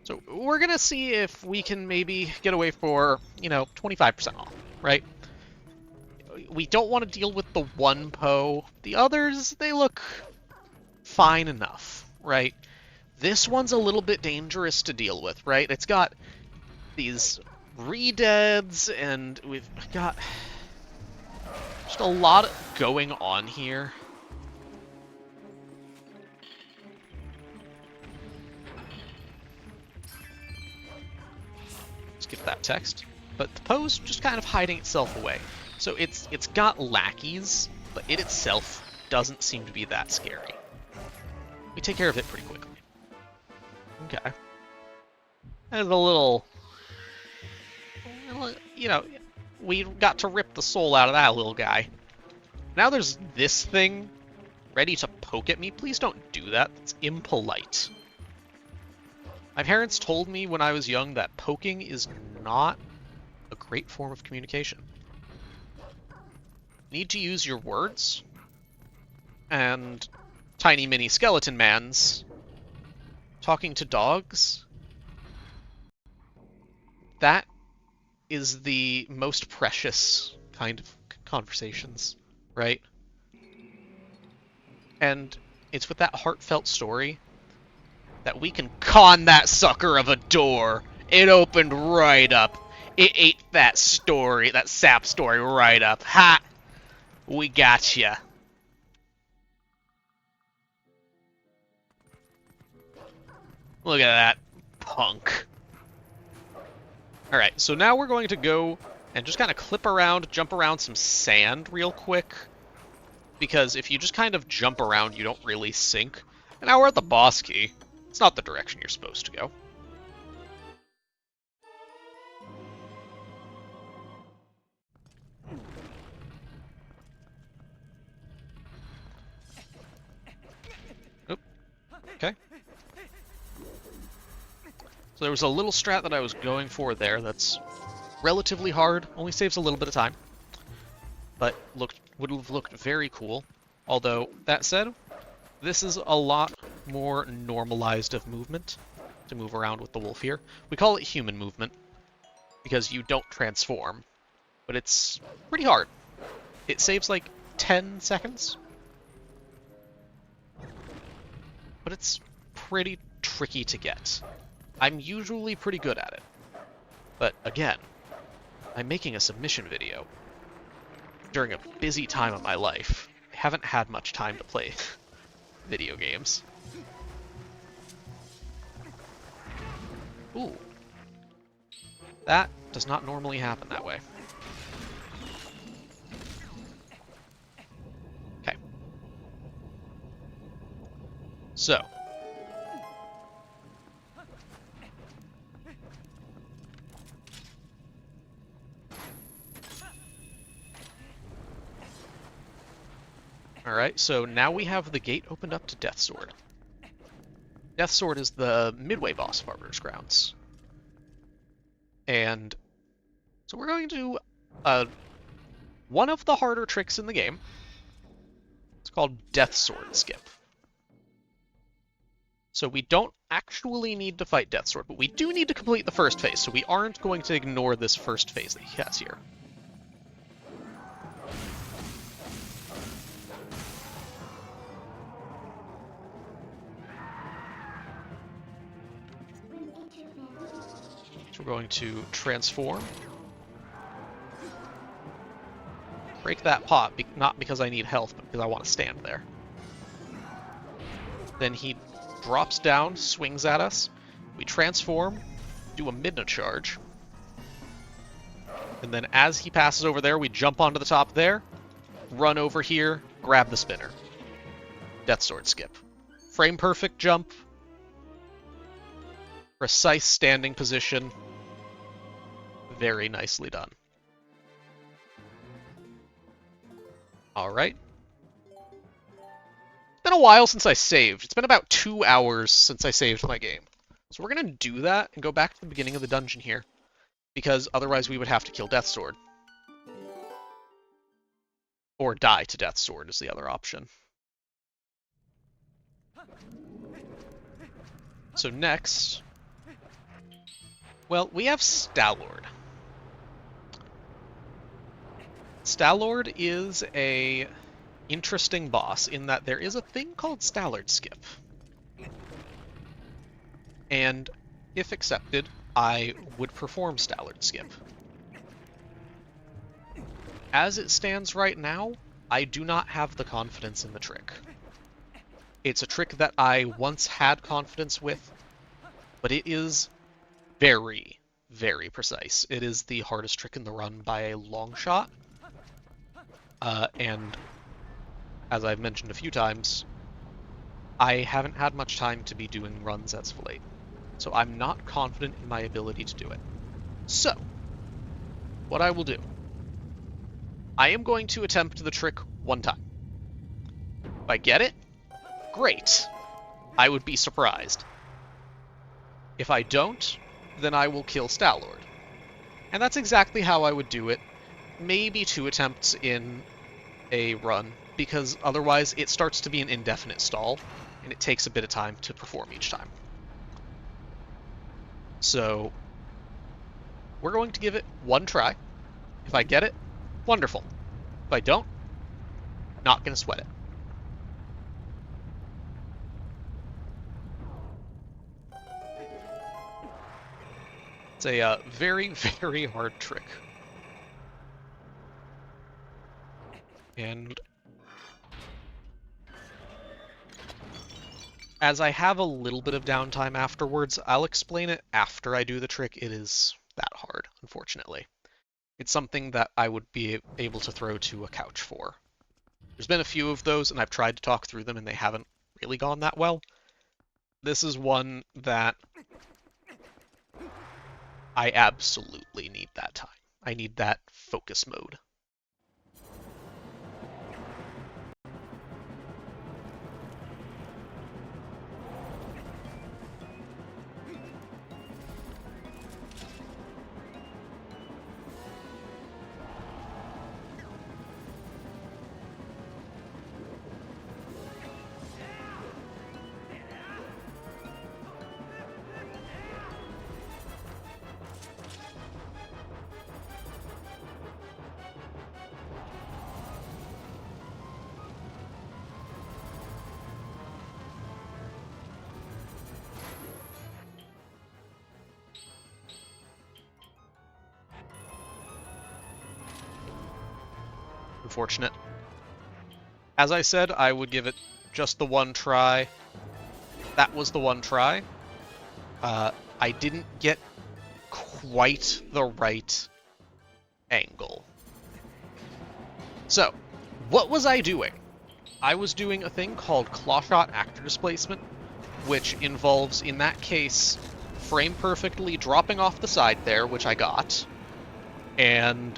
So we're gonna see if we can maybe get away for, you know, 25% off, right? We don't want to deal with the 1 po. The others, they look fine enough, right? This one's a little bit dangerous to deal with, right? It's got these re-deads, and we've got... just a lot going on here. Skip that text. But the po's just kind of hiding itself away. So it's got lackeys, but it itself doesn't seem to be that scary. We take care of it pretty quickly. Okay. There's a little... you know... We got to rip the soul out of that little guy. Now there's this thing ready to poke at me. Please don't do that. That's impolite. My parents told me when I was young that poking is not a great form of communication. You need to use your words, and tiny mini skeleton mans talking to dogs, that is the most precious kind of conversations, right? And it's with that heartfelt story that we can con that sucker of a door. It opened right up. It ate that story, that sap story right up. Ha! We gotcha. Look at that punk. Alright, so now we're going to go and just kind of clip around, jump around some sand real quick. Because if you just kind of jump around, you don't really sink. And now we're at the boss key. It's not the direction you're supposed to go. Oop. Okay. So there was a little strat that I was going for there that's relatively hard, only saves a little bit of time. But would have looked very cool. Although, that said, this is a lot more normalized of movement to move around with the wolf here. We call it human movement because you don't transform, but it's pretty hard. It saves like 10 seconds, but it's pretty tricky to get. I'm usually pretty good at it, but again, I'm making a submission video during a busy time of my life. I haven't had much time to play video games. Ooh. That does not normally happen that way. Okay. So. Alright, so now we have the gate opened up to Death Sword. Death Sword is the midway boss of Arbiter's Grounds. And so we're going to do one of the harder tricks in the game. It's called Death Sword Skip. So we don't actually need to fight Death Sword, but we do need to complete the first phase, so we aren't going to ignore this first phase that he has here. So we're going to transform. Break that pot, not because I need health, but because I want to stand there. Then he drops down, swings at us. We transform, do a Midna charge. And then as he passes over there, we jump onto the top there, run over here, grab the spinner. Death Sword Skip. Frame perfect jump. Precise standing position. Very nicely done. Alright. It's been a while since I saved. It's been about 2 hours since I saved my game. So we're going to do that and go back to the beginning of the dungeon here. Because otherwise we would have to kill Death Sword. Or die to Death Sword is the other option. So next... well, we have Stallord. Stallord is a interesting boss in that there is a thing called Stallord Skip. And if accepted, I would perform Stallord Skip. As it stands right now, I do not have the confidence in the trick. It's a trick that I once had confidence with, but it is very, very precise. It is the hardest trick in the run by a long shot. And as I've mentioned a few times, I haven't had much time to be doing runs as of late. So I'm not confident in my ability to do it. So, what I will do, I am going to attempt the trick one time. If I get it, great. I would be surprised. If I don't, then I will kill Stalord. And that's exactly how I would do it. Maybe 2 attempts in a run, because otherwise it starts to be an indefinite stall, and it takes a bit of time to perform each time. So we're going to give it 1 try. If I get it, wonderful. If I don't, not going to sweat it. It's a very, very hard trick. And as I have a little bit of downtime afterwards, I'll explain it after I do the trick. It is that hard, unfortunately. It's something that I would be able to throw to a couch for. There's been a few of those, and I've tried to talk through them, and they haven't really gone that well. This is one that I absolutely need that time. I need that focus mode. Unfortunate. As I said, I would give it just the 1 try. That was the 1 try. I didn't get quite the right angle. So, what was I doing? I was doing a thing called clawshot actor displacement, which involves, in that case, frame perfectly dropping off the side there, which I got, and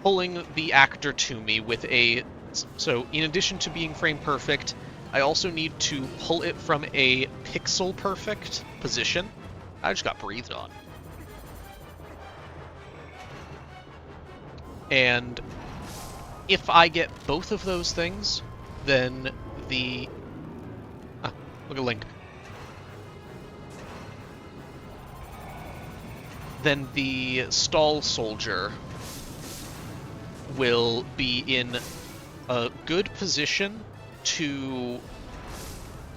pulling the actor to me with a... So, in addition to being frame perfect, I also need to pull it from a pixel perfect position. I just got breathed on. And if I get both of those things, then the... look at Link. Then the stall soldier will be in a good position to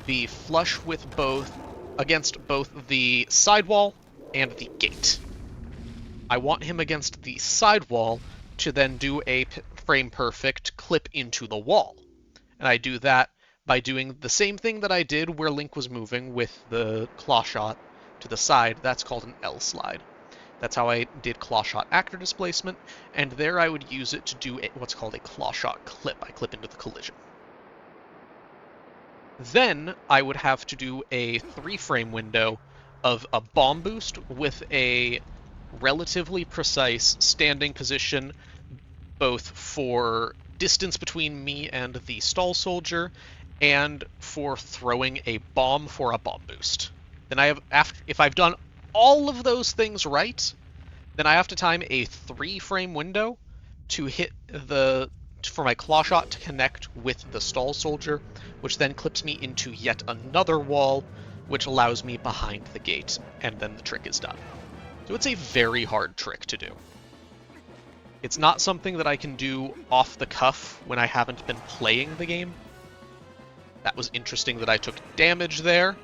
be flush with both, against both the sidewall and the gate. I want him against the sidewall to then do a frame perfect clip into the wall. And I do that by doing the same thing that I did where Link was moving with the claw shot to the side. That's called an L slide. That's how I did clawshot actor displacement, and there I would use it to do what's called a clawshot clip. I clip into the collision. Then I would have to do a 3-frame window of a bomb boost with a relatively precise standing position, both for distance between me and the stall soldier, and for throwing a bomb for a bomb boost. Then I have, if I've done all of those things right, then I have to time a 3-frame window to hit for my claw shot to connect with the stall soldier, which then clips me into yet another wall, which allows me behind the gate, and then the trick is done. So it's a very hard trick to do. It's not something that I can do off the cuff when I haven't been playing the game. That was interesting that I took damage there.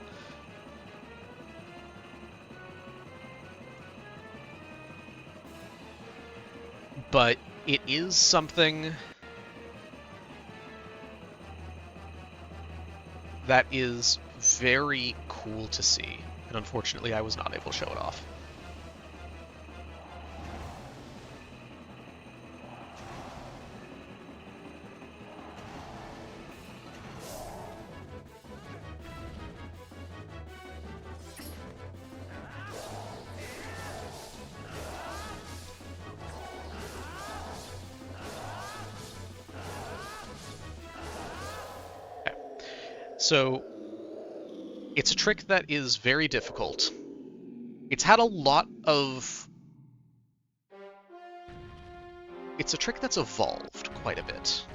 But it is something that is very cool to see, and unfortunately I was not able to show it off. So, it's a trick that is very difficult, It's had a lot of... It's a trick that's evolved quite a bit.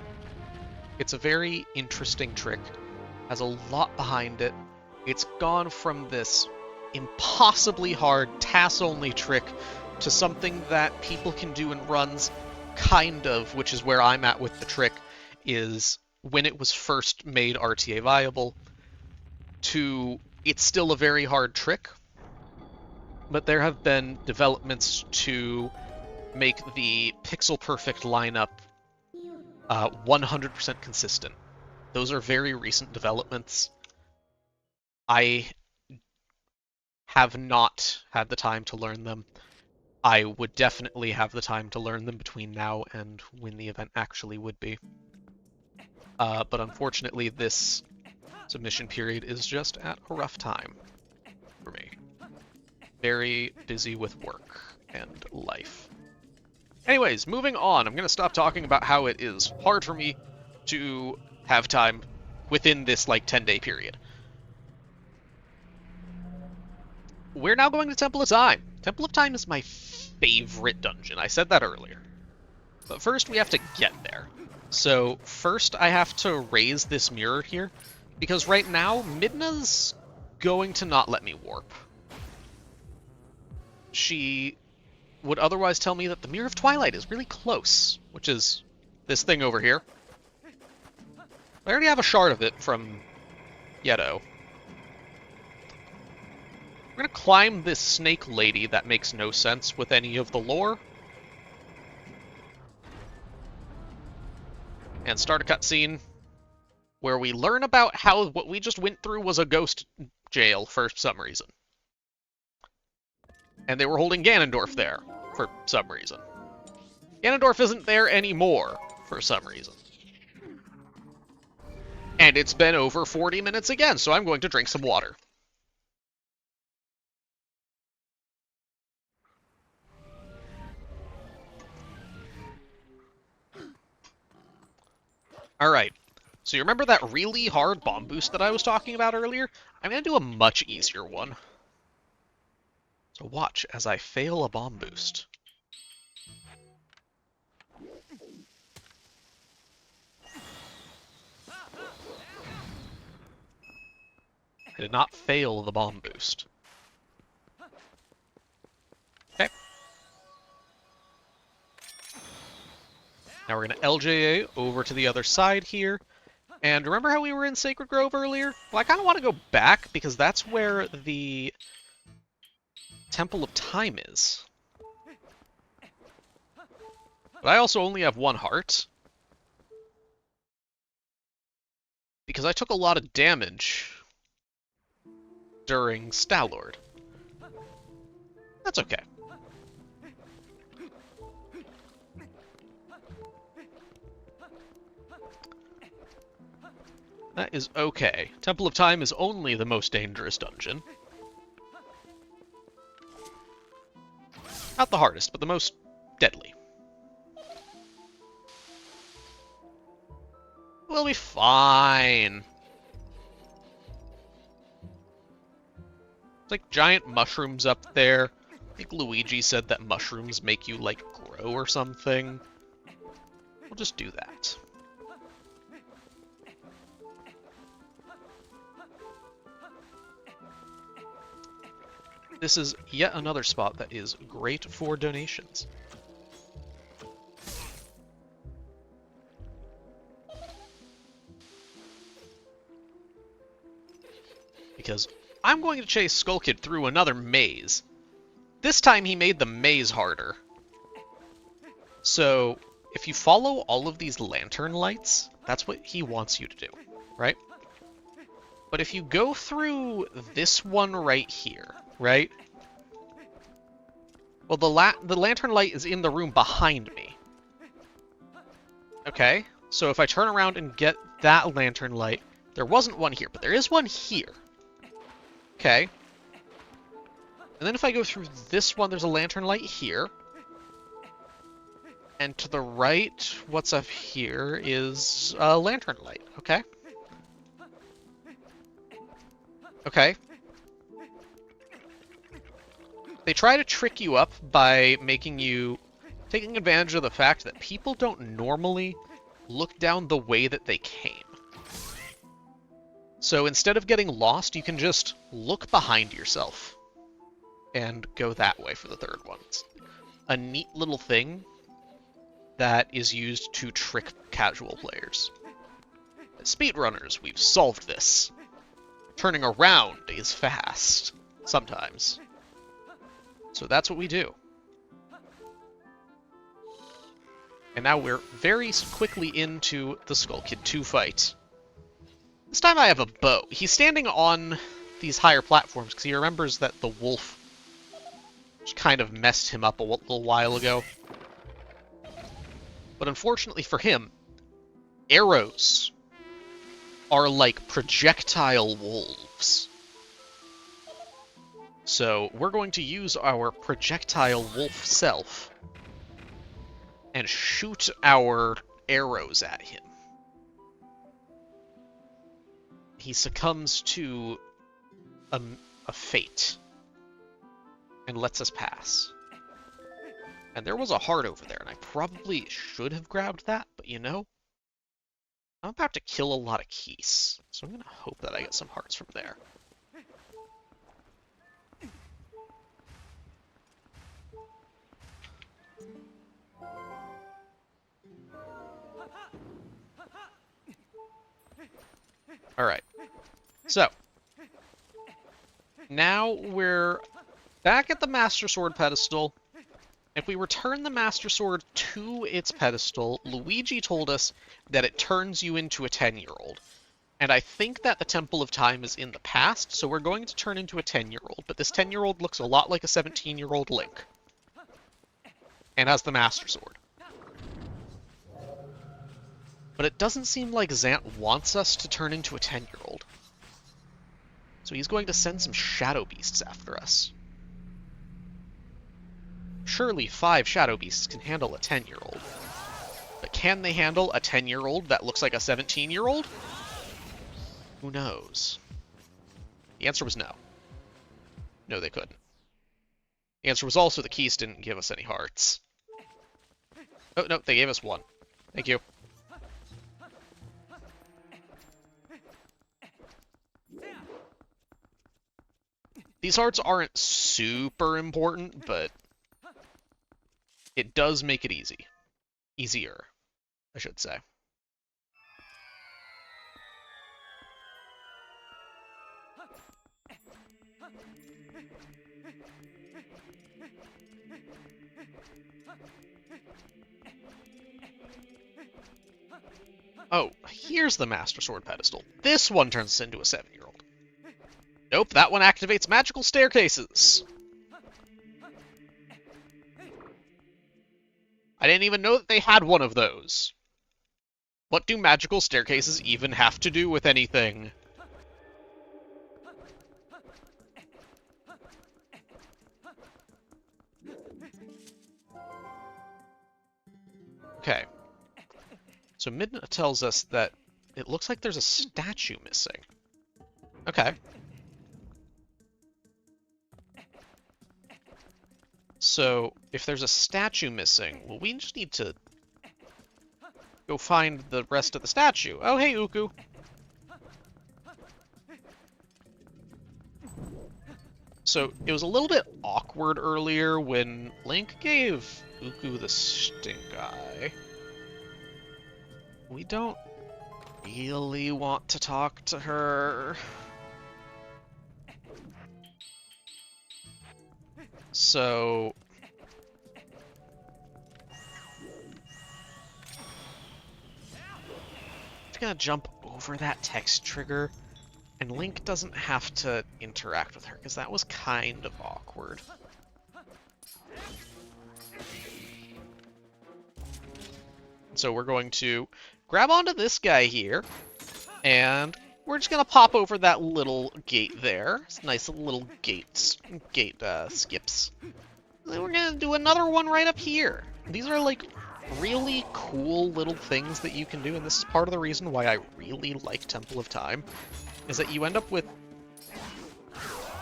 It's a very interesting trick, has a lot behind it. It's gone from this impossibly hard TAS-only trick to something that people can do in runs, kind of, which is where I'm at with the trick, is when it was first made RTA viable, to it's still a very hard trick, but there have been developments to make the pixel-perfect lineup 100% consistent. Those are very recent developments. I have not had the time to learn them. I would definitely have the time to learn them between now and when the event actually would be. But unfortunately, this submission period is just at a rough time for me. Very busy with work and life. Anyways, moving on. I'm going to stop talking about how it is hard for me to have time within this, like, 10-day period. We're now going to Temple of Time. Temple of Time is my favorite dungeon. I said that earlier. But first, we have to get there. So, first, I have to raise this mirror here, because right now, Midna's going to not let me warp. She would otherwise tell me that the Mirror of Twilight is really close, which is this thing over here. I already have a shard of it from Yeto. We're gonna climb this snake lady that makes no sense with any of the lore. And start a cutscene where we learn about how what we just went through was a ghost jail for some reason. And they were holding Ganondorf there for some reason. Ganondorf isn't there anymore for some reason. And it's been over 40 minutes again, so I'm going to drink some water. Alright, so you remember that really hard bomb boost that I was talking about earlier? I'm going to do a much easier one. So watch as I fail a bomb boost. I did not fail the bomb boost. Okay. Now we're going to LJA over to the other side here. And remember how we were in Sacred Grove earlier? Well, I kind of want to go back because that's where the Temple of Time is. But I also only have one heart. Because I took a lot of damage during Stalord. That's okay. That is okay. Temple of Time is only the most dangerous dungeon. Not the hardest, but the most deadly. We'll be fine. It's like giant mushrooms up there. I think Luigi said that mushrooms make you, like, grow or something. We'll just do that. This is yet another spot that is great for donations. Because I'm going to chase Skull Kid through another maze. This time he made the maze harder. So, if you follow all of these lantern lights, that's what he wants you to do, right? But if you go through this one right here, right? Well, the lantern light is in the room behind me. Okay, so if I turn around and get that lantern light, there wasn't one here, but there is one here. Okay. And then if I go through this one, there's a lantern light here. And to the right, what's up here is a lantern light, okay? Okay. They try to trick you up by making you taking advantage of the fact that people don't normally look down the way that they came. So instead of getting lost, you can just look behind yourself and go that way for the third one. It's a neat little thing that is used to trick casual players. As speedrunners, we've solved this. Turning around is fast, sometimes. So that's what we do. And now we're very quickly into the Skull Kid 2 fight. This time I have a bow. He's standing on these higher platforms because he remembers that the wolf kind of messed him up a little while ago. But unfortunately for him, arrows are like projectile wolves. So we're going to use our projectile wolf self and shoot our arrows at him. He succumbs to a fate and lets us pass. And there was a heart over there, and I probably should have grabbed that, but you know, I'm about to kill a lot of keys, so I'm going to hope that I get some hearts from there. Alright, so now we're back at the Master Sword pedestal. If we return the Master Sword to its pedestal, Luigi told us that it turns you into a 10-year-old. And I think that the Temple of Time is in the past, so we're going to turn into a 10-year-old. But this 10-year-old looks a lot like a 17-year-old Link. And has the Master Sword. But it doesn't seem like Zant wants us to turn into a 10-year-old. So he's going to send some Shadow Beasts after us. Surely 5 Shadow Beasts can handle a 10-year-old. But can they handle a 10-year-old that looks like a 17-year-old? Who knows? The answer was no. No, they couldn't. The answer was also the keys didn't give us any hearts. Oh, no, they gave us 1. Thank you. These hearts aren't super important, but it does make it easy. Easier, I should say. Oh, here's the Master Sword pedestal. This one turns us into a 7-year-old. Nope, that one activates magical staircases. I didn't even know that they had one of those. What do magical staircases even have to do with anything? Okay. So Midna tells us that it looks like there's a statue missing. Okay. So, if there's a statue missing, well, we just need to go find the rest of the statue. Oh, hey, Uku. So, it was a little bit awkward earlier when Link gave Uku the stink eye. We don't really want to talk to her. So... I'm gonna jump over that text trigger, and Link doesn't have to interact with her, because that was kind of awkward. So we're going to grab onto this guy here, and we're just gonna pop over that little gate there. It's nice little gate skips. Then we're gonna do another one right up here. These are like really cool little things that you can do, and this is part of the reason why I really like Temple of Time, is that you end up with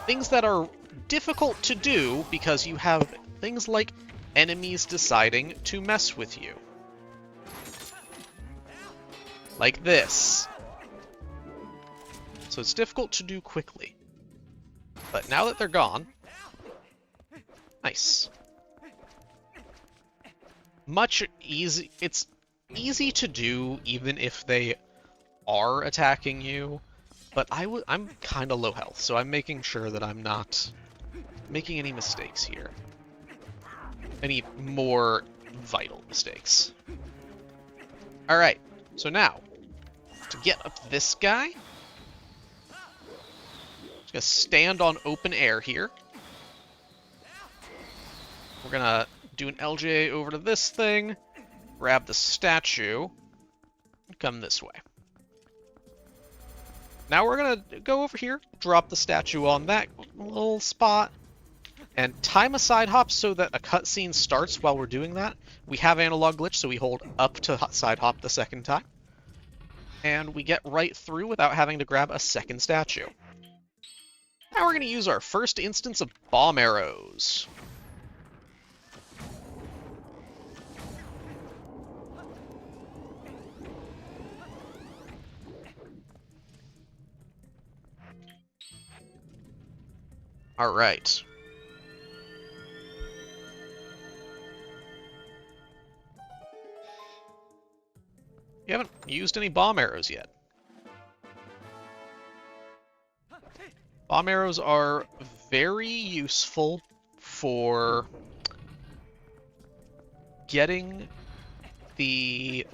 things that are difficult to do because you have things like enemies deciding to mess with you. Like this. So it's difficult to do quickly. But now that they're gone... Nice. It's easy to do even if they are attacking you, but I'm kind of low health, so I'm making sure that I'm not making any mistakes here. Any more vital mistakes. Alright, so now, to get up this guy, just gonna stand on open air here. We're gonna do an LJ over to this thing, grab the statue, and come this way. Now we're gonna go over here, drop the statue on that little spot, and time a side hop so that a cutscene starts while we're doing that. We have analog glitch, so we hold up to side hop the second time. And we get right through without having to grab a second statue. Now we're gonna use our first instance of bomb arrows. Alright. You haven't used any bomb arrows yet. Bomb arrows are very useful for getting the...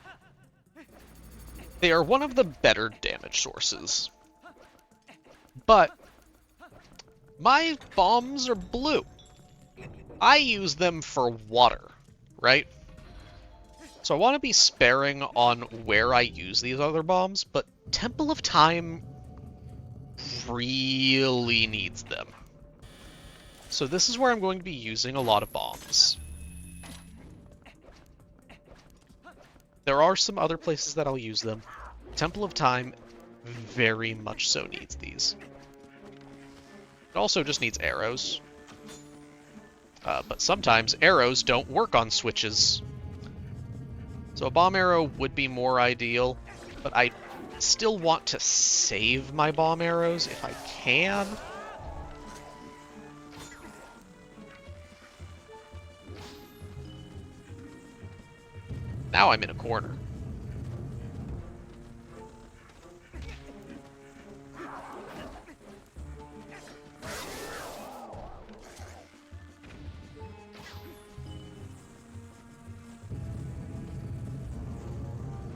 They are one of the better damage sources. But my bombs are blue. I use them for water, right? So I want to be sparing on where I use these other bombs, but Temple of Time really needs them. So this is where I'm going to be using a lot of bombs. There are some other places that I'll use them. Temple of Time very much so needs these. It also just needs arrows. But sometimes arrows don't work on switches. So a bomb arrow would be more ideal, but I still want to save my bomb arrows if I can. Now I'm in a corner.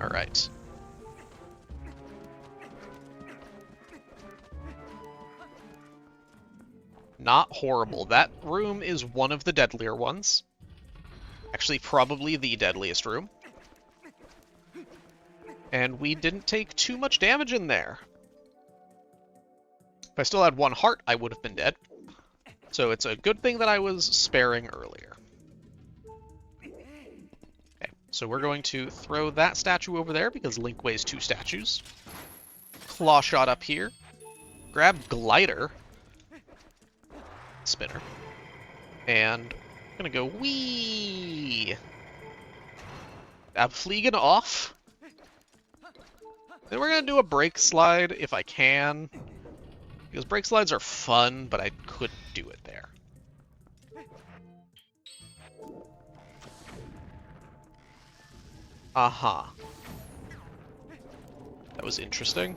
All right. Not horrible. That room is one of the deadlier ones. Actually, probably the deadliest room. And we didn't take too much damage in there. If I still had one heart, I would have been dead. So it's a good thing that I was sparing earlier. Okay, so we're going to throw that statue over there because Link weighs 2 statues. Claw shot up here. Grab glider. Spinner. And I'm gonna go wee. Abfliegen off. Then we're gonna do a brake slide if I can. Because brake slides are fun, but I couldn't do it there. Aha. That was interesting.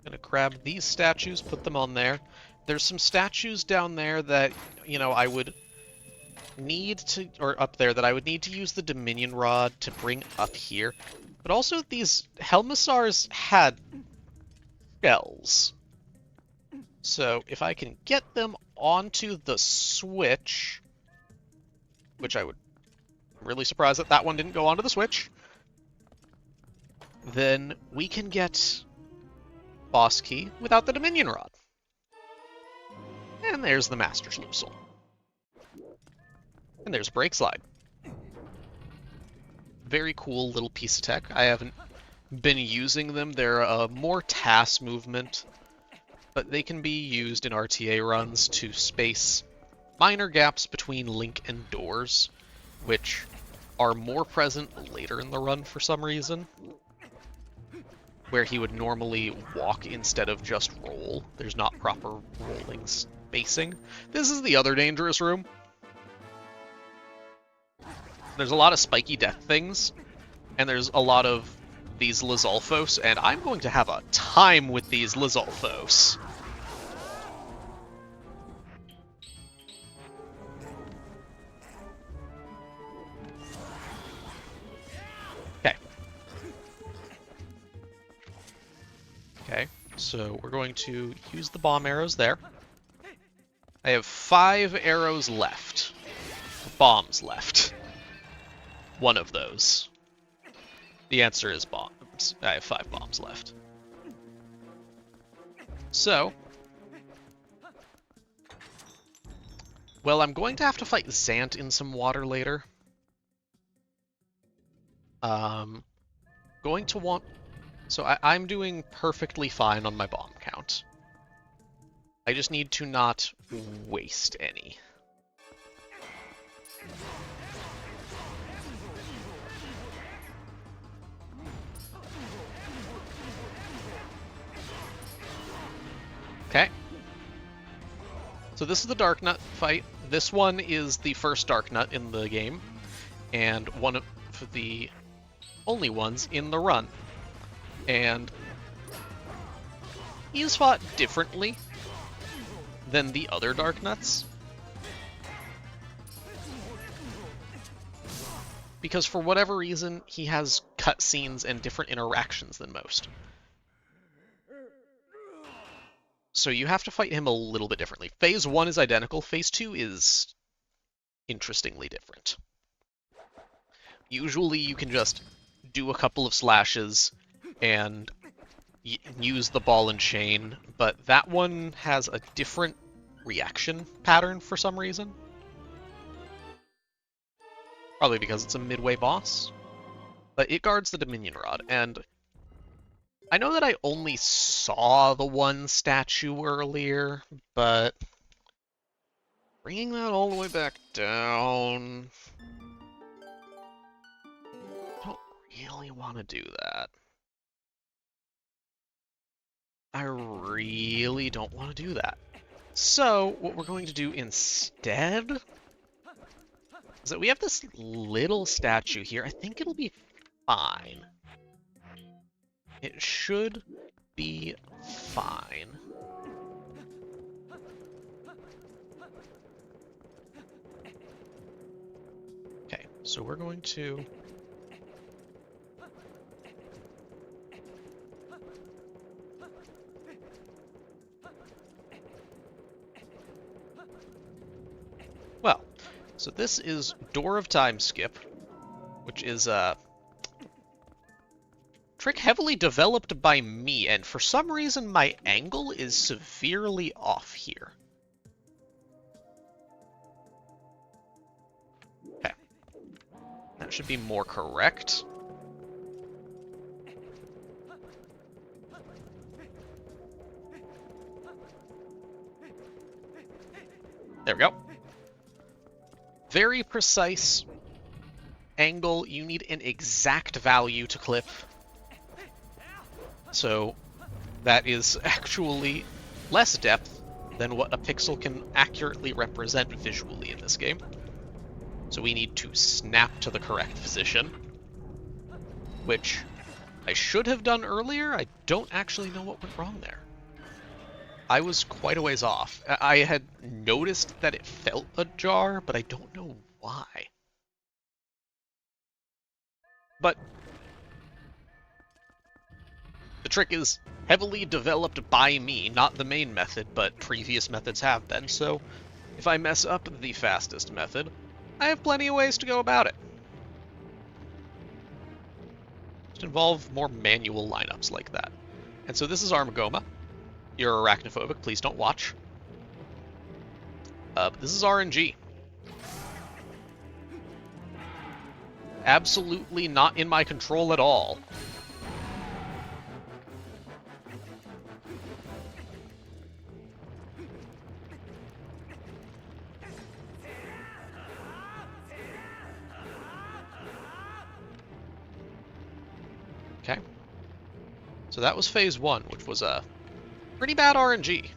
Gonna grab these statues, put them on there. There's some statues down there that, you know, I would need to, or up there, that I would need to use the Dominion Rod to bring up here. But also these Helmisars had shells. So if I can get them onto the switch, which I would I'm really surprised that that one didn't go onto the Switch. Then we can get Boss Key without the Dominion Rod. And there's the Master Sluiceal. And there's Break Slide. Very cool little piece of tech. I haven't been using them. They're a more TAS movement, but they can be used in RTA runs to space minor gaps between Link and doors, which are more present later in the run for some reason, where he would normally walk instead of just roll. There's not proper rolling spacing. This is the other dangerous room. There's a lot of spiky death things, and there's a lot of these Lizalfos, and I'm going to have a time with these Lizalfos. Okay. Okay, so we're going to use the bomb arrows there. I have 5 arrows left. Bombs left. One of those. The answer is bombs. I have 5 bombs left. So, well, I'm going to have to fight Zant in some water later. Going to want... So I'm doing perfectly fine on my bomb count. I just need to not waste any. Okay. So this is the Dark Nut fight. This one is the first Dark Nut in the game, and one of the only ones in the run. And he is fought differently than the other Dark Nuts, because for whatever reason, he has cutscenes and different interactions than most. So you have to fight him a little bit differently. Phase 1 is identical. Phase 2 is interestingly different. Usually you can just do a couple of slashes and use the ball and chain, but that one has a different reaction pattern for some reason. Probably because it's a midway boss. But it guards the Dominion Rod, and I know that I only saw the one statue earlier, but bringing that all the way back down... I don't really want to do that. I really don't want to do that. So, what we're going to do instead is that we have this little statue here. I think it'll be fine. It should be fine. Okay, so we're going to... Well, so this is Door of Time Skip, which is a trick heavily developed by me, and for some reason my angle is severely off here. Okay. That should be more correct. There we go. Very precise angle. You need an exact value to clip. So that is actually less depth than what a pixel can accurately represent visually in this game. So we need to snap to the correct position, which I should have done earlier. I don't actually know what went wrong there. I was quite a ways off. I had noticed that it felt ajar, but I don't know why. But the trick is heavily developed by me, not the main method, but previous methods have been, so if I mess up the fastest method, I have plenty of ways to go about it. just involve more manual lineups like that. And so this is Armagoma. You're arachnophobic, please don't watch. But this is RNG. Absolutely not in my control at all. Okay. So that was phase 1, which was a pretty bad RNG.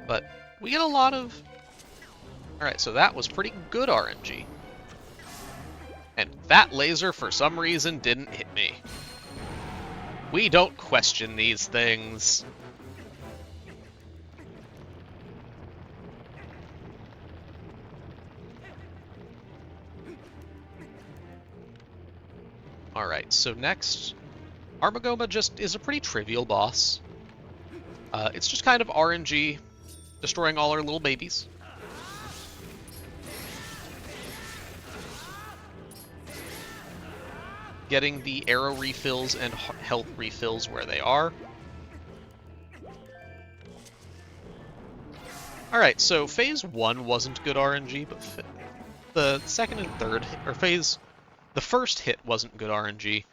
But we get a lot of... Alright, so that was pretty good RNG. And that laser, for some reason, didn't hit me. We don't question these things. Alright, so next, Armagoma just is a pretty trivial boss. It's just kind of RNG, destroying all our little babies. Getting the arrow refills and health refills where they are. Alright, so phase 1 wasn't good RNG, but the second and third, or the first hit wasn't good RNG.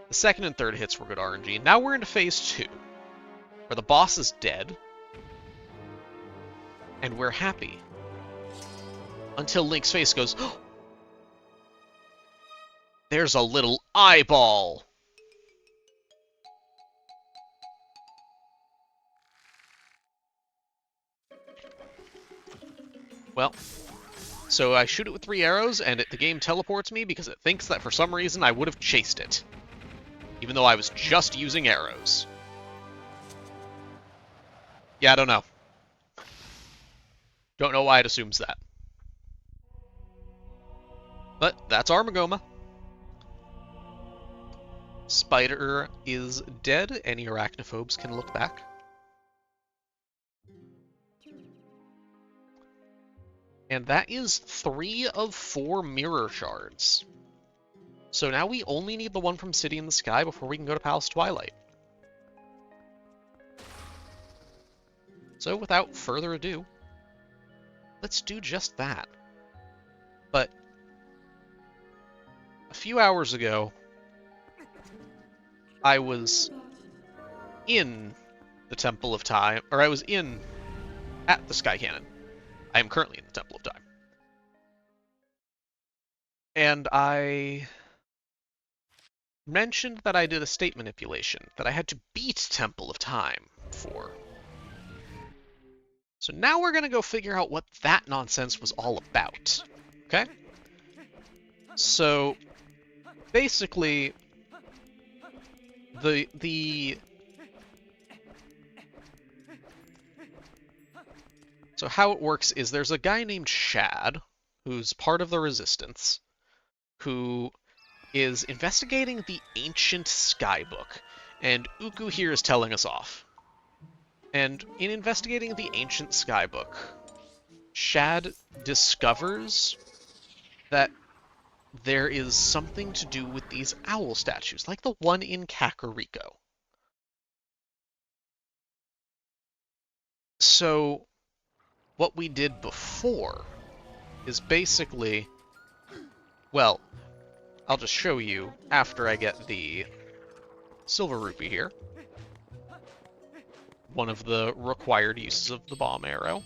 The second and third hits were good RNG. Now we're into phase 2, where the boss is dead. And we're happy. Until Link's face goes, oh, there's a little eyeball! Well, so I shoot it with 3 arrows, and the game teleports me because it thinks that for some reason I would have chased it. Even though I was just using arrows. Yeah, I don't know. Don't know why it assumes that. But that's Armagoma. Spider is dead. Any arachnophobes can look back. And that is 3 of 4 mirror shards. So now we only need the one from City in the Sky before we can go to Palace Twilight. So without further ado, let's do just that. But a few hours ago, I was in the Temple of Time, or I was at the Sky Cannon. I am currently in the Temple of Time. And I mentioned that I did a state manipulation that I had to beat Temple of Time for. So now we're going to go figure out what that nonsense was all about. Okay? So basically, so how it works is there's a guy named Shad, who's part of the Resistance, who is investigating the ancient Skybook, and Uku here is telling us off. And in investigating the ancient Skybook, Shad discovers that there is something to do with these owl statues, like the one in Kakariko. So what we did before is basically, well, I'll just show you after I get the silver rupee here. One of the required uses of the bomb arrow.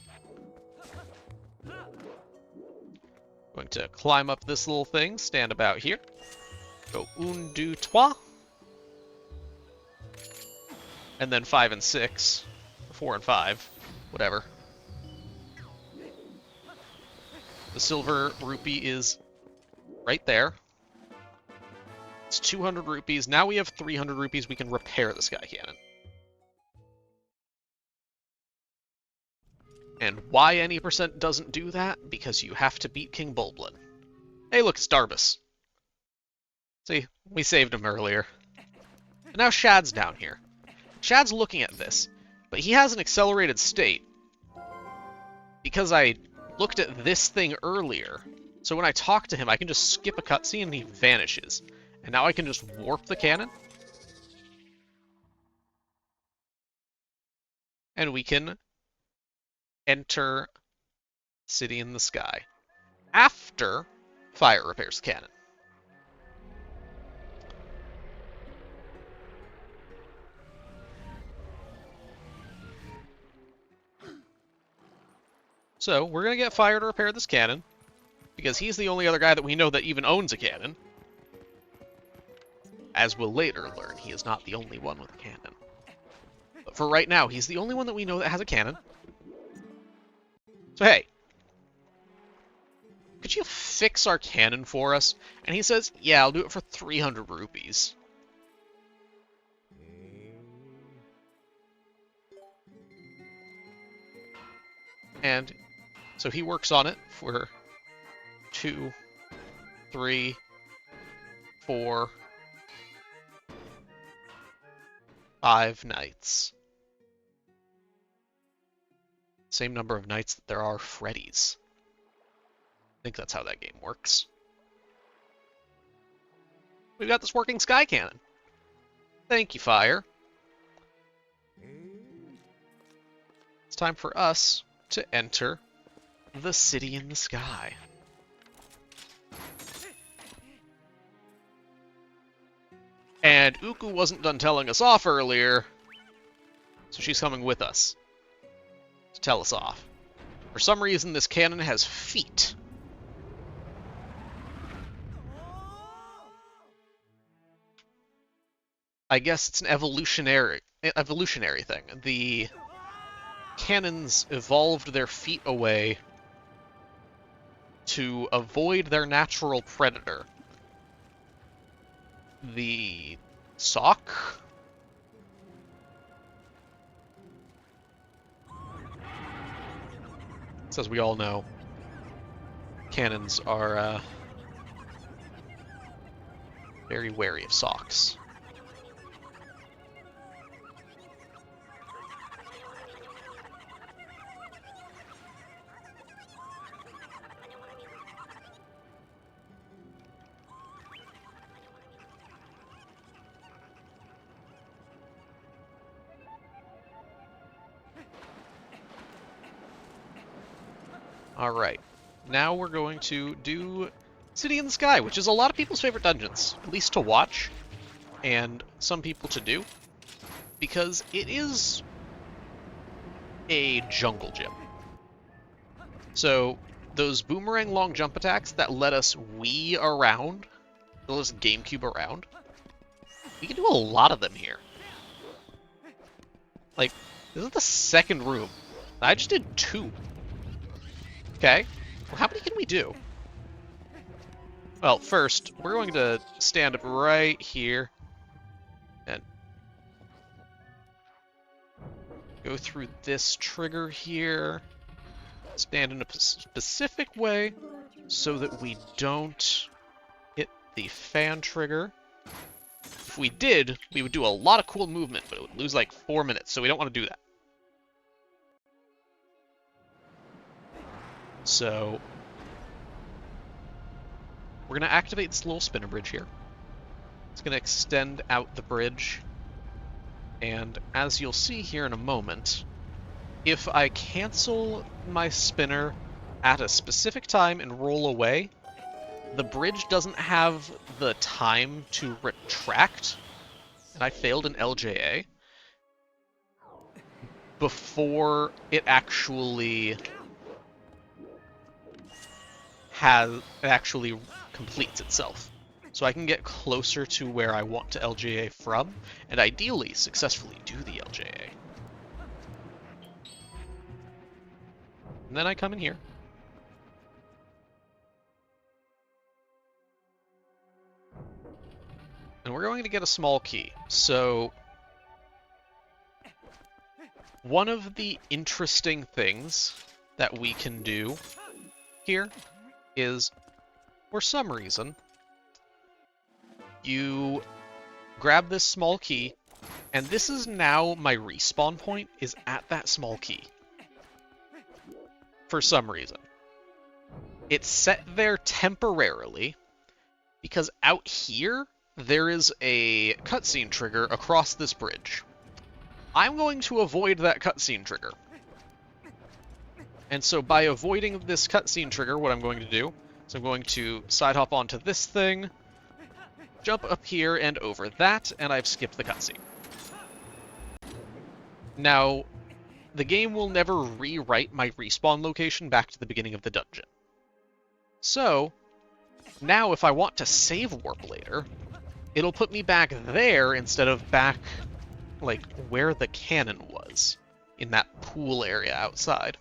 Going to climb up this little thing, stand about here. Go 1, 2, 3. And then 5 and 6. 4 and 5. Whatever. The silver rupee is right there. It's 200 rupees. Now we have 300 rupees. We can repair the Sky Cannon. And why any percent doesn't do that? Because you have to beat King Bulblin. Hey, look, it's Darbus. See, we saved him earlier. And now Shad's down here. Shad's looking at this, but he has an accelerated state because I looked at this thing earlier. So when I talk to him, I can just skip a cutscene and he vanishes. And now I can just warp the cannon. And we can enter City in the Sky after Fire repairs the cannon. So we're going to get Fire to repair this cannon, because he's the only other guy that we know that even owns a cannon. As we'll later learn, he is not the only one with a cannon. But for right now, he's the only one that we know that has a cannon. So hey, could you fix our cannon for us? And he says, yeah, I'll do it for 300 rupees. And so he works on it for 2, 3, 4, 5 nights. Same number of nights that there are Freddy's. I think that's how that game works. We've got this working sky cannon. Thank you, Fire. It's time for us to enter the City in the Sky. And Uku wasn't done telling us off earlier, so she's coming with us to tell us off. For some reason, this cannon has feet. I guess it's an evolutionary thing. The cannons evolved their feet away to avoid their natural predator, the sock. So as we all know, cannons are very wary of socks. Alright, now we're going to do City in the Sky, which is a lot of people's favorite dungeons, at least to watch, and some people to do, because it is a jungle gym. So, those boomerang long jump attacks that let us Wii around, let us GameCube around, we can do a lot of them here. Like, this is the second room. I just did 2. Okay, well, how many can we do? Well, first, we're going to stand up right here and go through this trigger here, stand in a specific way so that we don't hit the fan trigger. If we did, we would do a lot of cool movement, but it would lose like 4 minutes, so we don't want to do that. So, we're going to activate this little spinner bridge here. It's going to extend out the bridge. And as you'll see here in a moment, if I cancel my spinner at a specific time and roll away, the bridge doesn't have the time to retract, and I failed an LJA, before it actually completes itself. So I can get closer to where I want to LJA from, and ideally successfully do the LJA. And then I come in here. And we're going to get a small key. So one of the interesting things that we can do here is, for some reason, you grab this small key, and this is now my respawn point, is at that small key. For some reason. It's set there temporarily, because out here, there is a cutscene trigger across this bridge. I'm going to avoid that cutscene trigger. And so by avoiding this cutscene trigger, what I'm going to do is I'm going to side hop onto this thing, jump up here and over that, and I've skipped the cutscene. Now, the game will never rewrite my respawn location back to the beginning of the dungeon. So, now if I want to save warp later, it'll put me back there instead of back, like, where the cannon was, in that pool area outside.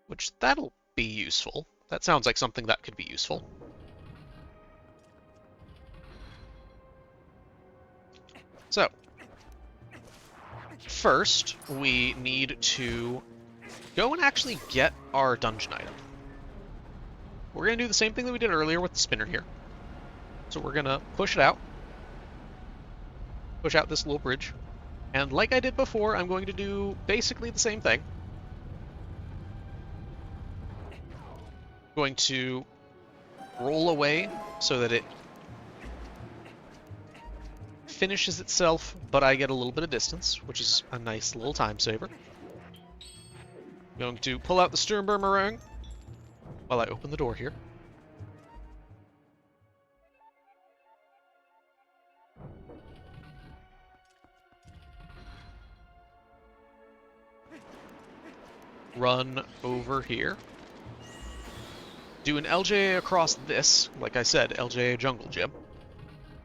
Which, that'll be useful. That sounds like something that could be useful. So, first, we need to go and actually get our dungeon item. We're going to do the same thing that we did earlier with the spinner here. So we're going to push it out. Push out this little bridge. And like I did before, I'm going to do basically the same thing. Going to roll away so that it finishes itself, but I get a little bit of distance, which is a nice little time saver. Going to pull out the Sturm Boomerang while I open the door here. Run over here. Do an LJA across this, like I said, LJA Jungle Gym,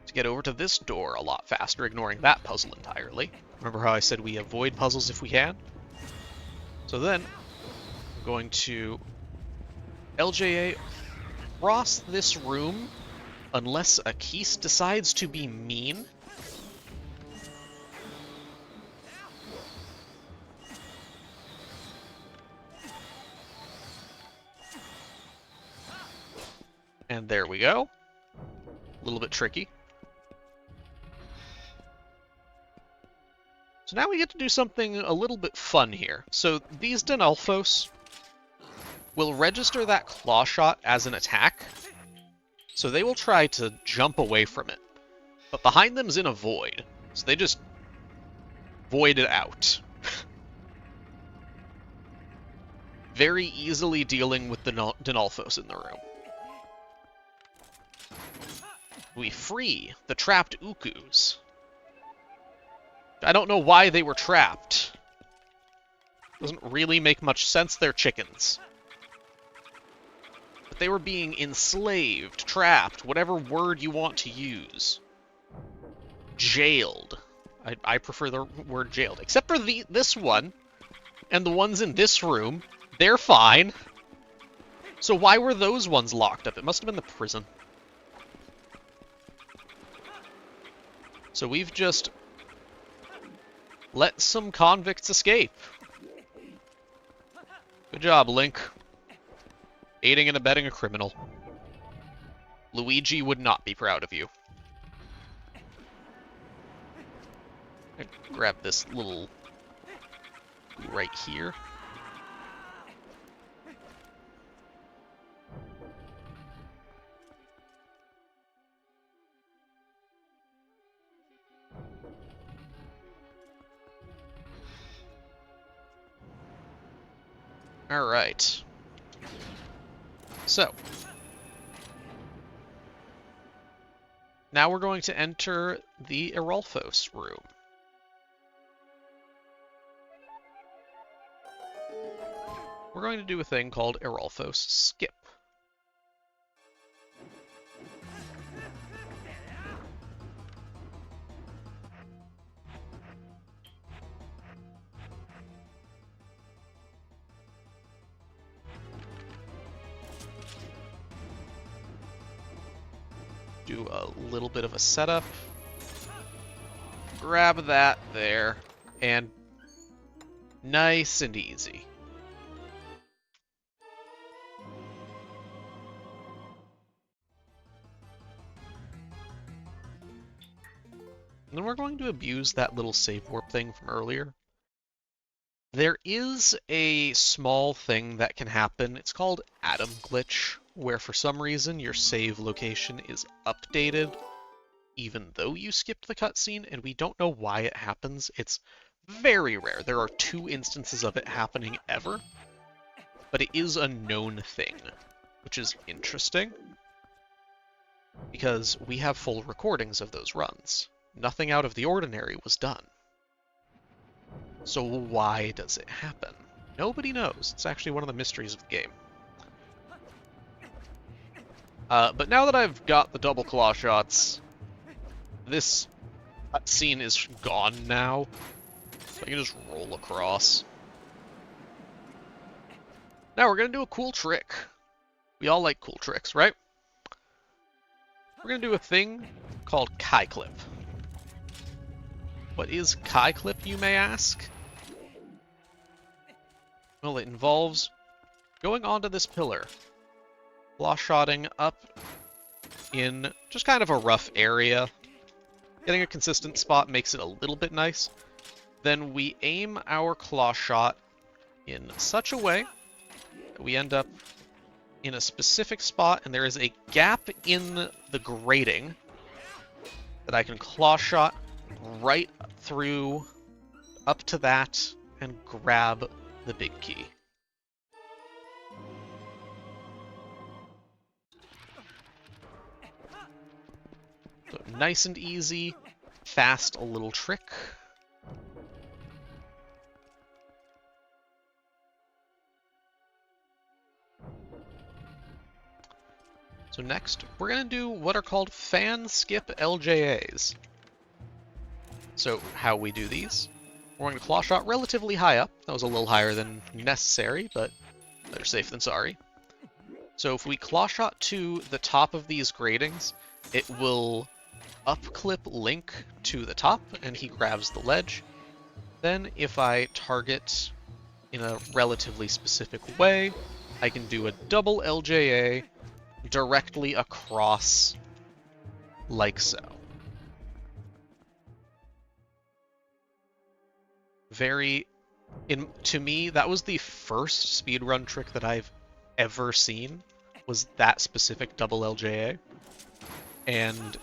to get over to this door a lot faster, ignoring that puzzle entirely. Remember how I said we avoid puzzles if we can? So then, I'm going to LJA across this room, unless a Keese decides to be mean. And there we go. A little bit tricky. So now we get to do something a little bit fun here. So these Denalfos will register that claw shot as an attack. So they will try to jump away from it. But behind them's in a void. So they just void it out. Very easily dealing with the Denalfos in the room. We free the trapped Ukus. I don't know why they were trapped. Doesn't really make much sense, they're chickens. But they were being enslaved, trapped, whatever word you want to use. Jailed. I prefer the word jailed. Except for this one, and the ones in this room, they're fine. So why were those ones locked up? It must have been the prison. So we've just let some convicts escape. Good job, Link. Aiding and abetting a criminal. Luigi would not be proud of you. Grab this little right here. Alright. So. Now we're going to enter the Erolphos room. We're going to do a thing called Erolphos Skip. Do a little bit of a setup. Grab that there, and nice and easy. And then we're going to abuse that little save warp thing from earlier. There is a small thing that can happen. It's called Atom Glitch, where for some reason your save location is updated even though you skipped the cutscene, and we don't know why it happens. It's very rare. There are 2 instances of it happening ever, but it is a known thing, which is interesting, because we have full recordings of those runs. Nothing out of the ordinary was done. So why does it happen? Nobody knows. It's actually one of the mysteries of the game. But now that I've got the double claw shots, this scene is gone now. So I can just roll across. Now we're going to do a cool trick. We all like cool tricks, right? We're going to do a thing called Kai Clip. What is Kai Clip, you may ask? Well, it involves going onto this pillar, claw-shotting up in just kind of a rough area. Getting a consistent spot makes it a little bit nice. Then we aim our claw shot in such a way that we end up in a specific spot, and there is a gap in the grating that I can claw shot right through up to that and grab the big key. So nice and easy, fast, a little trick. So next, we're going to do what are called fan skip LJAs. So how we do these, we're going to claw shot relatively high up. That was a little higher than necessary, but better safe than sorry. So if we claw shot to the top of these gratings, it will up-clip Link to the top, and he grabs the ledge. Then if I target in a relatively specific way, I can do a double LJA directly across, like so. To me, that was the first speedrun trick that I've ever seen, was that specific double LJA. And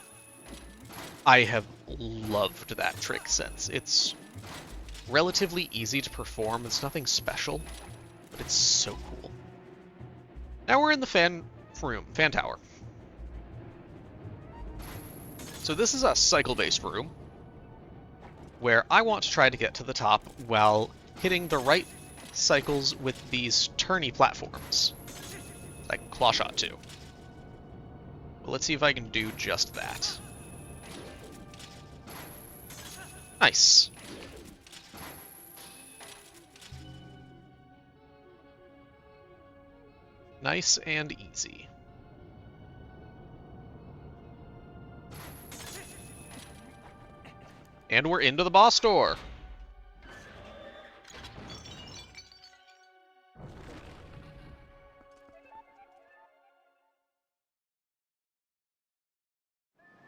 I have loved that trick since. It's relatively easy to perform, it's nothing special, but it's so cool. Now we're in the fan tower. So this is a cycle-based room, where I want to try to get to the top while hitting the right cycles with these turny platforms. I can claw shot to. Well, let's see if I can do just that. Nice. Nice and easy. And we're into the boss door.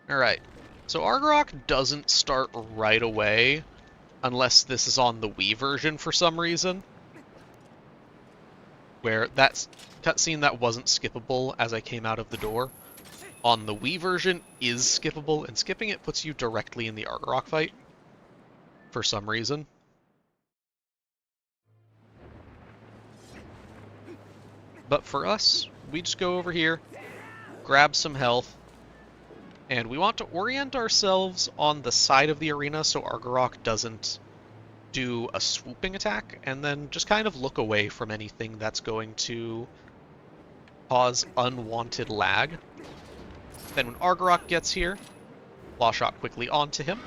Alright, so Argorok doesn't start right away, unless this is on the Wii version for some reason. Where that cutscene that wasn't skippable as I came out of the door, on the Wii version is skippable, and skipping it puts you directly in the Argorok fight, for some reason. But for us, we just go over here, grab some health, and we want to orient ourselves on the side of the arena so Argorok doesn't do a swooping attack, and then just kind of look away from anything that's going to cause unwanted lag. Then when Argorok gets here, claw shot quickly onto him.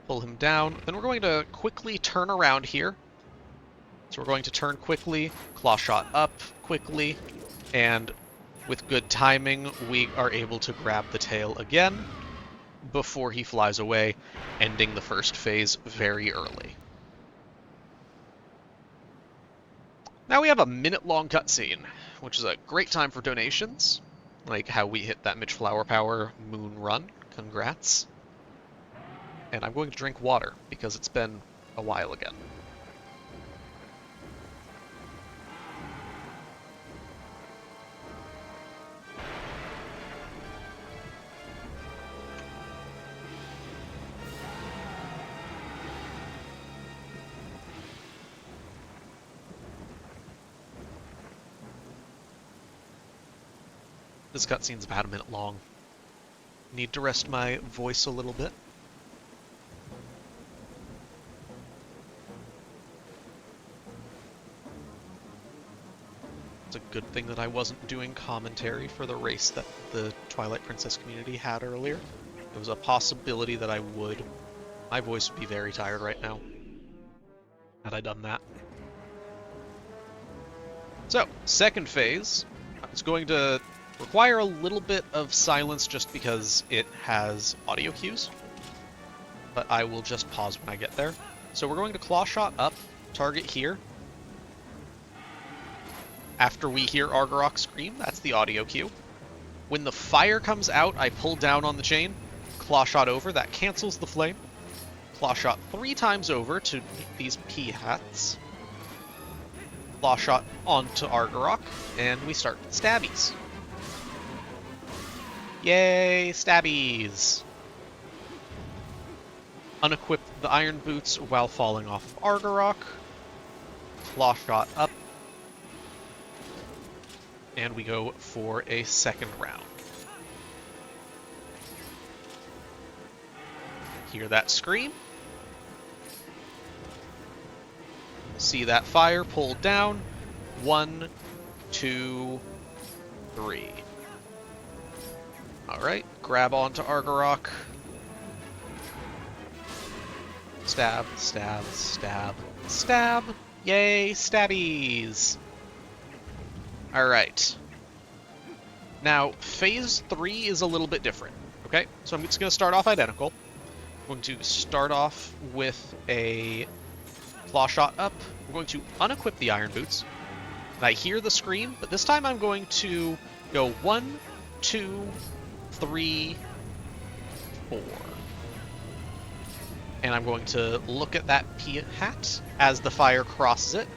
Pull him down. Then we're going to quickly turn around here. So we're going to turn quickly, claw shot up quickly, and with good timing, we are able to grab the tail again before he flies away, ending the first phase very early. Now we have a minute-long cutscene, which is a great time for donations, like how we hit that Mitch Flower Power moon run. Congrats. And I'm going to drink water, because it's been a while again. This cutscene's about a minute long. Need to rest my voice a little bit. It's a good thing that I wasn't doing commentary for the race that the Twilight Princess community had earlier. There was a possibility that I would. My voice would be very tired right now, had I done that. So, second phase. It's going to require a little bit of silence just because it has audio cues, but I will just pause when I get there. So we're going to claw shot up, target here. After we hear Argorok scream, that's the audio cue. When the fire comes out, I pull down on the chain, claw shot over, that cancels the flame. Claw shot 3 times over to these P-hats. Claw shot onto Argorok, and we start stabbies. Yay, stabbies! Unequip the iron boots while falling off of Argorok. Claw shot up. And we go for a second round. Hear that scream. See that fire pulled down. 1, 2, 3. Alright, grab onto Argorok. Stab, stab, stab, stab. Yay, stabbies! Alright. Now, phase 3 is a little bit different, okay? So I'm just going to start off identical. I'm going to start off with a claw shot up. We're going to unequip the iron boots. And I hear the scream, but this time I'm going to go 1, 2, 3, 4. And I'm going to look at that P-hat as the fire crosses it.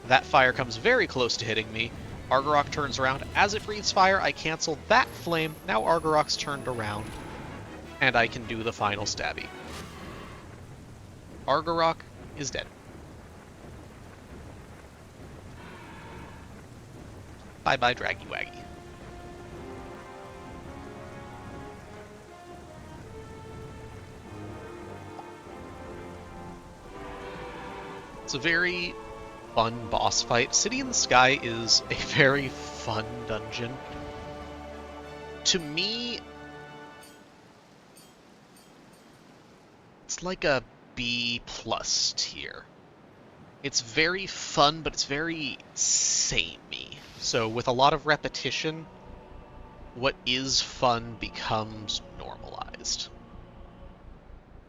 That fire comes very close to hitting me. Argorok turns around. As it breathes fire, I cancel that flame. Now Argorok's turned around, and I can do the final stabby. Argorok is dead. Bye-bye, Draggy Waggy. It's a very fun boss fight. City in the Sky is a very fun dungeon. To me, it's like a B+ tier. It's very fun, but it's very samey. So with a lot of repetition, what is fun becomes normalized.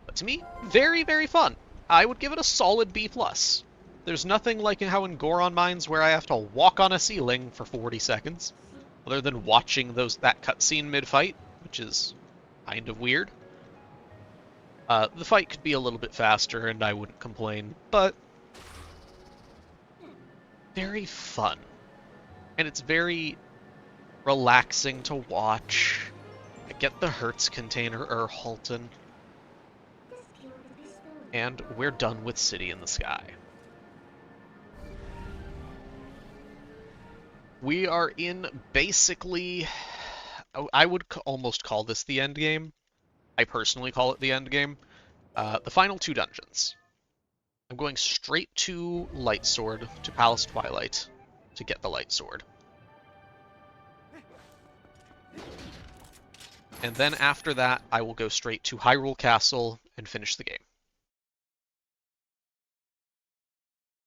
But to me, very, very fun. I would give it a solid B+. There's nothing like how in Goron Mines where I have to walk on a ceiling for 40 seconds, other than watching that cutscene mid-fight, which is kind of weird. The fight could be a little bit faster, and I wouldn't complain, but very fun. And it's very relaxing to watch. I get the Hertz container, Halton. And we're done with City in the Sky. We are in basically, I would almost call this the end game. I personally call it the end game. The final 2 dungeons. I'm going straight to Light Sword, to Palace Twilight, to get the Light Sword. And then after that, I will go straight to Hyrule Castle and finish the game.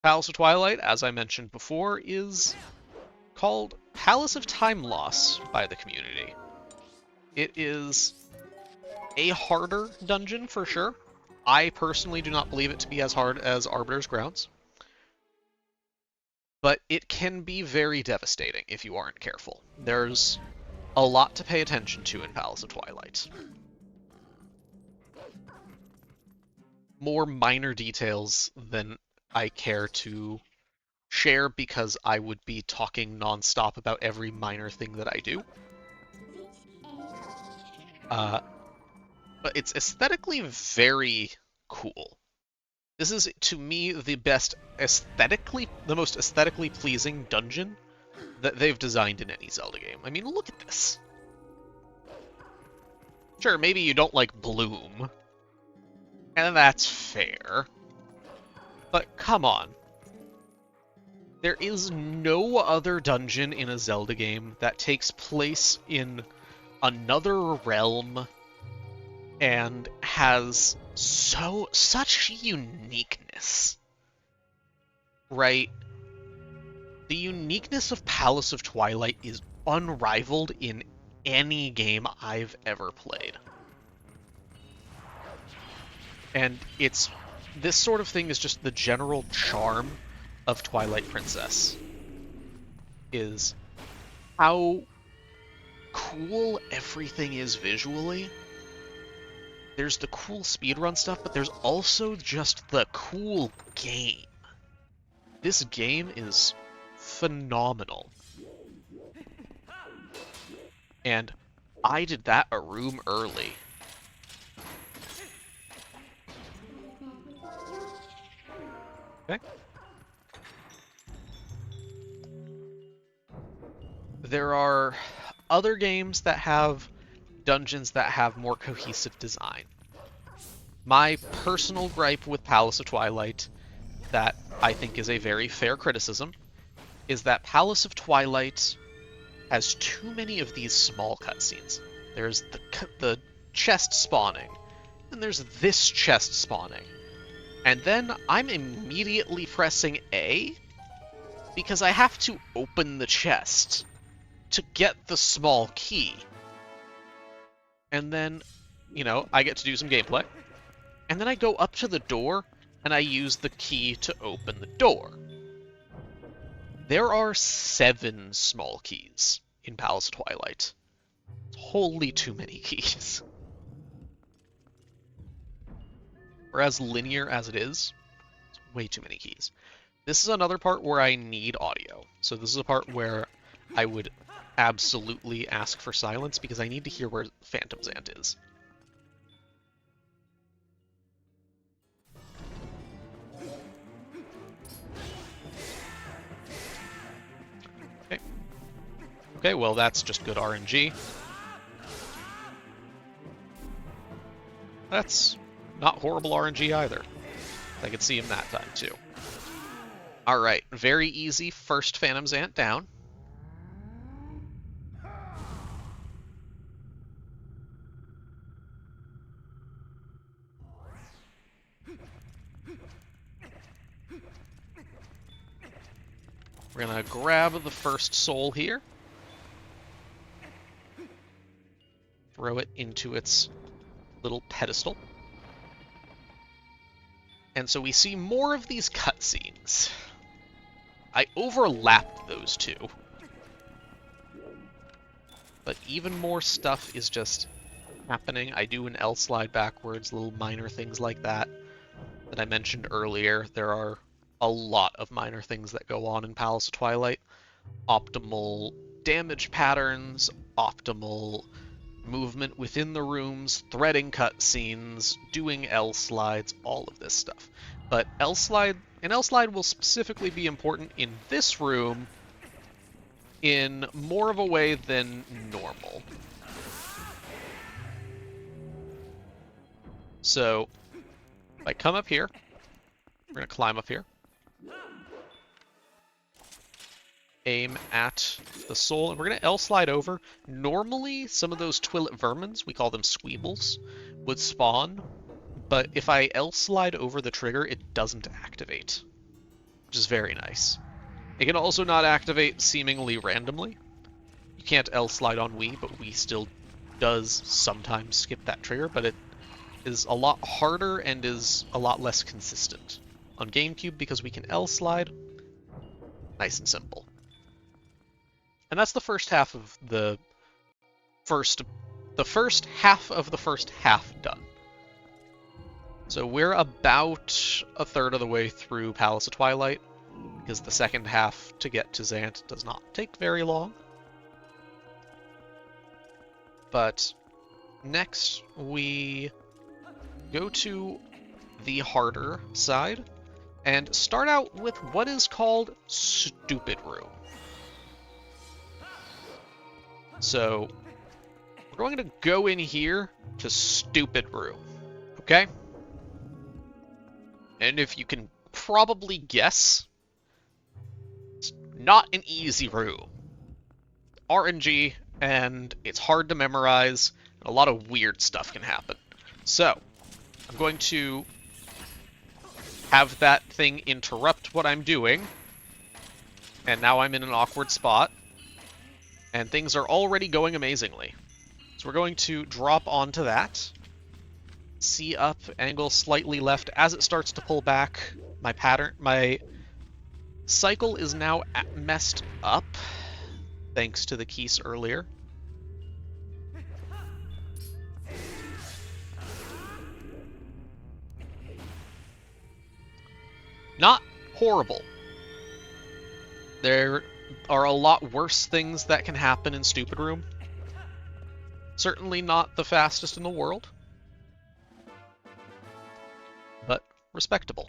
Palace of Twilight, as I mentioned before, is called Palace of Time Loss by the community. It is a harder dungeon for sure. I personally do not believe it to be as hard as Arbiter's Grounds. but it can be very devastating if you aren't careful. There's a lot to pay attention to in Palace of Twilight. More minor details than I care to share because I would be talking non-stop about every minor thing that I do. But it's aesthetically very cool. This is, to me, the most aesthetically pleasing dungeon that they've designed in any Zelda game. I mean, look at this. Sure, maybe you don't like Bloom, and that's fair, but come on. There is no other dungeon in a Zelda game that takes place in another realm and has such uniqueness, right? The uniqueness of Palace of Twilight is unrivaled in any game I've ever played. And this sort of thing is just the general charm of Twilight Princess, is how cool everything is visually. There's the cool speedrun stuff, but there's also just the cool game. This game is phenomenal. And I did that a room early. Okay. There are other games that have dungeons that have more cohesive design. My personal gripe with Palace of Twilight, that I think is a very fair criticism, is that Palace of Twilight has too many of these small cutscenes. There's the chest spawning, and there's this chest spawning. And then I'm immediately pressing A because I have to open the chest to get the small key. And then, you know, I get to do some gameplay. And then I go up to the door and I use the key to open the door. There are 7 small keys in Palace of Twilight. It's wholly too many keys. For as linear as it is, it's way too many keys. This is another part where I need audio. So this is a part where I would absolutely ask for silence because I need to hear where Phantom Zant is. Okay. Okay, well that's just good RNG. That's not horrible RNG either. I could see him that time too. Alright, very easy first Phantom Zant down. We're gonna grab the first soul here. Throw it into its little pedestal. And so we see more of these cutscenes. I overlapped those two. But even more stuff is just happening. I do an L slide backwards, little minor things like that I mentioned earlier. There are a lot of minor things that go on in Palace of Twilight. Optimal damage patterns, optimal movement within the rooms, threading cutscenes, doing L slides, all of this stuff. But an L slide will specifically be important in this room in more of a way than normal. So if I come up here, we're going to climb up here, aim at the soul, and we're going to L slide over. Normally, some of those Twilight vermins, we call them squeebles, would spawn, but if I L slide over the trigger, it doesn't activate, which is very nice. It can also not activate seemingly randomly. You can't L slide on Wii, but Wii still does sometimes skip that trigger, but it is a lot harder and is a lot less consistent on GameCube because we can L slide. Nice and simple. And that's the first half of the first half of the first half done. So we're about a third of the way through Palace of Twilight, because the second half to get to Zant does not take very long. But next we go to the harder side and start out with what is called Stupid Room. So we're going to go in here to Stupid Room, okay? And if you can probably guess, it's not an easy room. RNG, and it's hard to memorize, and a lot of weird stuff can happen. So, I'm going to have that thing interrupt what I'm doing, and now I'm in an awkward spot, and things are already going amazingly. So we're going to drop onto that, C up, angle slightly left. As it starts to pull back, my cycle is now messed up, thanks to the keys earlier. Not horrible. There are a lot worse things that can happen in Stupid Room. Certainly not the fastest in the world, but respectable.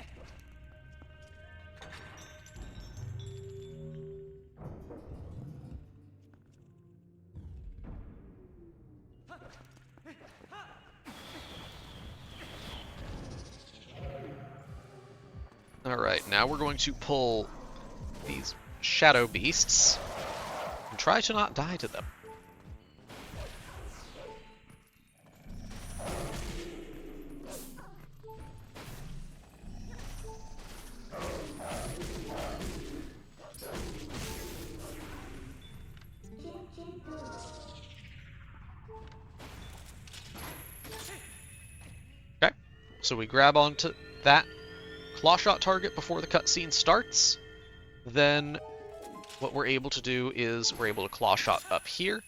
Alright, now we're going to pull these shadow beasts and try to not die to them. Okay, so we grab onto that claw shot target before the cutscene starts. Then what we're able to do is we're able to claw shot up here,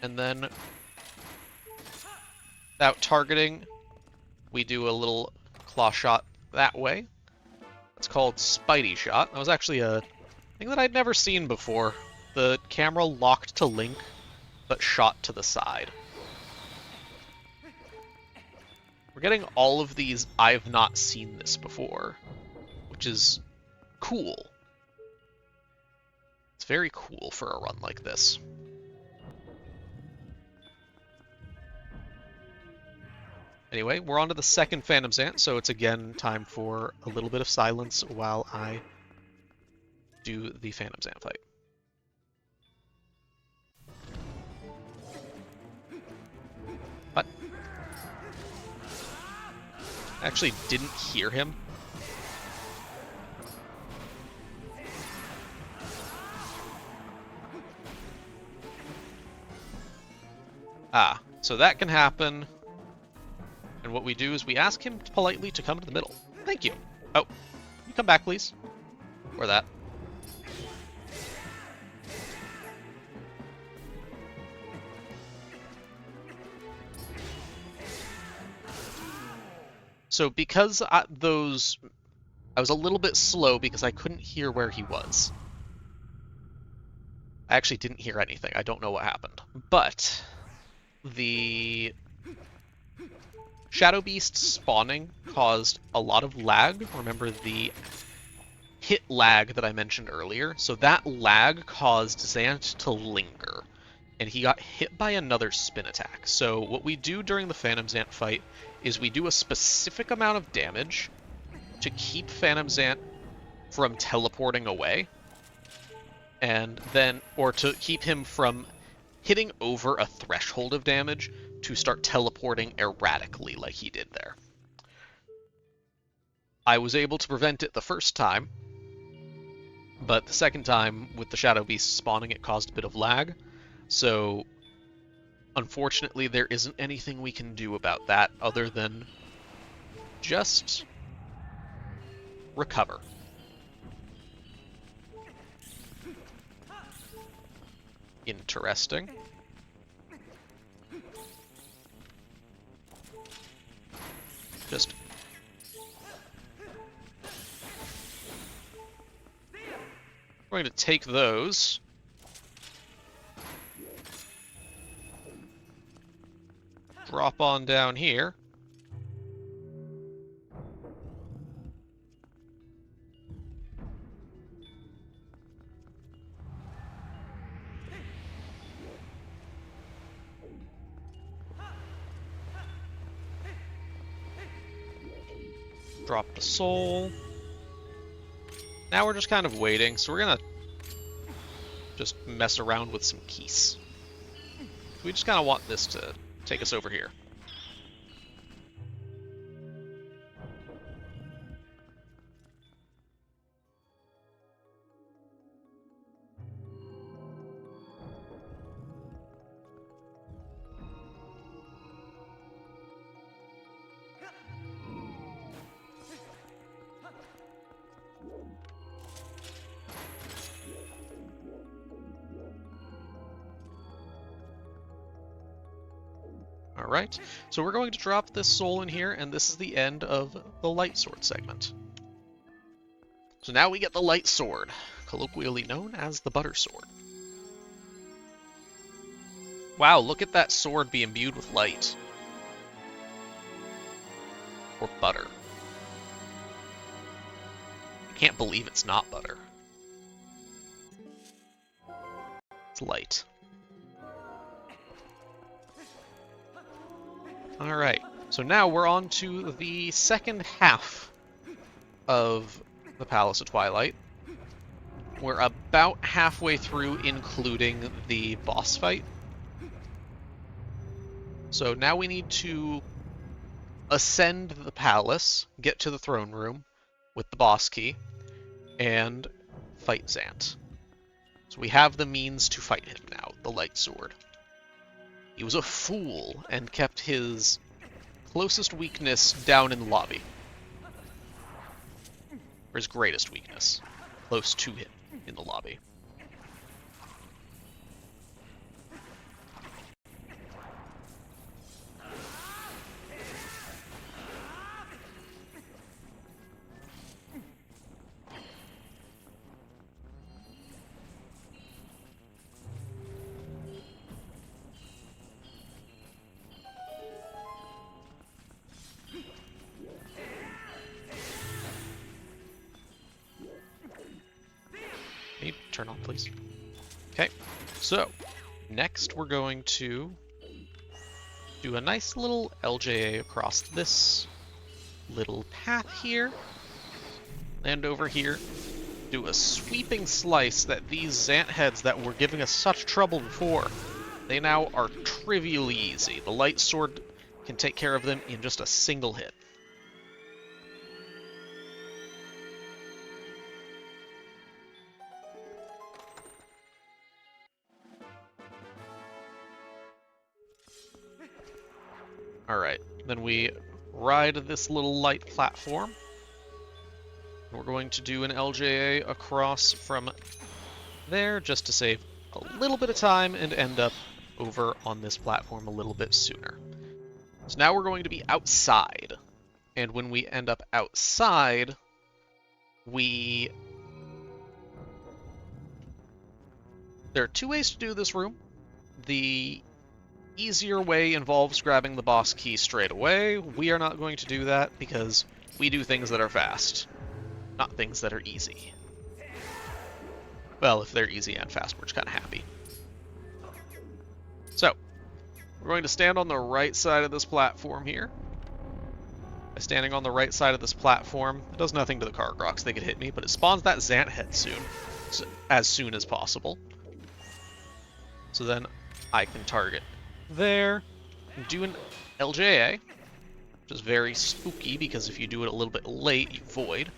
and then without targeting, we do a little claw shot that way. It's called Spidey Shot. That was actually a thing that I'd never seen before. The camera locked to Link, but shot to the side. We're getting all of these I've not seen this before, which is cool. It's very cool for a run like this. Anyway, we're on to the second Phantom Zant, so it's again time for a little bit of silence while I do the Phantom Zant fight. What? I actually didn't hear him. Ah, so that can happen. And what we do is we ask him politely to come to the middle. Thank you. Oh, you come back, please. Or that. So because I was a little bit slow because I couldn't hear where he was. I actually didn't hear anything. I don't know what happened. But the Shadow Beast spawning caused a lot of lag. Remember the hit lag that I mentioned earlier? So that lag caused Zant to linger, and he got hit by another spin attack. So what we do during the Phantom Zant fight is we do a specific amount of damage to keep Phantom Zant from teleporting away, and then, or to keep him from hitting over a threshold of damage to start teleporting erratically like he did there. I was able to prevent it the first time, but the second time with the Shadow Beast spawning it caused a bit of lag, so unfortunately there isn't anything we can do about that other than just recover. Interesting. Just going to take those. Drop on down here. Drop the soul. Now we're just kind of waiting, so we're gonna just mess around with some keys. We just kind of want this to take us over here. Alright, so we're going to drop this soul in here, and this is the end of the light sword segment. So now we get the light sword, colloquially known as the butter sword. Wow, look at that sword be imbued with light. Or butter. I can't believe it's not butter. It's light. Alright, so now we're on to the second half of the Palace of Twilight. We're about halfway through, including the boss fight. So now we need to ascend the palace, get to the throne room with the boss key, and fight Zant. So we have the means to fight him now, the light sword. He was a fool and kept his closest weakness down in the lobby. Or his greatest weakness, close to him in the lobby. Can you turn on, please? Okay, so next we're going to do a nice little LJA across this little path here. Land over here. Do a sweeping slice that these Zant heads that were giving us such trouble before, they now are trivially easy. The light sword can take care of them in just a single hit. Alright, then we ride this little light platform. We're going to do an LJA across from there just to save a little bit of time and end up over on this platform a little bit sooner. So now we're going to be outside. And when we end up outside, there are two ways to do this room. The easier way involves grabbing the boss key straight away. We are not going to do that because we do things that are fast, not things that are easy. Well, if they're easy and fast, we're just kind of happy. So, we're going to stand on the right side of this platform here. By standing on the right side of this platform, it does nothing to the Argoroks. They could hit me, but it spawns that Zant head as soon as possible. So then I can target there, do an LJA, which is very spooky because if you do it a little bit late, you void.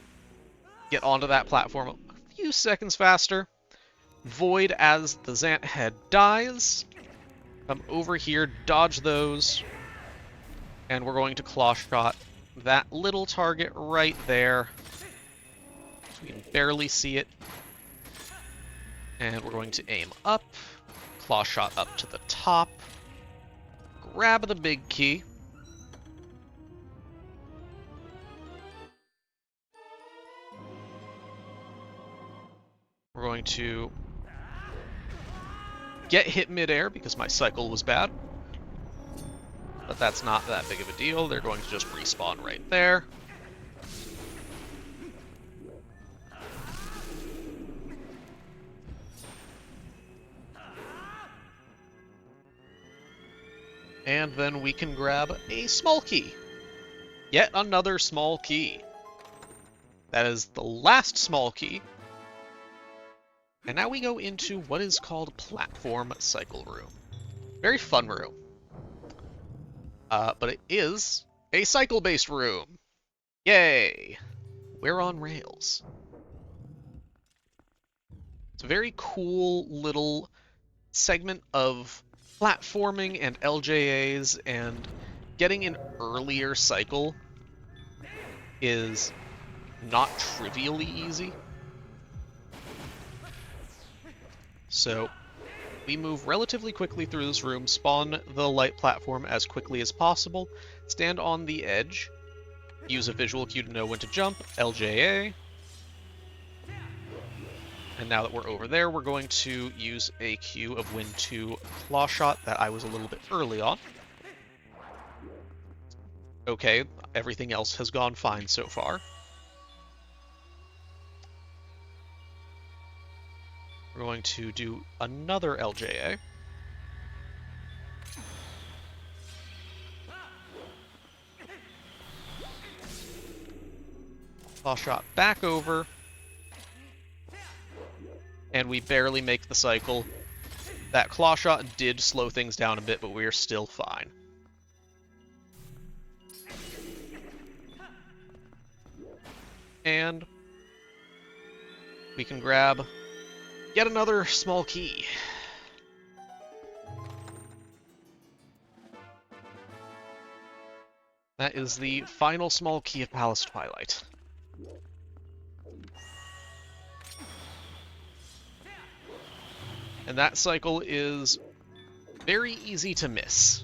Get onto that platform a few seconds faster. Void as the Zant head dies. Come over here, dodge those, and we're going to claw shot that little target right there. So we can barely see it. And we're going to aim up, claw shot up to the top, grab the big key. We're going to get hit midair because my cycle was bad. But that's not that big of a deal. They're going to just respawn right there. And then we can grab a small key. Yet another small key. That is the last small key. And now we go into what is called Platform Cycle Room. Very fun room. But it is a cycle-based room. Yay! We're on rails. It's a very cool little segment of platforming and LJAs, and getting an earlier cycle is not trivially easy. So we move relatively quickly through this room, spawn the light platform as quickly as possible, stand on the edge, use a visual cue to know when to jump, LJA. And now that we're over there, we're going to use a cue of when to claw shot that I was a little bit early on. Okay, everything else has gone fine so far. We're going to do another LJA. Claw shot back over. And we barely make the cycle. That claw shot did slow things down a bit, but we're still fine. And we can grab yet another small key. That is the final small key of Palace Twilight. And that cycle is very easy to miss.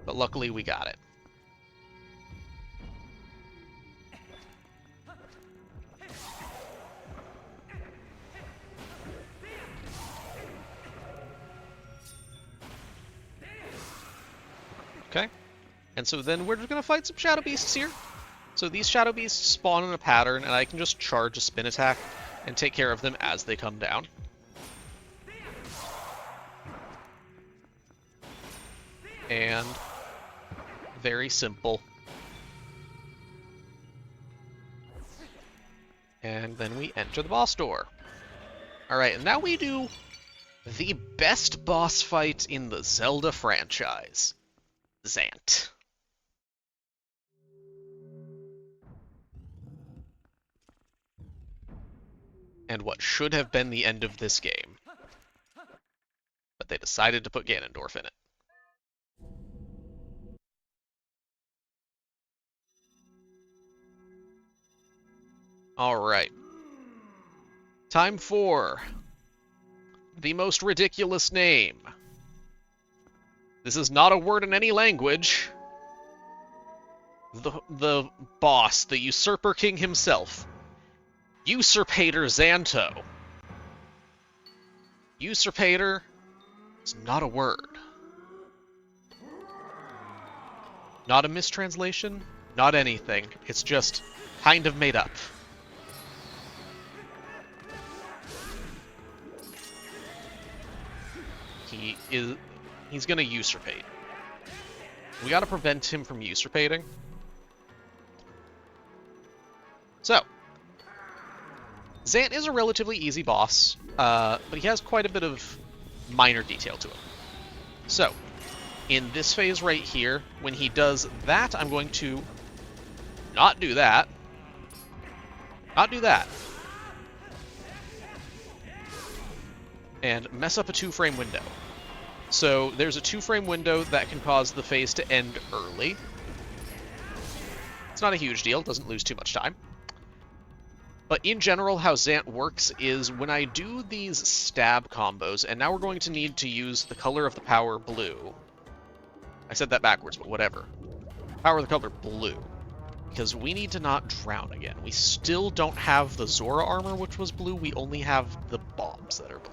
But luckily we got it. Okay. And so then we're just going to fight some Shadow Beasts here. So these Shadow Beasts spawn in a pattern, and I can just charge a spin attack and take care of them as they come down. And very simple. And then we enter the boss door. Alright, and now we do the best boss fight in the Zelda franchise. Zant. And what should have been the end of this game. But they decided to put Ganondorf in it. Alright. Time for the most ridiculous name. This is not a word in any language. The boss, the Usurper King himself. Usurpator Zanto. Usurpator is not a word. Not a mistranslation, not anything. It's just kind of made up. He's gonna usurpate. We gotta prevent him from usurpating. So, Zant is a relatively easy boss, but he has quite a bit of minor detail to him. So, in this phase right here, when he does that, I'm going to not do that. Not do that. And mess up a 2-frame window. So there's a 2-frame window that can cause the phase to end early. It's not a huge deal, doesn't lose too much time. But in general, how Zant works is when I do these stab combos, and now we're going to need to use the color of the power blue. I said that backwards, but whatever. Power of the color blue. Because we need to not drown again. We still don't have the Zora armor, which was blue. We only have the bombs that are blue.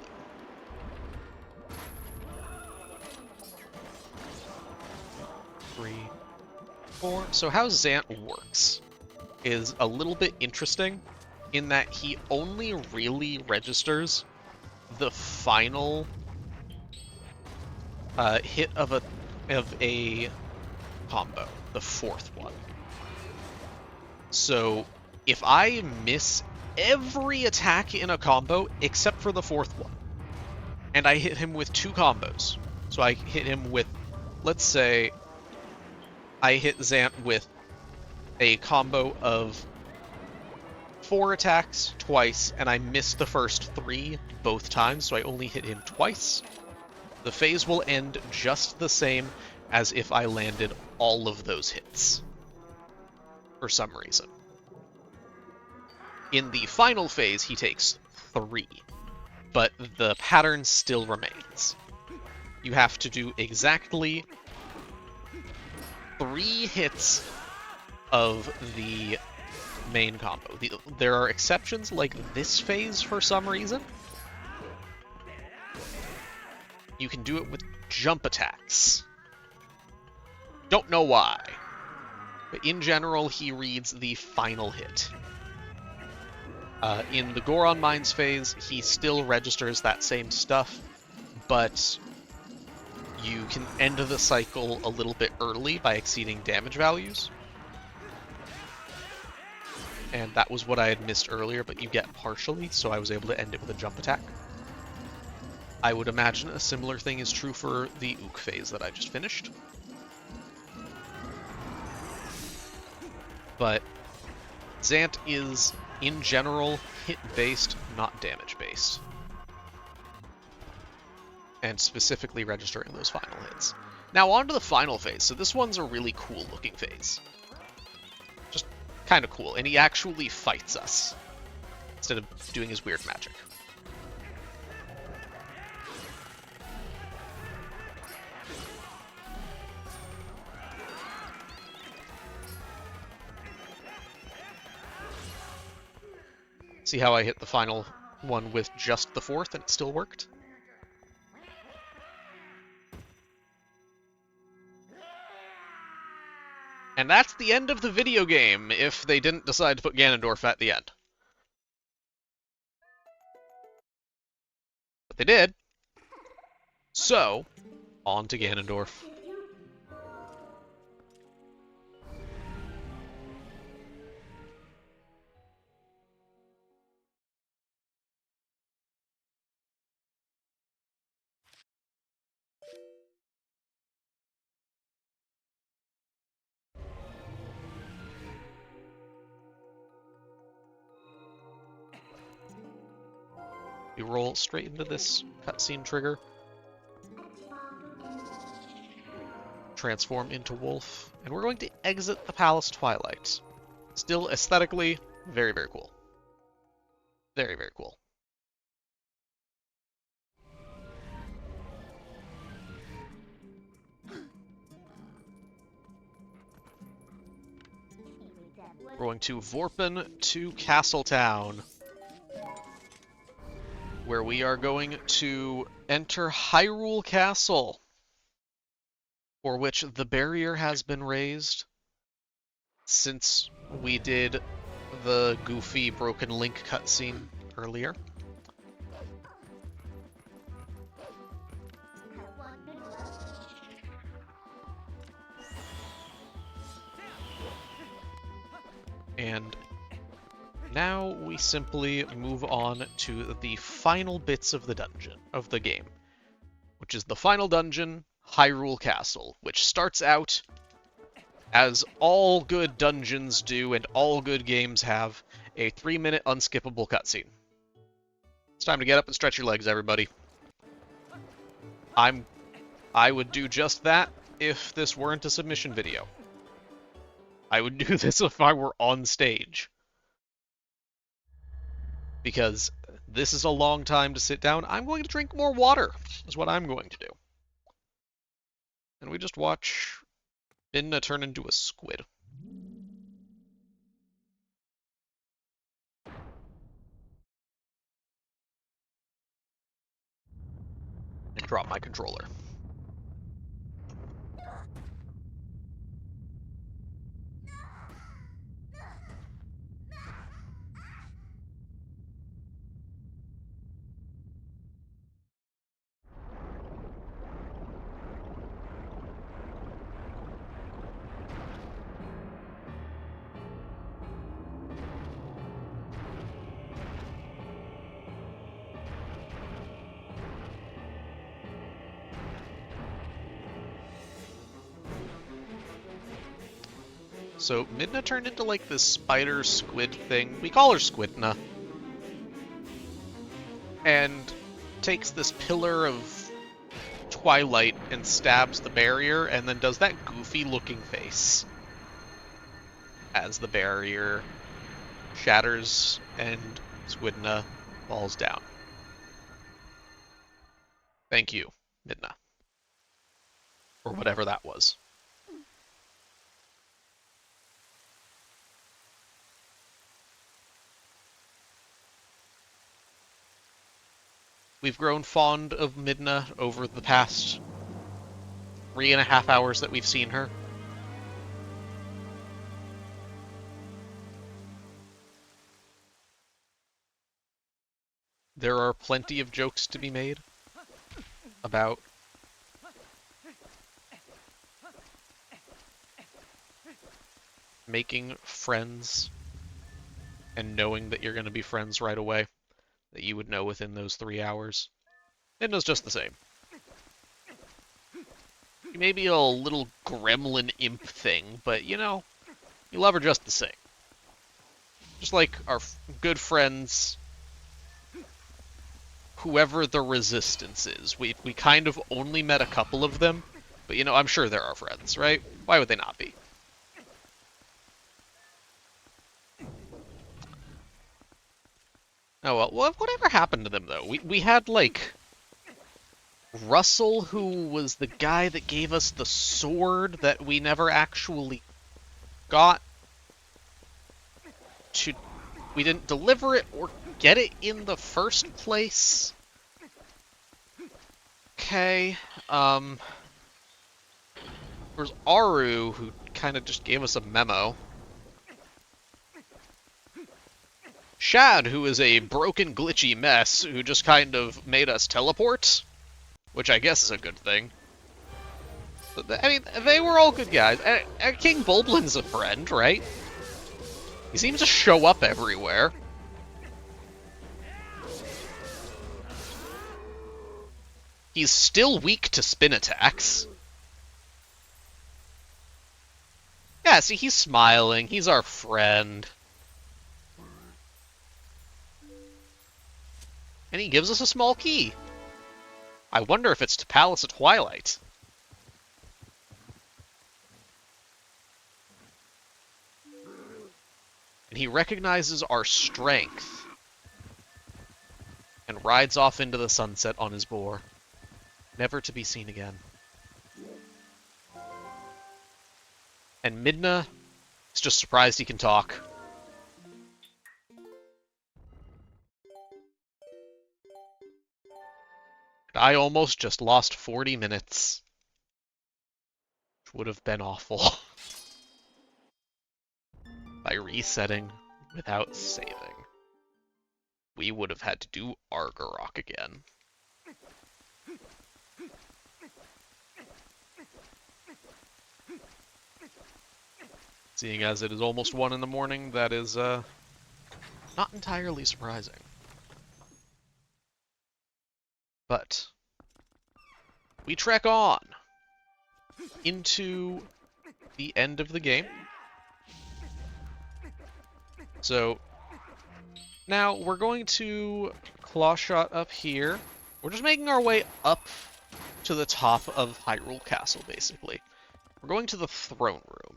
Three, four. So how Zant works is a little bit interesting in that he only really registers the final hit of a combo, the fourth one. So if I miss every attack in a combo except for the fourth one, and I hit him with 2 combos, so I hit him with, let's say, I hit Zant with a combo of 4 attacks twice, and I missed the first 3 both times, so I only hit him twice. The phase will end just the same as if I landed all of those hits, for some reason. In the final phase, he takes 3, but the pattern still remains. You have to do exactly 3 hits of the main combo. There are exceptions like this phase for some reason. You can do it with jump attacks. Don't know why. But in general, he reads the final hit. In the Goron Mines phase, he still registers that same stuff, but you can end the cycle a little bit early by exceeding damage values. And that was what I had missed earlier, but you get partially, so I was able to end it with a jump attack. I would imagine a similar thing is true for the Ook phase that I just finished. But Zant is, in general, hit-based, not damage-based. And specifically registering those final hits. Now on to the final phase. So this one's a really cool-looking phase. Just kind of cool. And he actually fights us, instead of doing his weird magic. See how I hit the final one with just the fourth and it still worked? And that's the end of the video game, if they didn't decide to put Ganondorf at the end. But they did. So, on to Ganondorf. We roll straight into this cutscene trigger. Transform into Wolf, and we're going to exit the Palace Twilight. Still aesthetically, very, very cool. Very, very cool. We're going to Vorpen to Castletown, where we are going to enter Hyrule Castle, for which the barrier has been raised since we did the goofy Broken Link cutscene earlier. And now we simply move on to the final bits of the dungeon, of the game, which is the final dungeon, Hyrule Castle, which starts out, as all good dungeons do and all good games have, a 3-minute unskippable cutscene. It's time to get up and stretch your legs, everybody. I would do just that if this weren't a submission video. I would do this if I were on stage. because this is a long time to sit down. I'm going to drink more water, is what I'm going to do. And we just watch Midna turn into a squid. And drop my controller. So Midna turned into like this spider squid thing. We call her Squidna. And takes this pillar of Twilight and stabs the barrier, and then does that goofy looking face as the barrier shatters and Squidna falls down. Thank you, Midna. Or whatever that was. We've grown fond of Midna over the past 3.5 hours that we've seen her. There are plenty of jokes to be made about making friends and knowing that you're going to be friends right away, that you would know within those 3 hours. Midna's just the same. She may be a little gremlin imp thing, but you know, you love her just the same. Just like our good friends, whoever the Resistance is. We kind of only met a couple of them, but you know, I'm sure they're our friends, right? Why would they not be? Oh well, whatever happened to them though? We had like Russell, who was the guy that gave us the sword that we never actually got to. We didn't deliver it or get it in the first place. Okay, there's Aru, who kind of just gave us a memo. Shad, who is a broken, glitchy mess, who just kind of made us teleport, which I guess is a good thing. But, I mean, they were all good guys. King Bulblin's a friend, right? He seems to show up everywhere. He's still weak to spin attacks. Yeah, see, he's smiling. He's our friend. And he gives us a small key. I wonder if it's to Palace of Twilight. And he recognizes our strength and rides off into the sunset on his boar, never to be seen again. And Midna is just surprised he can talk. I almost just lost 40 minutes. Which would have been awful. By resetting without saving. We would have had to do Argorok again. Seeing as it is almost 1 in the morning, that is not entirely surprising. But we trek on into the end of the game. So now we're going to claw shot up here. We're just making our way up to the top of Hyrule Castle, basically. We're going to the throne room.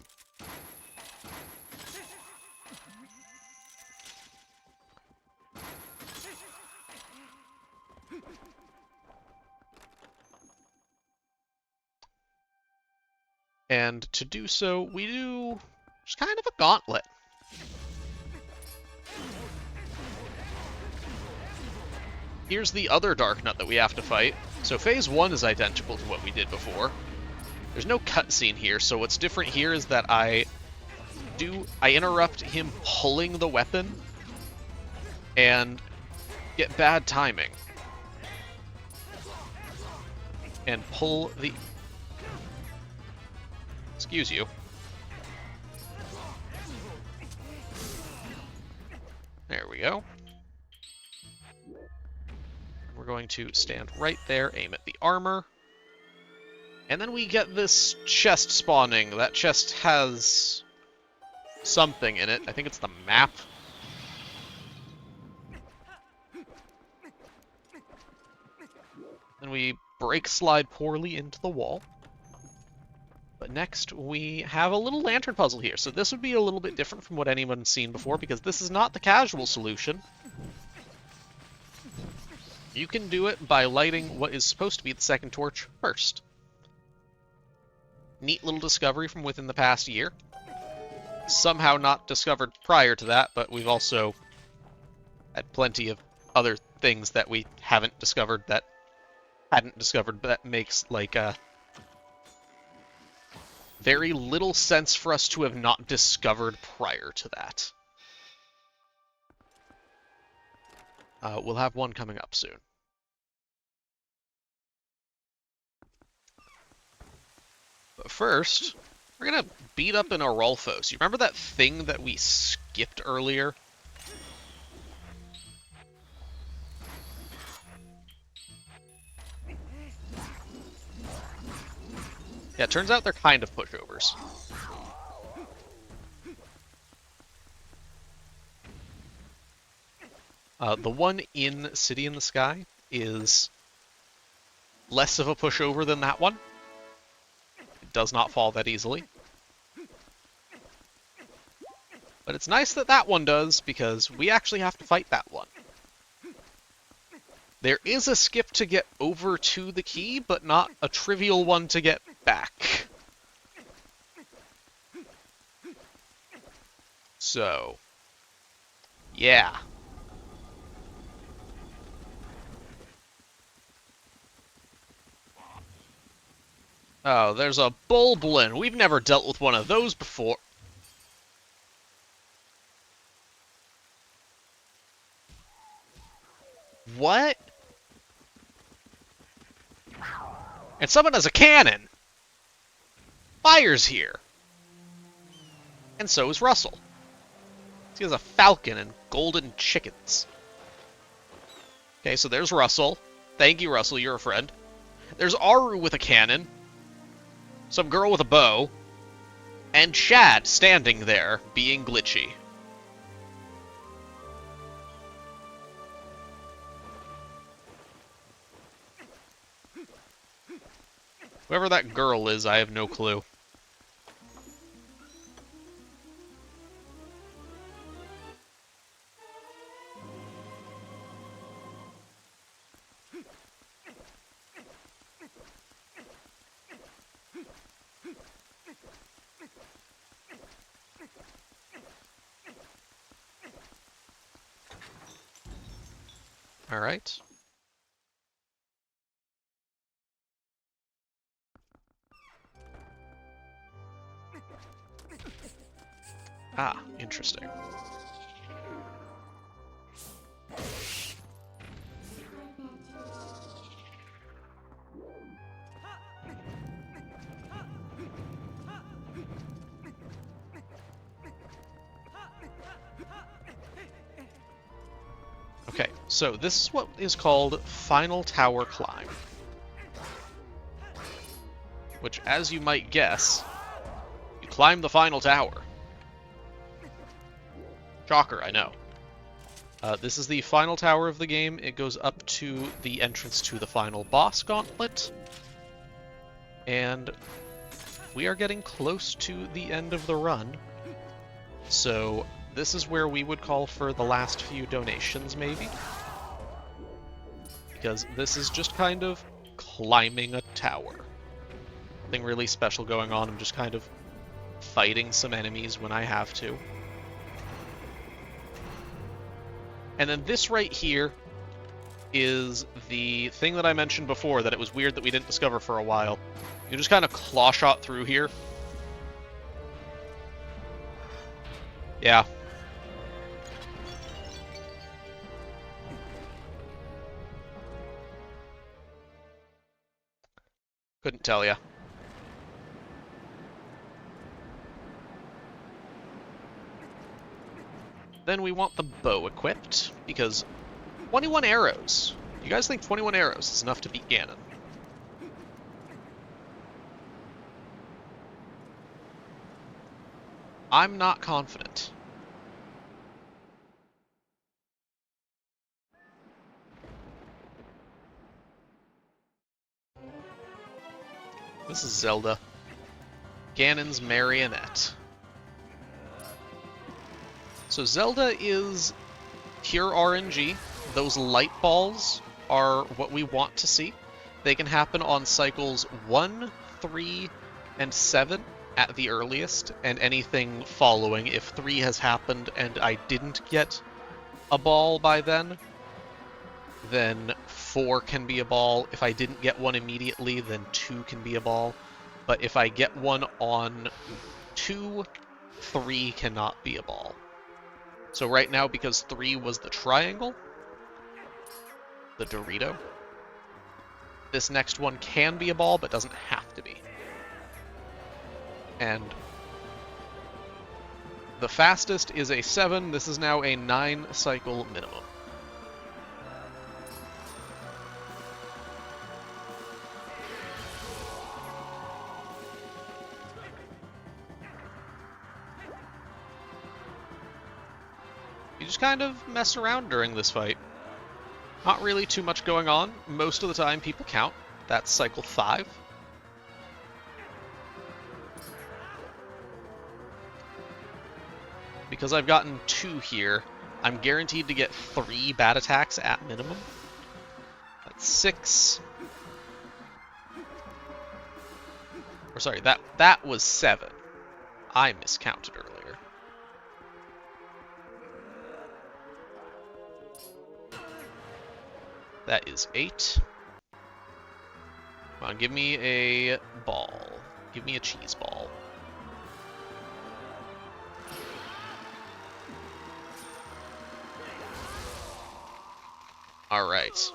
And to do so, we do just kind of a gauntlet. Here's the other Dark Nut that we have to fight. So phase 1 is identical to what we did before. There's no cutscene here, so what's different here is that I interrupt him pulling the weapon and get bad timing. And pull the... Excuse you. There we go. We're going to stand right there, aim at the armor. And then we get this chest spawning. That chest has something in it. I think it's the map. Then we break slide poorly into the wall. But next we have a little lantern puzzle here. So this would be a little bit different from what anyone's seen before, because this is not the casual solution. You can do it by lighting what is supposed to be the second torch first. Neat little discovery from within the past year. Somehow not discovered prior to that, but we've also had plenty of other things that we haven't discovered that makes, like, very little sense for us to have not discovered prior to that. We'll have one coming up soon. But first, we're gonna beat up an Arolfos. You remember that thing that we skipped earlier? Yeah, it turns out they're kind of pushovers. The one in City in the Sky is less of a pushover than that one. It does not fall that easily. But it's nice that that one does, because we actually have to fight that one. There is a skip to get over to the key, but not a trivial one to get back. So, yeah. Oh, there's a Bulblin. We've never dealt with one of those before. What? And someone has a cannon. Fire's here. And so is Russell. He has a falcon and golden chickens. Okay, so there's Russell. Thank you, Russell, you're a friend. There's Aru with a cannon. Some girl with a bow. And Chad standing there, being glitchy. Whoever that girl is, I have no clue. All right. Ah, interesting. Okay, so this is what is called Final Tower Climb. Which, as you might guess, you climb the final tower. Shocker, I know. This is the final tower of the game. It goes up to the entrance to the final boss gauntlet. And we are getting close to the end of the run. So this is where we would call for the last few donations, maybe. because this is just kind of climbing a tower. Nothing really special going on, I'm just kind of fighting some enemies when I have to. And then this right here is the thing that I mentioned before, that it was weird that we didn't discover for a while. You just kind of claw shot through here. Yeah. Couldn't tell ya. Then we want the bow equipped, because 21 arrows. You guys think 21 arrows is enough to beat Ganon? I'm not confident. This is Zelda. Ganon's marionette. So Zelda is pure RNG. Those light balls are what we want to see. They can happen on cycles 1, 3, and 7 at the earliest, and anything following. If 3 has happened and I didn't get a ball by then 4 can be a ball. If I didn't get one immediately, then 2 can be a ball. But if I get one on 2, 3 cannot be a ball. So right now, because 3 was the triangle, the Dorito, this next one can be a ball, but doesn't have to be. And the fastest is a 7. This is now a 9 cycle minimum. You just kind of mess around during this fight. Not really too much going on. Most of the time people count. That's cycle 5. Because I've gotten 2 here, I'm guaranteed to get 3 bad attacks at minimum. That's 6. Or sorry, that was 7. I miscounted earlier. That is 8. Come on, give me a ball. Give me a cheese ball. Alright.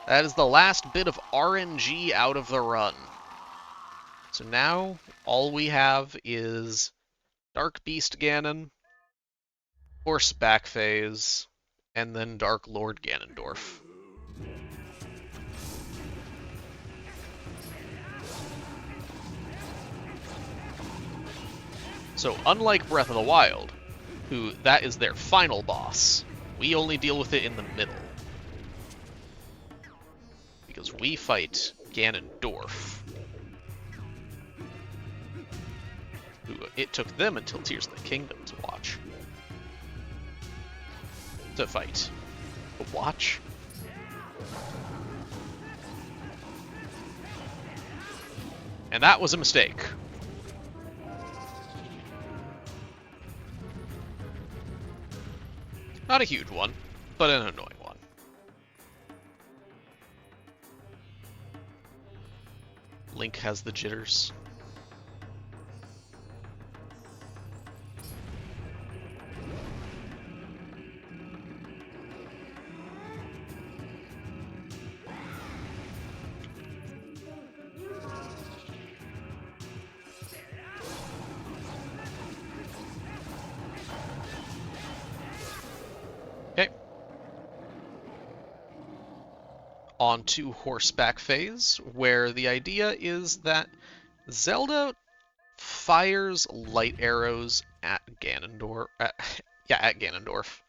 That is the last bit of RNG out of the run. So now, all we have is Dark Beast Ganon, Horseback Phase, and then Dark Lord Ganondorf. So unlike Breath of the Wild, who that is their final boss, we only deal with it in the middle. Because we fight Ganondorf. Who, it took them until Tears of the Kingdom to watch. To fight. To watch? And that was a mistake. Not a huge one, but an annoying one. Link has the jitters. On to Horseback Phase, where the idea is that Zelda fires light arrows at Ganondorf. At Ganondorf.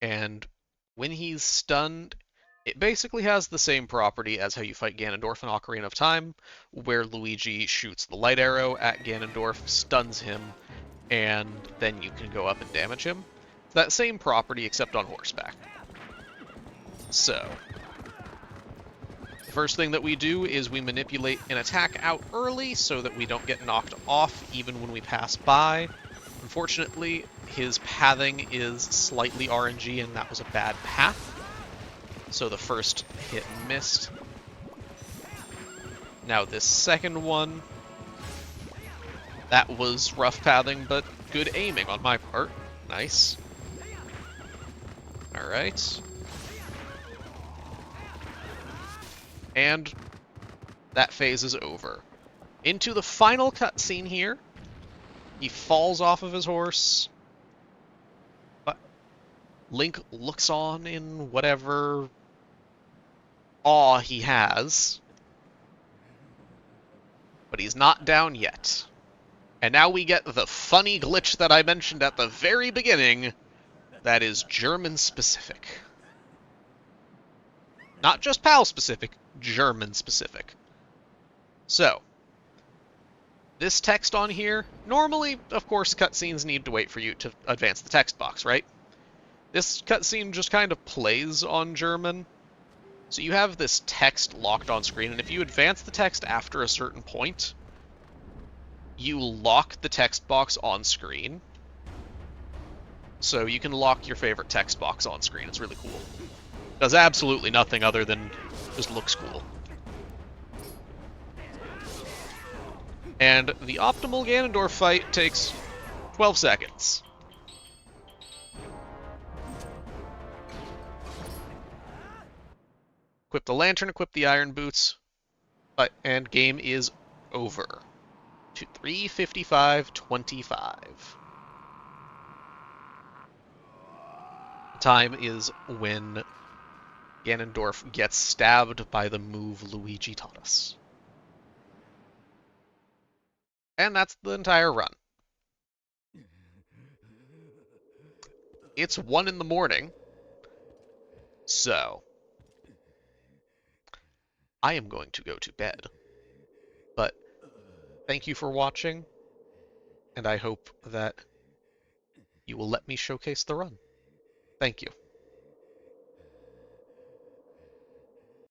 And when he's stunned, it basically has the same property as how you fight Ganondorf in Ocarina of Time, where Luigi shoots the light arrow at Ganondorf, stuns him, and then you can go up and damage him. It's that same property, except on horseback. So, First thing that we do is we manipulate an attack out early so that we don't get knocked off even when we pass by. Unfortunately, his pathing is slightly RNG and that was a bad path. So the first hit missed. Now this second one, that was rough pathing, but good aiming on my part. Nice. Alright. And that phase is over. Into the final cutscene here. He falls off of his horse. But Link looks on in whatever awe he has. But he's not down yet. And now we get the funny glitch that I mentioned at the very beginning that is German specific. Not just PAL specific, German specific. So, this text on here, normally, of course, cutscenes need to wait for you to advance the text box, right? This cutscene just kind of plays on German. So you have this text locked on screen, and if you advance the text after a certain point, you lock the text box on screen. So you can lock your favorite text box on screen. It's really cool. Does absolutely nothing other than just looks cool. And the optimal Ganondorf fight takes 12 seconds. Equip the lantern, equip the iron boots, and game is over. To 3:55:25. Time is when Ganondorf gets stabbed by the move Luigi taught us. And that's the entire run. It's 1 in the morning, so I am going to go to bed. But thank you for watching, and I hope that you will let me showcase the run. Thank you.